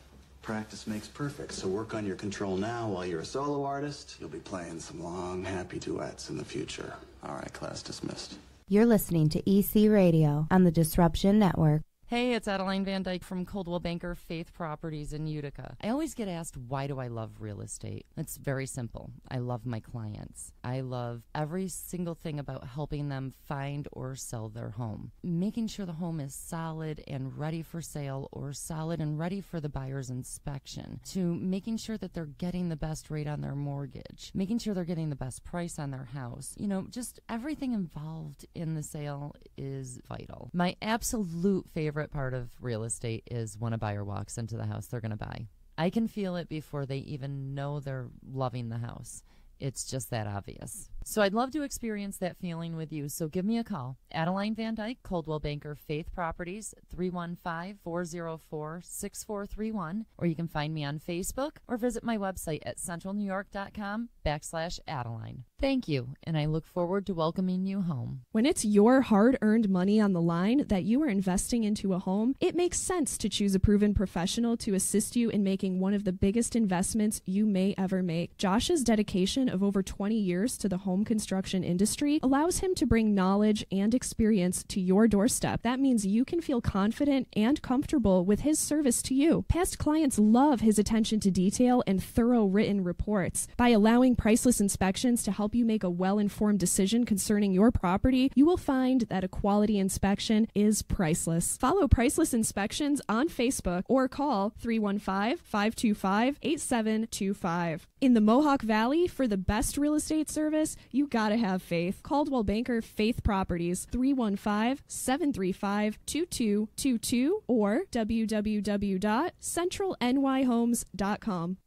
practice makes perfect, so work on your control now while you're a solo artist. You'll be playing some long, happy duets in the future. All right, class dismissed. You're listening to EC Radio on the Disruption Network. Hey, it's Adeline Van Dyke from Coldwell Banker Faith Properties in Utica. I always get asked, why do I love real estate? It's very simple. I love my clients. I love every single thing about helping them find or sell their home. Making sure the home is solid and ready for sale, or solid and ready for the buyer's inspection, to making sure that they're getting the best rate on their mortgage, making sure they're getting the best price on their house. You know, just everything involved in the sale is vital. My absolute favorite part of real estate is when a buyer walks into the house they're going to buy. I can feel it before they even know they're loving the house. It's just that obvious. So I'd love to experience that feeling with you. So give me a call. Adeline Van Dyke, Coldwell Banker Faith Properties, 315-404-6431. Or you can find me on Facebook or visit my website at centralnewyork.com/Adeline. Thank you, and I look forward to welcoming you home. When it's your hard-earned money on the line that you are investing into a home, it makes sense to choose a proven professional to assist you in making one of the biggest investments you may ever make. Josh's dedication of over 20 years to the home construction industry allows him to bring knowledge and experience to your doorstep. That means you can feel confident and comfortable with his service to you. Past clients love his attention to detail and thorough written reports. By allowing priceless inspections to help you make a well-informed decision concerning your property, you will find that a quality inspection is priceless. Follow Priceless Inspections on Facebook or call 315-525-8725. In the Mohawk Valley, for the best real estate service, you gotta have faith. Caldwell Banker Faith Properties, 315-735-2222 or www.centralnyhomes.com.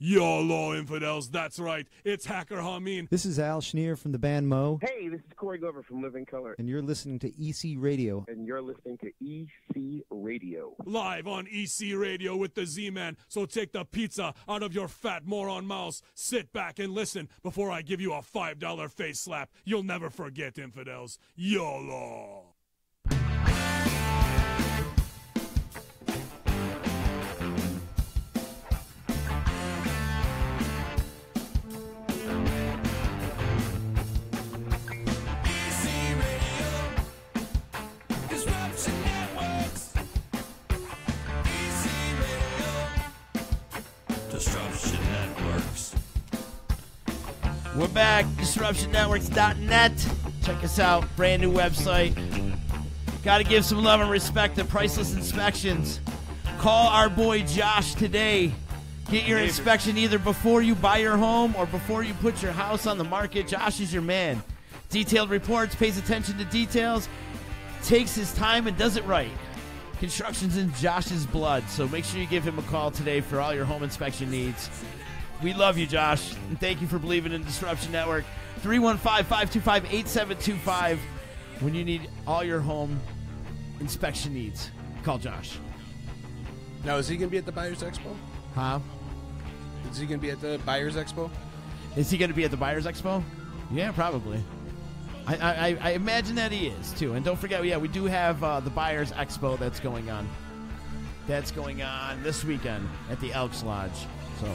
YOLO, infidels, that's right. It's Hacker Hameen. This is Al Schneer from the band Mo. Hey, this is Corey Glover from Living Color. And you're listening to EC Radio. And you're listening to EC Radio. Live on EC Radio with the Z-Man. So take the pizza out of your fat moron mouth. Sit back and listen before I give you a $5 face slap. You'll never forget, infidels. YOLO. Disruption Networks. EC Radio. We're back. DisruptionNetworks.net. Check us out. Brand new website. Got to give some love and respect to Priceless Inspections. Call our boy Josh today. Get your inspection either before you buy your home or before you put your house on the market. Josh is your man. Detailed reports, pays attention to details, takes his time and does it right. Construction's in Josh's blood, so make sure you give him a call today for all your home inspection needs. We love you, Josh, and thank you for believing in Disruption Network. 315-525-8725. When you need all your home inspection needs, call Josh. Now, is he going to be at the Buyers Expo? Huh? Is he going to be at the Buyers Expo? Is he going to be at the Buyers Expo? Yeah, probably. I imagine that he is, too. And don't forget, we do have the Buyers Expo that's going on. That's going on this weekend at the Elks Lodge. So,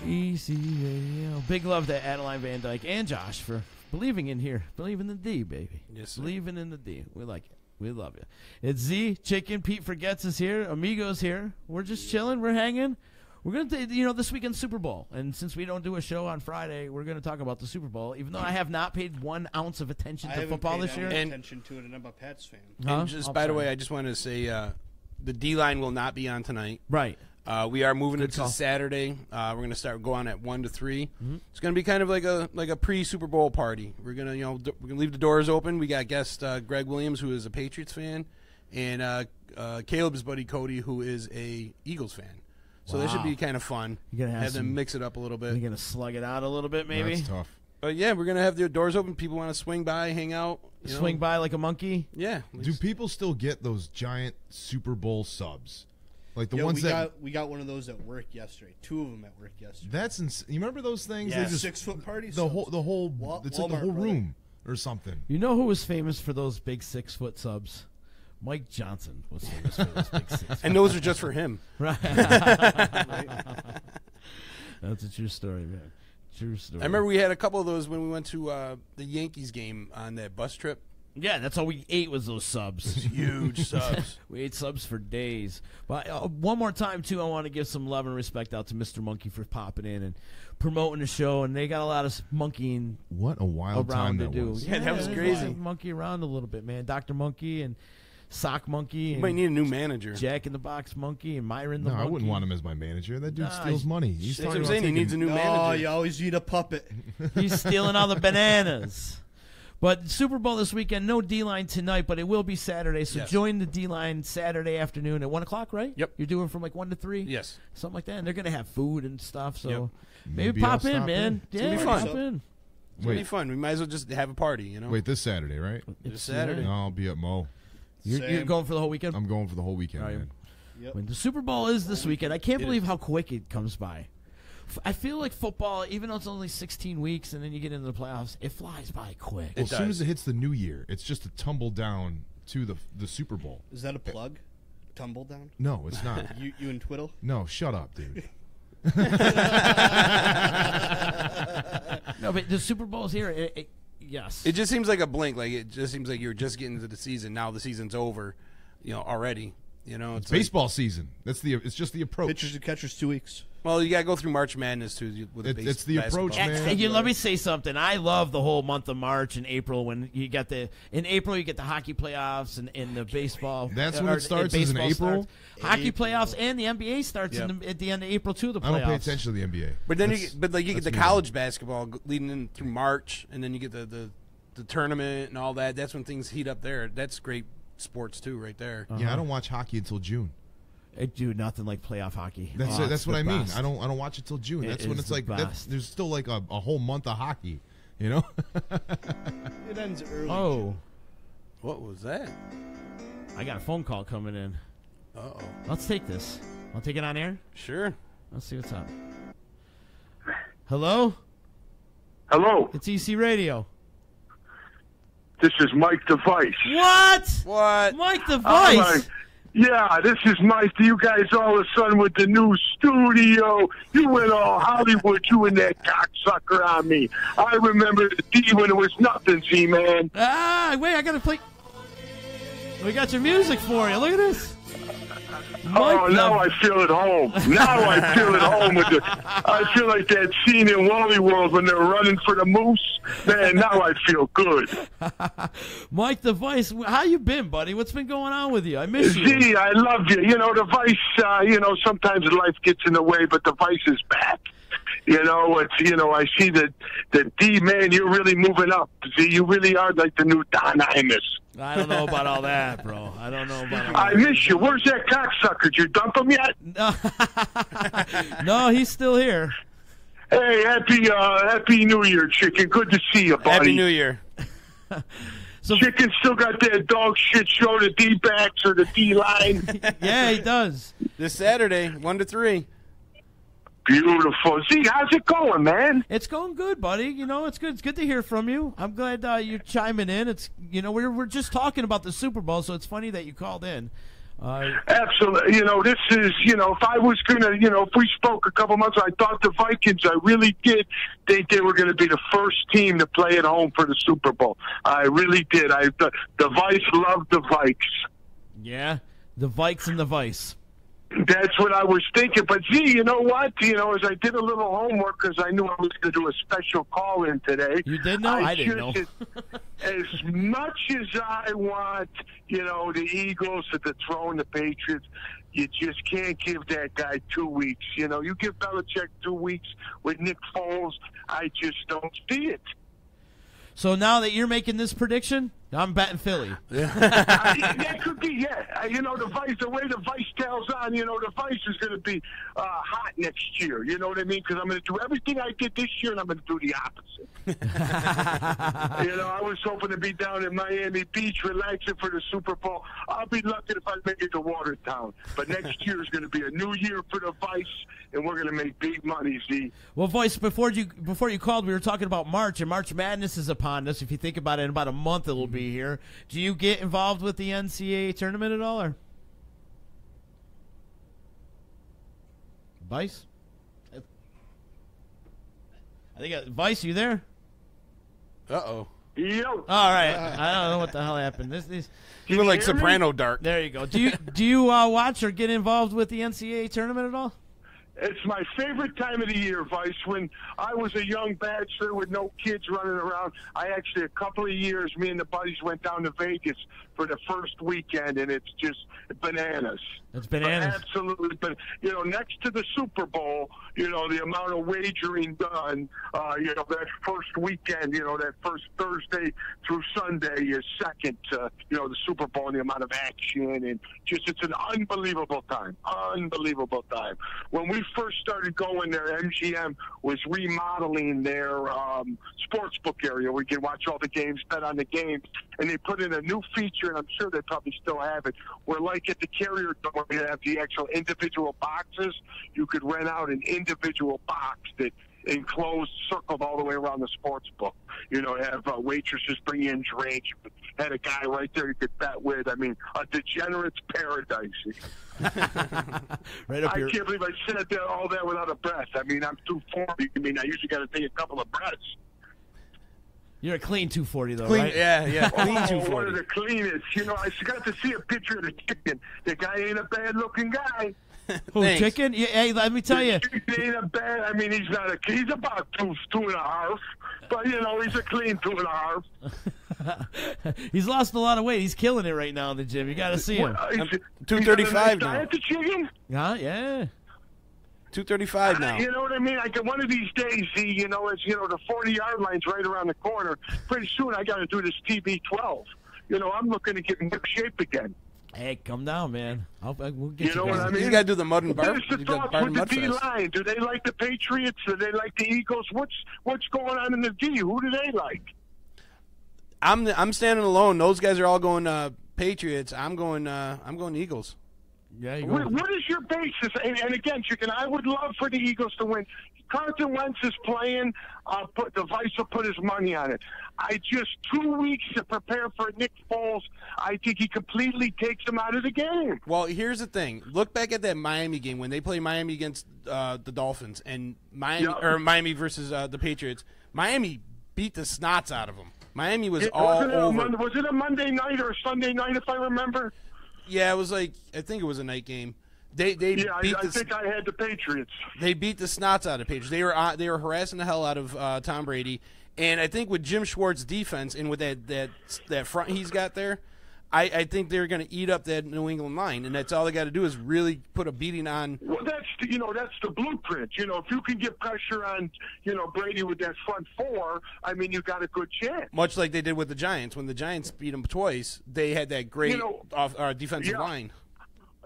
ECAL. Big love to Adeline Van Dyke and Josh for believing in here. Believe in the D, baby. Yes, sir. Believing in the D. We like it. We love you. It's Z, Chicken, Pete Forgets is here. Amigo's here. We're just chilling. We're hanging. We're going to, this weekend's Super Bowl. And since we don't do a show on Friday, we're going to talk about the Super Bowl, even though I have not paid 1 ounce of attention to football this year. I haven't paid attention to it, and I'm a Pats fan. And just, by the way, I just wanted to say the D-line will not be on tonight. Right. We are moving it to Saturday. We're going to go on at 1 to 3. Mm-hmm. It's going to be kind of like a pre-Super Bowl party. We're going to we're going to leave the doors open. We got guest Greg Williams, who is a Patriots fan, and Caleb's buddy Cody, who is a Eagles fan. So that should be kind of fun. You're gonna have them mix it up a little bit. You're going to slug it out a little bit, maybe? That's tough. But yeah, we're going to have the doors open. People want to swing by, hang out. Swing by like a monkey? Yeah. Do people still get those giant Super Bowl subs? Like the ones we got one of those at work yesterday. 2 of them at work yesterday. That's you remember those things? Yeah, they just, 6-foot parties. The whole it's like the whole room or something. You know who was famous for those big 6-foot subs? Mike Johnson was famous for those big 6-foot. And those are just for him. Right. That's a true story, man. True story. I remember we had a couple of those when we went to the Yankees game on that bus trip. Yeah, that's all we ate was those subs. Huge subs. We ate subs for days. But one more time, too, I want to give some love and respect out to Mr. Monkey for popping in and promoting the show. And they got a lot of monkeying What a wild time to that do. was. Yeah, that was crazy. Monkey around a little bit, man. Dr. Monkey and Sock Monkey. You and might need a new manager. Jack in the Box Monkey and Myron the No, Monkey. I wouldn't want him as my manager. That dude steals money. He's That's what talking I'm about saying. He taking- needs a new Oh, manager. you always need a puppet. He's stealing all the bananas. But Super Bowl this weekend, no D-line tonight, but it will be Saturday. So Yes. join the D-line Saturday afternoon at 1 o'clock, right? Yep. You're doing from like 1 to 3? Yes. Something like that. And they're going to have food and stuff. So Yep. maybe Maybe pop I'll in, stop man. in. It's gonna be fun. Pop in. It's going to be fun. We might as well just have a party, you know? Wait, this Saturday, right? This Saturday. No, I'll be at Mo. You're going for the whole weekend? I'm going for the whole weekend, Are you? man. Yep. When the Super Bowl is this weekend, I can't It believe is. how quick it comes by. I feel like football, even though it's only 16 weeks and then you get into the playoffs, it flies by quick. Well, as soon as it hits the new year, it's just a tumble down to the Super Bowl. Is that a plug? Tumble down? No, it's not. You and Twiddle? No, shut up, dude. No, but the Super Bowl's here. Yes. It just seems like a blink. Like it just seems like you're just getting into the season. Now the season's over, already. It's baseball season. It's just the approach. Pitchers and catchers 2 weeks. Well, you got to go through March Madness too. With It's the approach, basketball. man. Let me say something. I love the whole month of March and April when you get in April you get the hockey playoffs and the baseball. That's when it starts, is in baseball April? starts. Hockey playoffs and the NBA starts at the end of April too. The playoffs. I don't pay attention to the NBA. But then you That's- get the that's me. college basketball leading in through March, and then you get the tournament and all that. That's when things heat up there. That's great sports too, right there. Yeah, I don't watch hockey until June. Dude, nothing like playoff hockey. That's what I mean. Best. I don't watch it till June. It That's when is it's the like best. there's still like a whole month of hockey, you know? It ends early. Oh, What was that? I got a phone call coming in. Uh-oh. Let's take this. I'll take it on air. Sure. Let's see what's up. Hello? Hello, It's EC Radio. this is Mike Device. What? Mike the Oh, Vice. my- yeah, this is nice to you guys all of a sudden with the new studio. You went all Hollywood, you and that cocksucker on me. I remember the D when it was nothing, Z-Man. Wait, I gotta play. We got your music for you. Look at this. Oh, now I feel at home. Now I feel at home with the. I feel like that scene in Wally World when they're running for the moose. Man, now I feel good. Mike the Vice, how you been, buddy? What's been going on with you? I miss you. Z, I love you. You know, the Vice, sometimes life gets in the way, but the Vice is back. I see that D, man, you're really moving up. Z, you really are like the new Don Imus. I don't know about all that, bro. I don't know about all that. I miss you. Where's that cocksucker? Did you dump him yet? No, he's still here. Hey, happy New Year, Chicken. Good to see you, buddy. Happy New Year. Chicken still got that dog shit show, the D-backs or the D-line. Yeah, he does. This Saturday, 1 to 3. Beautiful. Z, how's it going, man? It's going good, buddy. It's good. It's good to hear from you. I'm glad you're chiming in. It's we're just talking about the Super Bowl, so it's funny that you called in. Absolutely. This is, if I was going to, if we spoke a couple months ago, I thought the Vikings, I really did think they were going to be the first team to play at home for the Super Bowl. I really did. The Vice loved the Vikes. Yeah, the Vikes and the Vice. That's what I was thinking. But, Z, you know what? As I did a little homework because I knew I was going to do a special call-in today. You did know? I didn't know. As much as I want, the Eagles to dethrone the Patriots, you just can't give that guy 2 weeks. You give Belichick 2 weeks with Nick Foles, I just don't see it. So now that you're making this prediction, I'm betting Philly. That could be, yeah. The Vice, the way the Vice tells on, the Vice is going to be hot next year. You know what I mean? Because I'm going to do everything I did this year, and I'm going to do the opposite. I was hoping to be down in Miami Beach relaxing for the Super Bowl. I'll be lucky if I make it to Watertown. But next year is going to be a new year for the Vice, and we're going to make big money, Z. Well, Vice, before you called, we were talking about March, and March Madness is upon us. If you think about it, in about a month it will be here. Do you get involved with the NCAA tournament at all, or Vice? I think Vice, you there? Uh-oh. Yo. All right. I don't know what the hell happened. You went like Soprano Dark. There you go. Do you watch or get involved with the NCAA tournament at all? It's my favorite time of the year, Vice. When I was a young bachelor with no kids running around, a couple of years, me and the buddies went down to Vegas for the first weekend, and it's just bananas. It's bananas. Absolutely. But, next to the Super Bowl, the amount of wagering done, that first weekend, that first Thursday through Sunday is second to, the Super Bowl and the amount of action. And it's an unbelievable time. Unbelievable time. When we first started going there, MGM was remodeling their sportsbook area. We could watch all the games, bet on the games, and they put in a new feature, and I'm sure they probably still have it, where like at the Carrier Dome, you have the actual individual boxes. You could rent out an individual box that enclosed, circled all the way around the sports book. Have waitresses bring in drinks. Had a guy right there you could bet with. I mean, a degenerate's paradise. Right up I here. can't believe I said all that without a breath. I mean, I'm 240. I mean, I usually got to take a couple of breaths. You're a clean 240, though, Clean, right? yeah, clean 240. One of the cleanest. I got to see a picture of the Chicken. The guy ain't a bad-looking guy. Who, Chicken? Yeah, hey, let me tell you. He ain't a bad. I mean, he's not he's about two and a half. But, he's a clean 2.5. He's lost a lot of weight. He's killing it right now in the gym. You got to see him. 235 now. At the Chicken? Yeah. 235 now. You know what I mean? One of these days, Z, the 40-yard line's right around the corner. Pretty soon I got to do this TB12. I'm looking to get in good shape again. Hey, come down, man. We'll get you know what I mean? You got to do the mud and bar. What's the thoughts with the D-line? Do they like the Patriots? Do they like the Eagles? What's going on in the D? Who do they like? I'm standing alone. Those guys are all going Patriots. I'm going Eagles. Yeah. What is your basis? And again, Chicken, I would love for the Eagles to win. Carson Wentz is playing. The Vice will put his money on it. 2 weeks to prepare for Nick Foles. I think he completely takes him out of the game. Well, here's the thing. Look back at that Miami game when they play Miami against the Dolphins and Miami versus the Patriots. Miami beat the snots out of them. Miami was all over. Was it a Monday night or a Sunday night, if I remember? Yeah, it was like I think it was a night game. They beat I think I had the Patriots. They beat the snots out of the Patriots. They were harassing the hell out of Tom Brady, and I think with Jim Schwartz's defense and with that front he's got there, I think they're going to eat up that New England line, and that's all they got to do is really put a beating on. Well, that's the blueprint. If you can get pressure on Brady with that front four, I mean, you got a good chance. Much like they did with the Giants. When the Giants beat them twice, they had that great defensive line.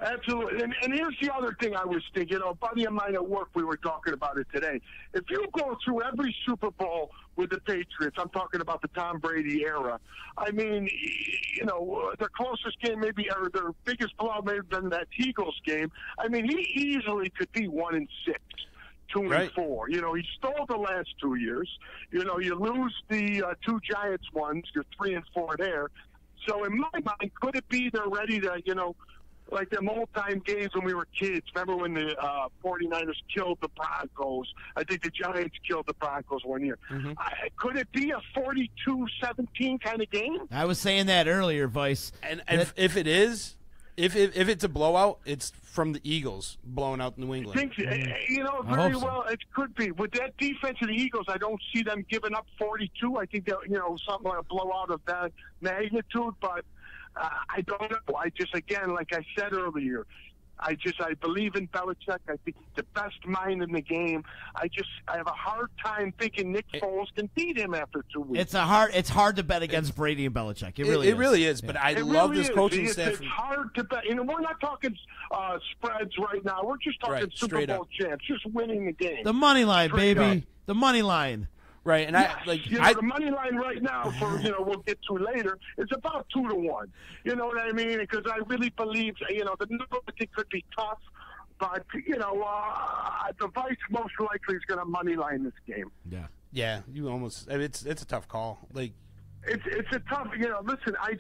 Absolutely. And here's the other thing I was thinking. A buddy of mine at work, we were talking about it today. If you go through every Super Bowl with the Patriots, I'm talking about the Tom Brady era, I mean, their closest game maybe, or their biggest blowout may have been that Eagles game. I mean, he easily could be 1-6. 2-4. He stole the last 2 years. You lose the 2 Giants ones. You're 3-4 there. So in my mind, could it be they're ready to, like them old-time games when we were kids. Remember when the 49ers killed the Broncos? I think the Giants killed the Broncos one year. Mm-hmm. Could it be a 42-17 kind of game? I was saying that earlier, Vice. And if it is, if it's a blowout, it's from the Eagles blowing out New England. Very well, it could be. With that defense of the Eagles, I don't see them giving up 42. I think that, something like a blowout of that magnitude, but I don't know. I just, again, like I said earlier, I believe in Belichick. I think he's the best mind in the game. I have a hard time thinking Nick Foles can beat him after 2 weeks. It's hard to bet against Brady and Belichick. It really is. But I love this coaching staff. It's hard to bet. We're not talking spreads right now. We're just talking Super Bowl champs, just winning the game. The money line, Straight baby. up. The money line. Right, and the money line right now for we'll get to later is about 2-1. You know what I mean? Because I really believe the number could be tough, but the Vice most likely is going to money line this game. Yeah. You almost. It's a tough call. Like. It's a tough, listen, I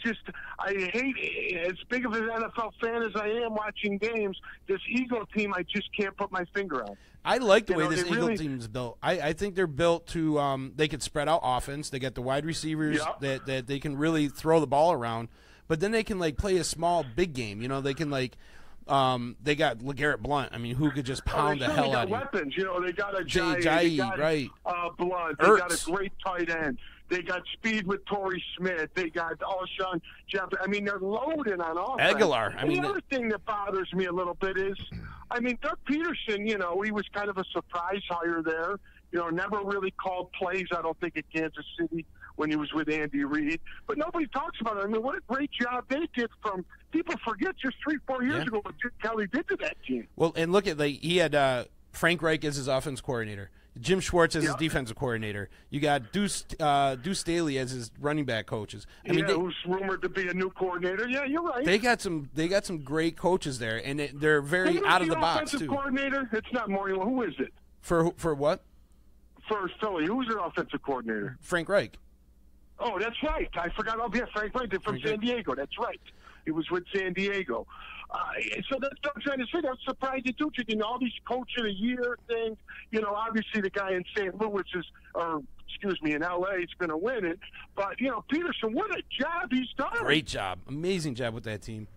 hate, as big of an NFL fan as I am watching games, this Eagle team I just can't put my finger on. I like the way this Eagle team's built. I think they're built to, they could spread out offense. They got the wide receivers that they can really throw the ball around, but then they can, play a small, big game. They can, they got LeGarrette Blount. I mean, who could just pound the hell out of you? They got weapons. They got a Jai, they got right. Blount. They got a great tight end. They got speed with Torrey Smith. They got Alshon Jeffrey. I mean, they're loaded on offense. Aguilar. The other thing that bothers me a little bit is, Doug Peterson, he was kind of a surprise hire there. Never really called plays, I don't think, at Kansas City when he was with Andy Reid. But nobody talks about it. I mean, what a great job they did from – people forget just 3-4 years ago what Chip Kelly did to that team. Well, and look at he had Frank Reich as his offense coordinator. Jim Schwartz as his defensive coordinator. You got Deuce Staley as his running back coaches. I mean, who's rumored to be a new coordinator. Yeah, you're right. They got some great coaches there, and they're very out of the box too. Coordinator? It's not Maury. Who is it? For what? For Philly. Who's their offensive coordinator? Frank Reich. Oh, that's right. I forgot. Oh, yeah, Frank Reich from San Diego. That's right. He was with San Diego. So that's what I'm trying to say. I'm surprised you do. All these coach of the year things. Obviously the guy in St. Louis in L.A. is going to win it. But, Peterson, what a job he's done. Great job. Amazing job with that team.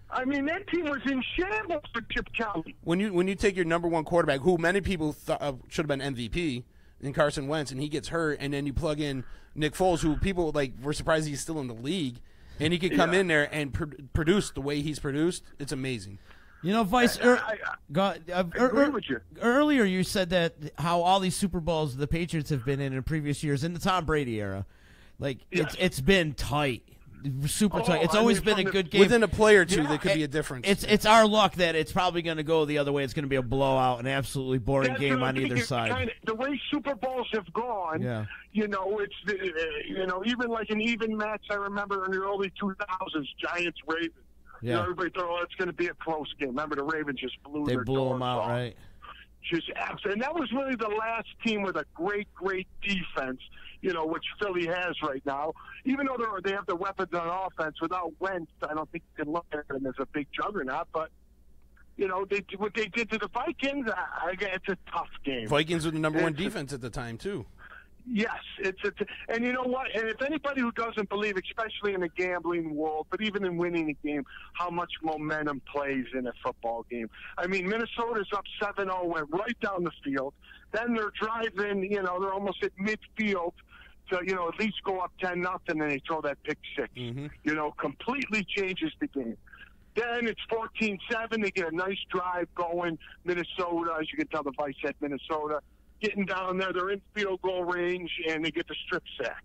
I mean, that team was in shambles for Chip Kelly. When you take your number one quarterback, who many people thought should have been MVP, in Carson Wentz, and he gets hurt, and then you plug in Nick Foles, who people were surprised he's still in the league, and he could come in there and produce the way he's produced. It's amazing. Vice, agree with you. Earlier you said that how all these Super Bowls the Patriots have been in previous years, in the Tom Brady era, it's been tight. Super tight. It's always been a good game. Within a play or two, there could be a difference. It's our luck that it's probably going to go the other way. It's going to be a blowout, an absolutely boring game on either side. The way Super Bowls have gone, it's even like an even match. I remember in the early 2000s, Giants Ravens. Everybody thought, it's going to be a close game. Remember, the Ravens just blew them out, off. right? Just absolutely, and that was really the last team with a great defense. Which Philly has right now. Even though they have the weapons on offense, without Wentz, I don't think you can look at them as a big juggernaut. But, what they did to the Vikings, it's a tough game. Vikings were the number one defense at the time, too. Yes, and you know what? And if anybody who doesn't believe, especially in the gambling world, but even in winning a game, how much momentum plays in a football game. I mean, Minnesota's up 7-0, went right down the field. Then they're driving, you know, they're almost at midfield to, you know, at least go up 10-0, and they throw that pick six. You know, completely changes the game. Then it's 14-7. They get a nice drive going. Minnesota, as you can tell, the Vice said Minnesota. Getting down there, they're in field goal range, and they get the strip sack.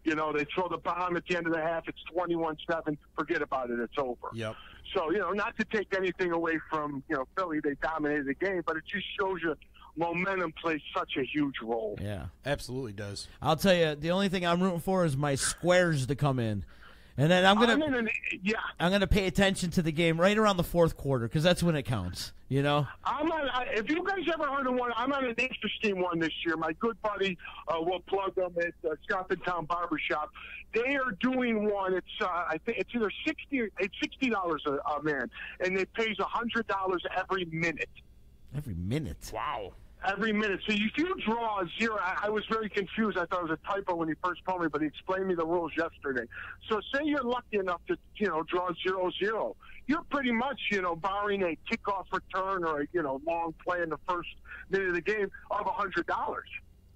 You know, they throw the bomb at the end of the half. It's 21-7. Forget about it. It's over. Yep. So, you know, not to take anything away from, you know, Philly. They dominated the game, but it just shows you momentum plays such a huge role. Yeah. Absolutely does. I'll tell you, the only thing I'm rooting for is my squares to come in. And then I'm gonna pay attention to the game right around the fourth quarter because that's when it counts. You know. If you guys ever heard of one, I'm on an interesting one this year. My good buddy, we'll plug them at Shop in Town Barbershop. They are doing one. It's I think it's either $60 a man, and it pays $100 every minute. Every minute. Wow. Every minute. So if you draw a zero, I was very confused. I thought it was a typo when he first told me, but he explained me the rules yesterday. So say you're lucky enough to, you know, draw 0-0. You're pretty much, you know, barring a kickoff return or a, you know, long play in the first minute of the game of $100.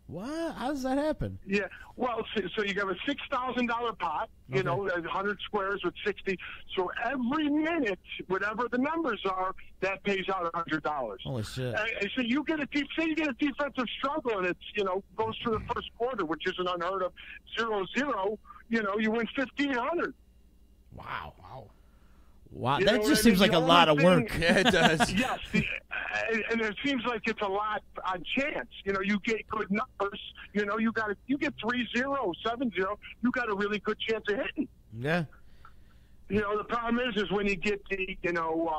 What? How does that happen? Yeah. Well, so you have a $6,000 pot, you know, 100 squares with 60. So every minute, whatever the numbers are, that pays out $100. Holy shit. And so you get a defensive struggle, and it's, you know, goes through the first quarter, which isn't unheard of. 0-0, you know, you win $1,500. Wow. Wow, You that know just what I seems mean? like a The lot of only work. thing- Yeah, it does. Yes, and it seems like it's a lot on chance. You know, you get good numbers. You know, you get 3-0, 7-0. You got a really good chance of hitting. Yeah. You know, the problem is when you get the, you know,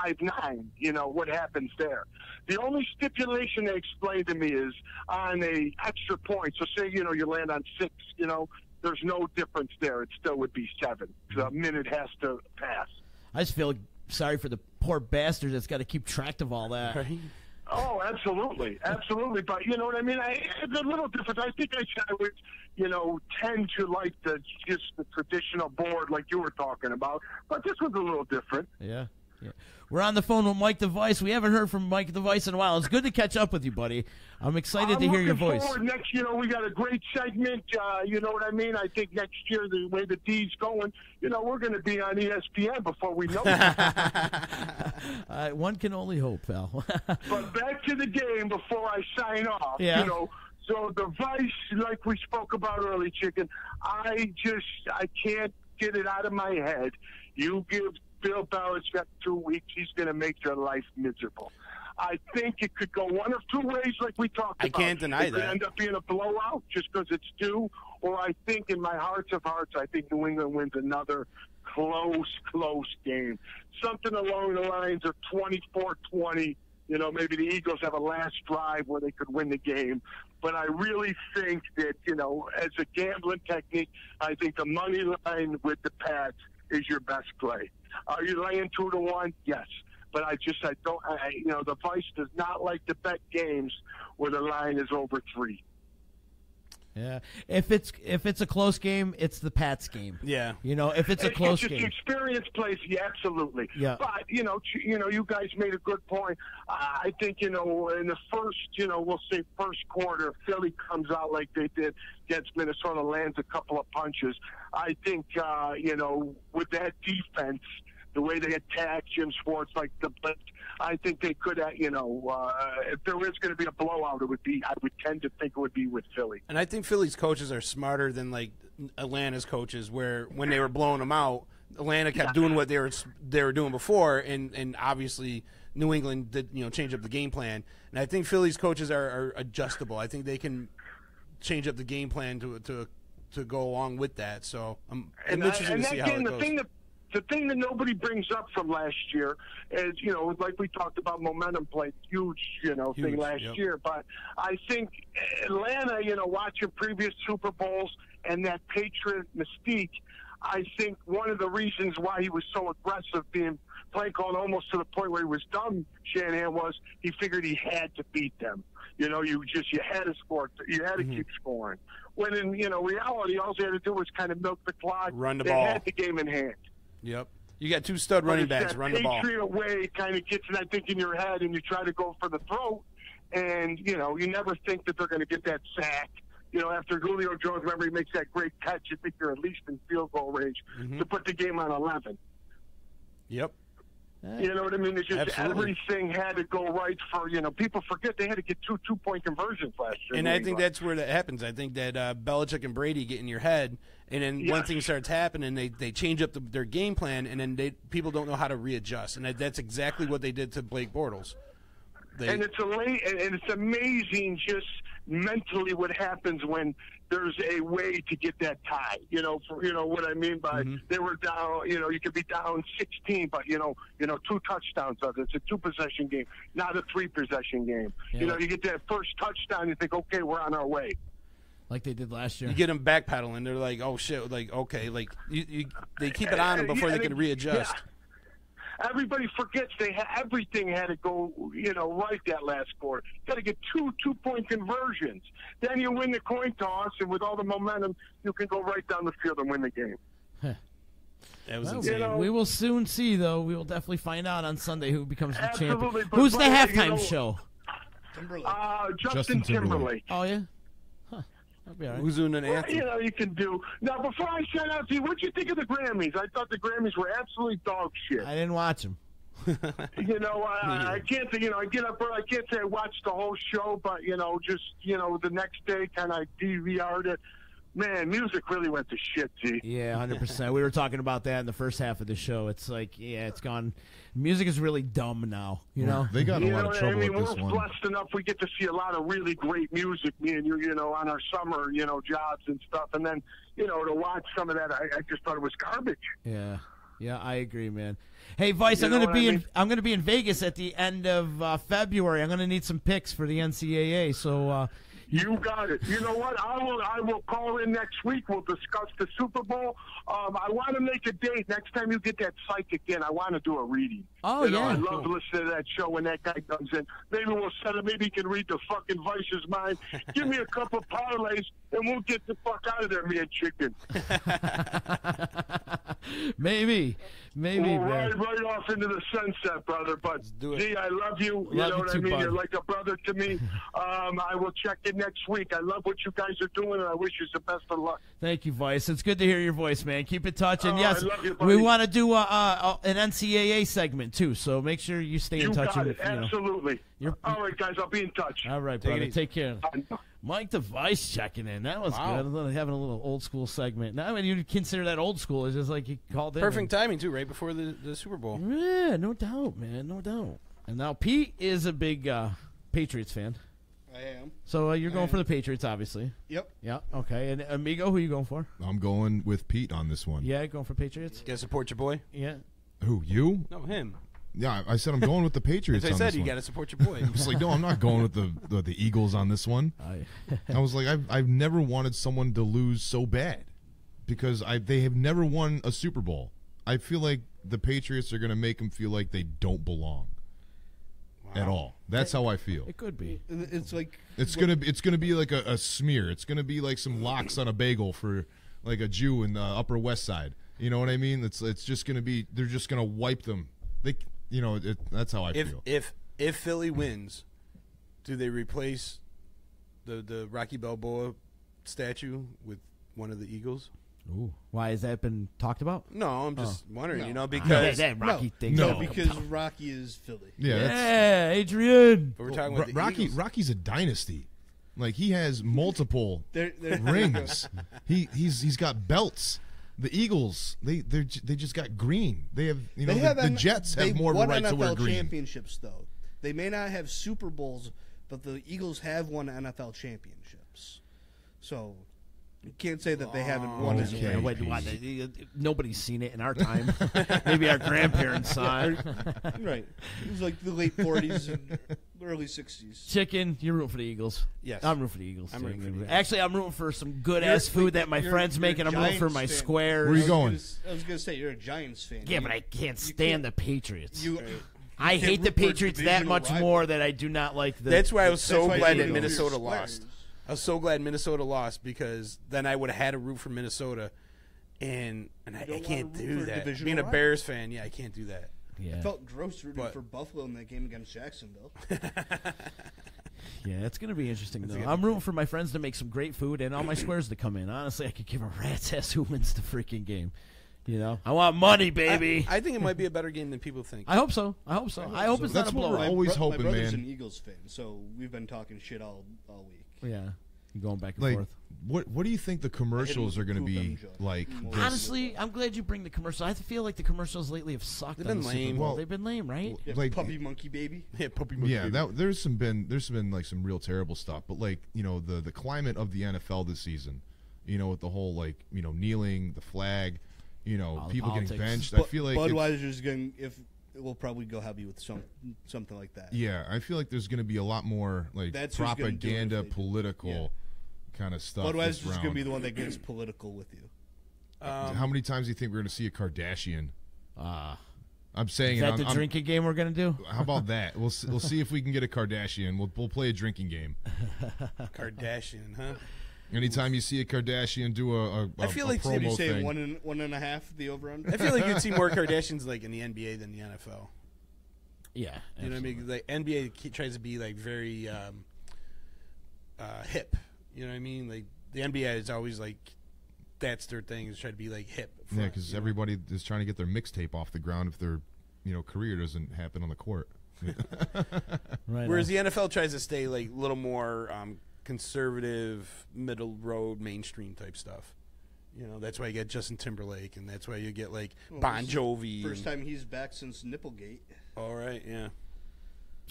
5-9. You know what happens there. The only stipulation they explained to me is on a extra point. So say, you know, you land on 6. You know, there's no difference there. It still would be 7. The minute has to pass. I just feel sorry for the poor bastard that's got to keep track of all that. Oh, absolutely. But you know what I mean? It's a little different. I think I would, you know, tend to like just the traditional board like you were talking about. But this was a little different. Yeah. We're on the phone with Mike the Vice. We haven't heard from Mike the Vice in a while. It's good to catch up with you, buddy. I'm excited to hear your voice. Next, you know, we got a great segment. You know what I mean? I think next year, the way the D's going, you know, we're going to be on ESPN before we know it. One can only hope, pal. But back to the game before I sign off. Yeah. You know, so the Vice, like we spoke about early, Chicken, I can't get it out of my head. You give Bill Belichick 2 weeks, he's going to make your life miserable. I think it could go one of two ways, like we talked about. I can't deny it could that. end up being a blowout just because it's due, or I think in my hearts of hearts, I think New England wins another close game. Something along the lines of 24-20. You know, maybe the Eagles have a last drive where they could win the game. But I really think that, you know, as a gambling technique, I think the money line with the Pats is your best play. Are you laying 2-1? Yes. But you know, the Vice does not like to bet games where the line is over 3. Yeah. If it's a close game, it's the Pats game. Yeah. You know, if it's a close game. It's experience plays, yeah, absolutely. Yeah. But, you know, you guys made a good point. I think, you know, in the first, you know, we'll say first quarter, Philly comes out like they did against Minnesota, lands a couple of punches. I think, you know, with that defense, the way they attack Jim Schwartz, like I think they could, you know, if there is going to be a blowout, I would tend to think it would be with Philly. And I think Philly's coaches are smarter than like Atlanta's coaches, where when they were blowing them out, Atlanta kept doing what they were doing before, and obviously New England did, you know, change up the game plan. And I think Philly's coaches are adjustable. I think they can change up the game plan to go along with that. So I'm interested to see how it goes. The thing that nobody brings up from last year is, you know, like we talked about, momentum played huge thing last year. But I think Atlanta, you know, watching previous Super Bowls and that Patriot mystique, I think one of the reasons why he was so aggressive, play calling almost to the point where he was dumb, Shanahan, was he figured he had to beat them. You know, you had to score. You had to keep scoring. When in reality, all they had to do was kind of milk the clock. Run the they ball. They had the game in hand. Yep. You got 2 stud running backs. Run the ball. Patriot way kind of gets that thing in your head, and you try to go for the throat, and you never think that they're going to get that sack. After Julio Jones, remember, he makes that great catch. You think you're at least in field goal range to put the game on 11. Yep. You know what I mean? It's just Absolutely. everything had to go right for, people forget they had to get 2 2-point conversions last year. And I think that's where that happens. I think that Belichick and Brady get in your head, and then when things starts happening, they change up their game plan, and then people don't know how to readjust. And that's exactly what they did to Blake Bortles. And it's amazing just mentally what happens when there's a way to get that tie. What I mean by they were down. You could be down 16, but 2 touchdowns. It's a 2-possession game, not a 3-possession game. Yeah. You get that first touchdown, you think, okay, we're on our way. Like they did last year. You get them backpedaling. They're like, oh shit, like okay, like they keep it on them before they can readjust. Yeah. Everybody forgets everything had to go, right that last quarter. Got to get 2 2-point conversions. Then you win the coin toss, and with all the momentum, you can go right down the field and win the game. That was insane. We will soon see, though. We will definitely find out on Sunday who becomes the champion. Absolutely, but Who's the halftime you know, show? Justin Timberlake. Oh, yeah? Huh. That'll be all right. Who's doing an anthem? You can do. Now, before I sign out to you, what'd you think of the Grammys? I thought the Grammys were absolutely dog shit. I didn't watch them. I can't say, I get up early. I can't say I watched the whole show, but, the next day kind of DVR'd it. Man, music really went to shit, G. Yeah, 100%. We were talking about that in the first half of the show. It's like, it's gone. Music is really dumb now, They got in a lot of trouble with this we're one. blessed enough. We get to see a lot of really great music, me and you, on our summer, jobs and stuff. And then, to watch some of that, I just thought it was garbage. Yeah. Yeah, I agree, man. Hey, Vice, I'm know going to be what I mean? I'm going to be in Vegas at the end of February. I'm going to need some picks for the NCAA. So you got it. You know what? I will call in next week. We'll discuss the Super Bowl. I want to make a date. Next time you get that psych again, I want to do a reading. Oh, yeah. I love listening to that show when that guy comes in. Maybe we'll set it. Maybe he can read the fucking Vice's mind. Give me a couple parlays, and we'll get the fuck out of there, me and Chicken. Maybe, We'll man. ride right off into the sunset, brother. But, G, I love you. You Love know you what too, I mean? bud. You're like a brother to me. I will check in next week. I love what you guys are doing, and I wish you the best of luck. Thank you, Vice. It's good to hear your voice, man. Keep in touch. And Oh, yes, I love you, buddy. we want to do an NCAA segment, too. So make sure you stay in You touch. got and, it. Absolutely. You're- All right, guys. I'll be in touch. All right, brother. Take care. Mike DeVice checking in. That was Wow. good. Having a little old school segment. Now, I mean, you consider that old school. It's just like you called in. Perfect timing too, right before the Super Bowl. Yeah, no doubt, man. No doubt. And now Pete is a big Patriots fan. I am. So you're going for the Patriots, obviously. Yep. Yeah. Okay. And Amigo, who are you going for? I'm going with Pete on this one. Yeah, going for Patriots. You gotta support your boy. Yeah. Who, you? No, him. Yeah, I said I'm going with the Patriots As I on said, this you one. gotta support your boy. I was like, no, I'm not going with the Eagles on this one. I was like, I've never wanted someone to lose so bad because they have never won a Super Bowl. I feel like the Patriots are going to make them feel like they don't belong at all. That's how I feel. It could be. It's like It's gonna be like a smear. It's gonna be like some lox on a bagel for like a Jew in the Upper West Side. You know what I mean? It's just gonna be. They're just gonna wipe them. That's how I feel. If Philly wins, do they replace the Rocky Balboa statue with one of the Eagles? Ooh. Why has that been talked about? No, I'm just wondering. No. Because that Rocky thing. No, because Rocky is Philly. Yeah, Adrian. But we're talking about the Rocky. Eagles. Rocky's a dynasty. Like he has multiple They're- rings. He's got belts. The Eagles, they just got green. They have the Jets have more of a right to wear NFL green. championships though. They may not have Super Bowls, but the Eagles have won NFL championships. So Can't say that they haven't won it. Yeah, nobody's seen it in our time. Maybe our grandparents saw it. Right. It was like the late 40s and early 60s. Chicken, you're rooting for the Eagles. Yes. I'm rooting for the Eagles. I'm rooting for the Eagles. Actually, I'm rooting for some good-ass food that my friends make, and I'm rooting for my squares. Where are you going? I was going to say, you're a Giants fan. Yeah, but I can't stand the Patriots. You I can't hate the root for a Patriots that divisional much rival. more that I do not like the. That's why I was so why glad you that don't know Minnesota your lost. squares. I was so glad Minnesota lost because then I would have had to root for Minnesota, and I don't can't wanna root do for a that. divisional Being a rival. Bears fan, I can't do that. Yeah. I felt gross rooting But- for Buffalo in that game against Jacksonville. Yeah, it's going to be interesting, It's though. gonna I'm be rooting for my friends to make some great food and all my squares to come in. Honestly, I could give a rat's ass who wins the freaking game. You know? I want money, baby. I think it might be a better game than people think. I hope so. I hope so. I hope it's not a blowout. My brother's an Eagles fan, so we've been talking shit all week. Yeah. Going back and Like, forth. what do you think the commercials are going to be like? this- Honestly, I'm glad you bring the commercial. I feel like the commercials lately have sucked. They've on been the Super lame. Bowl. Well, They've been lame, right? Yeah, Like- puppy monkey baby. Yeah, puppy monkey. Yeah, there's been like some real terrible stuff, but like the climate of the NFL this season, with the whole like kneeling, the flag, All the people getting politics. benched. I feel like it's- Budweiser's going it will probably go heavy with something like that. yeah, I feel like there's going to be a lot more like That's who's gonna do it if propaganda, they do. political kind of stuff. Budweiser's this going to be round. the one that gets political with you. How many times do you think we're going to see a Kardashian? I'm Is saying that it, the drinking game we're going to do? How about that? We'll see if we can get a Kardashian. We'll play a drinking game. Kardashian, huh? Anytime you see a Kardashian do a I feel like promo Did you say thing, 1.5 the over under? I feel like you'd see more Kardashians like in the NBA than the NFL. Yeah, you know what I mean? Like NBA tries to be like very hip. You know what I mean? Like the NBA is always like that's their thing is try to be like hip. yeah, because everybody is trying to get their mixtape off the ground if their career doesn't happen on the court. Right. Whereas the NFL tries to stay like a little more conservative, middle road, mainstream type stuff. That's why you get Justin Timberlake, and that's why you get like Bon Jovi. First time he's back since Nipplegate. All right, yeah.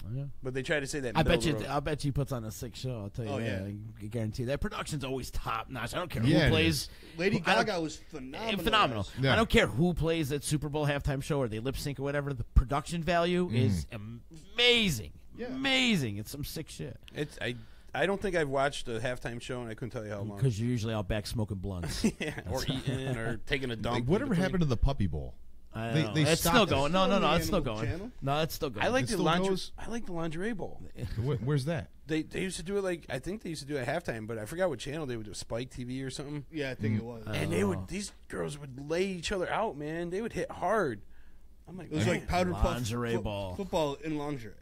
Oh, yeah. But they try to say that. I bet middle you. of the road. I bet you puts on a sick show. I'll tell you Oh, that. yeah. I guarantee that production's always top notch. I don't care Yeah, who it plays. Lady I don't- Gaga was phenomenal. Phenomenal. Yeah. I don't care who plays at Super Bowl halftime show or they lip sync or whatever. The production value is amazing. Yeah. Amazing. It's some sick shit. I don't think I've watched a halftime show, and I couldn't tell you how long. Because you're usually out back smoking blunts. Yeah, or eating or taking a dump. Like, whatever in between. happened to the Puppy Bowl? I They- know. they It's stopped still it. going. No, it's still Animal going. Channel? No, it's still going. I like It the still lingerie. goes? I like the lingerie bowl. Where's that? They used to do it like I think they used to do it at halftime, but I forgot what channel they would do. Spike TV or something. Yeah, I think it was. And they would these girls would lay each other out, man. They would hit hard. I'm like, It was man. like powder puff Lingerie ball. football in lingerie.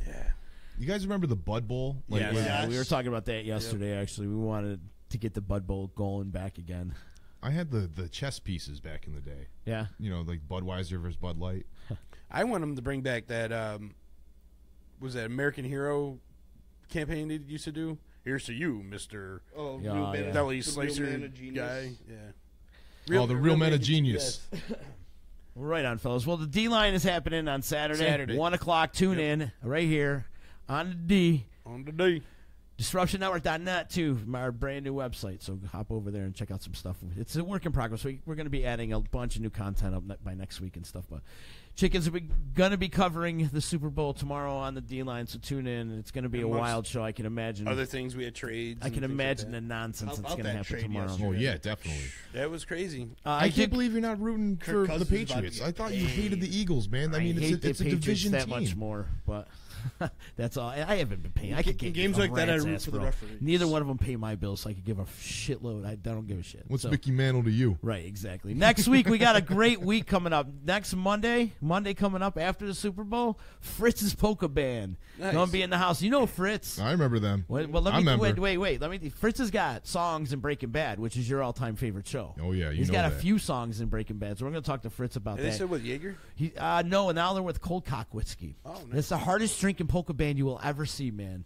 Yeah. You guys remember the Bud Bowl? Yeah, Yes. we were talking about that yesterday. Actually, we wanted to get the Bud Bowl going back again. I had the chess pieces back in the day. Yeah. Like Budweiser versus Bud Light. I want them to bring back that was that American Hero campaign they used to do. Here's to you, Mr. Oh, Yeah, real man, yeah. Deli the Slicer real man of genius. guy. Yeah. The real man of genius. Yes. Right on, fellas. Well, the D line is happening on Saturday. 1 o'clock. Tune in right here on the D. On the D. DisruptionNetwork.net, too, our brand new website. So hop over there and check out some stuff. It's a work in progress. We're going to be adding a bunch of new content up by next week and stuff. But Chickens are going to be covering the Super Bowl tomorrow on the D-line, so tune in. It's going to be a wild show, I can imagine. Other things, we had trades. I can imagine the nonsense that's going to happen tomorrow. Oh, yeah, definitely. That was crazy. I can't believe you're not rooting for the Patriots. I thought you hated the Eagles, man. I mean, hate it's the a Patriots division that team. much more, but that's all. I haven't been paying. I could In get games a like that, I rat's root ass, for the bro. referees. Neither one of them pay my bills, so I could give a shitload. I don't give a shit. What's So- Mickey Mantle to you? Right, exactly. Next week, we got a great week coming up. Next Monday coming up after the Super Bowl, Fritz's Polka Band. Nice. Going to be in the house. You know Fritz. I remember them. Well, I remember. wait. Let me. Fritz has got songs in Breaking Bad, which is your all-time favorite show. Oh, yeah, He's know got a that. few songs in Breaking Bad, so we're going to talk to Fritz about Are they that. still with Jaeger? No, and now they're with Cold Cock Whiskey. Oh, nice. It's the hardest drinking polka band you will ever see, man.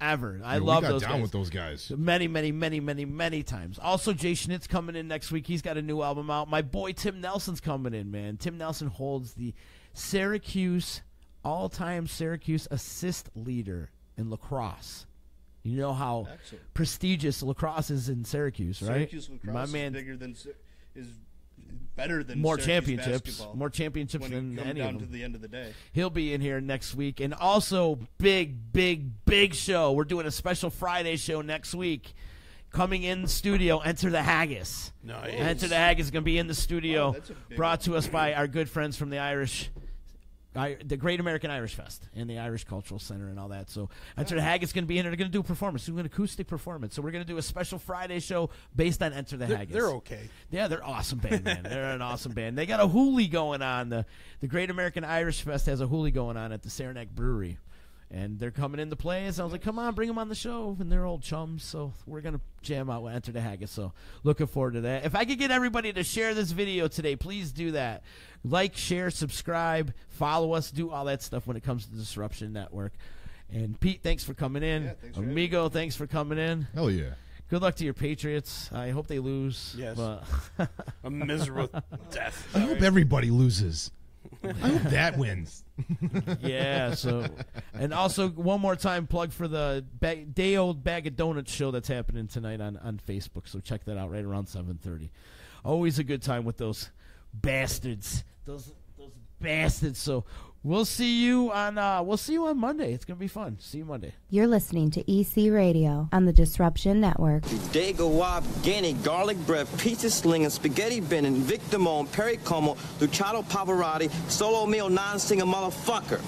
Ever. I Yeah, love we got those down guys. with those guys. Many times. Also, Jay Schnitt's coming in next week. He's got a new album out. My boy Tim Nelson's coming in, man. Tim Nelson holds the all-time Syracuse assist leader in lacrosse. You know how prestigious lacrosse is in Syracuse, right? Syracuse lacrosse My man, is bigger than is better than more Syracuse championships, basketball more championships when than you come any down of them. to the end of the day. He'll be in here next week, and also big show. We're doing a special Friday show next week. Coming in the studio, Enter the Haggis. Nice. Enter the Haggis is going to be in the studio, that's a big brought to us by our good friends from the the Great American Irish Fest and the Irish Cultural Center and all that. So Enter the Haggis is going to be in there. They're going to do a performance, do an acoustic performance. So we're going to do a special Friday show based on Enter the Haggis. They're okay. Yeah, they're awesome band, man. They're an awesome band. They got a hoolie going on. The Great American Irish Fest has a hoolie going on at the Saranac Brewery. And they're coming in to play. So I was like, come on, bring them on the show. And they're old chums. So we're going to jam out with Enter the Haggis. So looking forward to that. If I could get everybody to share this video today, please do that. Like, share, subscribe, follow us, do all that stuff when it comes to Disruption Network. And Pete, thanks for coming in. Yeah, thanks for Amigo, thanks for coming in. Hell yeah. Good luck to your Patriots. I hope they lose. Yes. But A miserable death. I hope everybody loses. I hope that wins. Yeah, so, and also one more time plug for the Day Old Bag of Donuts show that's happening tonight on Facebook. So check that out right around 7:30. Always a good time with those bastards. Those bastards. So we'll see you on Monday. It's gonna be fun. See you Monday. You're listening to EC Radio on the Disruption Network. Dago Wab, Ganny, garlic bread, pizza slinging, spaghetti bending, Victor Mon, Perry Como, Luciano Pavarotti, solo meal, non-singer motherfucker.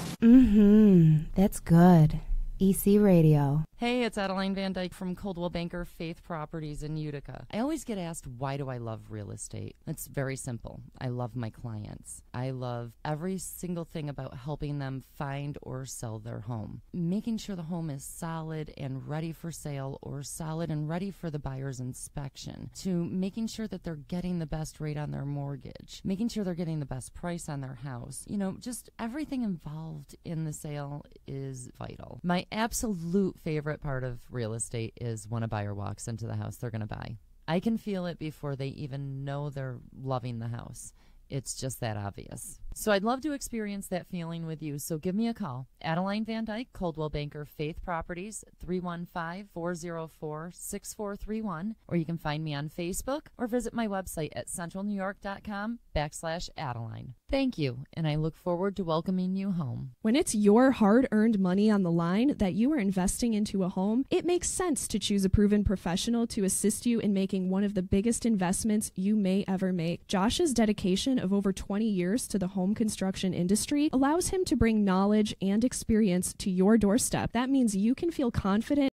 That's good. EC Radio. Hey, it's Adeline Van Dyke from Coldwell Banker Faith Properties in Utica. I always get asked, why do I love real estate? It's very simple. I love my clients. I love every single thing about helping them find or sell their home. Making sure the home is solid and ready for sale, or solid and ready for the buyer's inspection, to making sure that they're getting the best rate on their mortgage, making sure they're getting the best price on their house. You know, just everything involved in the sale is vital. My absolute favorite part of real estate is when a buyer walks into the house they're going to buy. I can feel it before they even know they're loving the house. It's just that obvious. So I'd love to experience that feeling with you. So give me a call. Adeline Van Dyke, Coldwell Banker Faith Properties, 315-404-6431. Or you can find me on Facebook or visit my website at centralnewyork.com/Adeline. Thank you, and I look forward to welcoming you home. When it's your hard-earned money on the line that you are investing into a home, it makes sense to choose a proven professional to assist you in making one of the biggest investments you may ever make. Josh's dedication of over 20 years to the home construction industry allows him to bring knowledge and experience to your doorstep. That means you can feel confident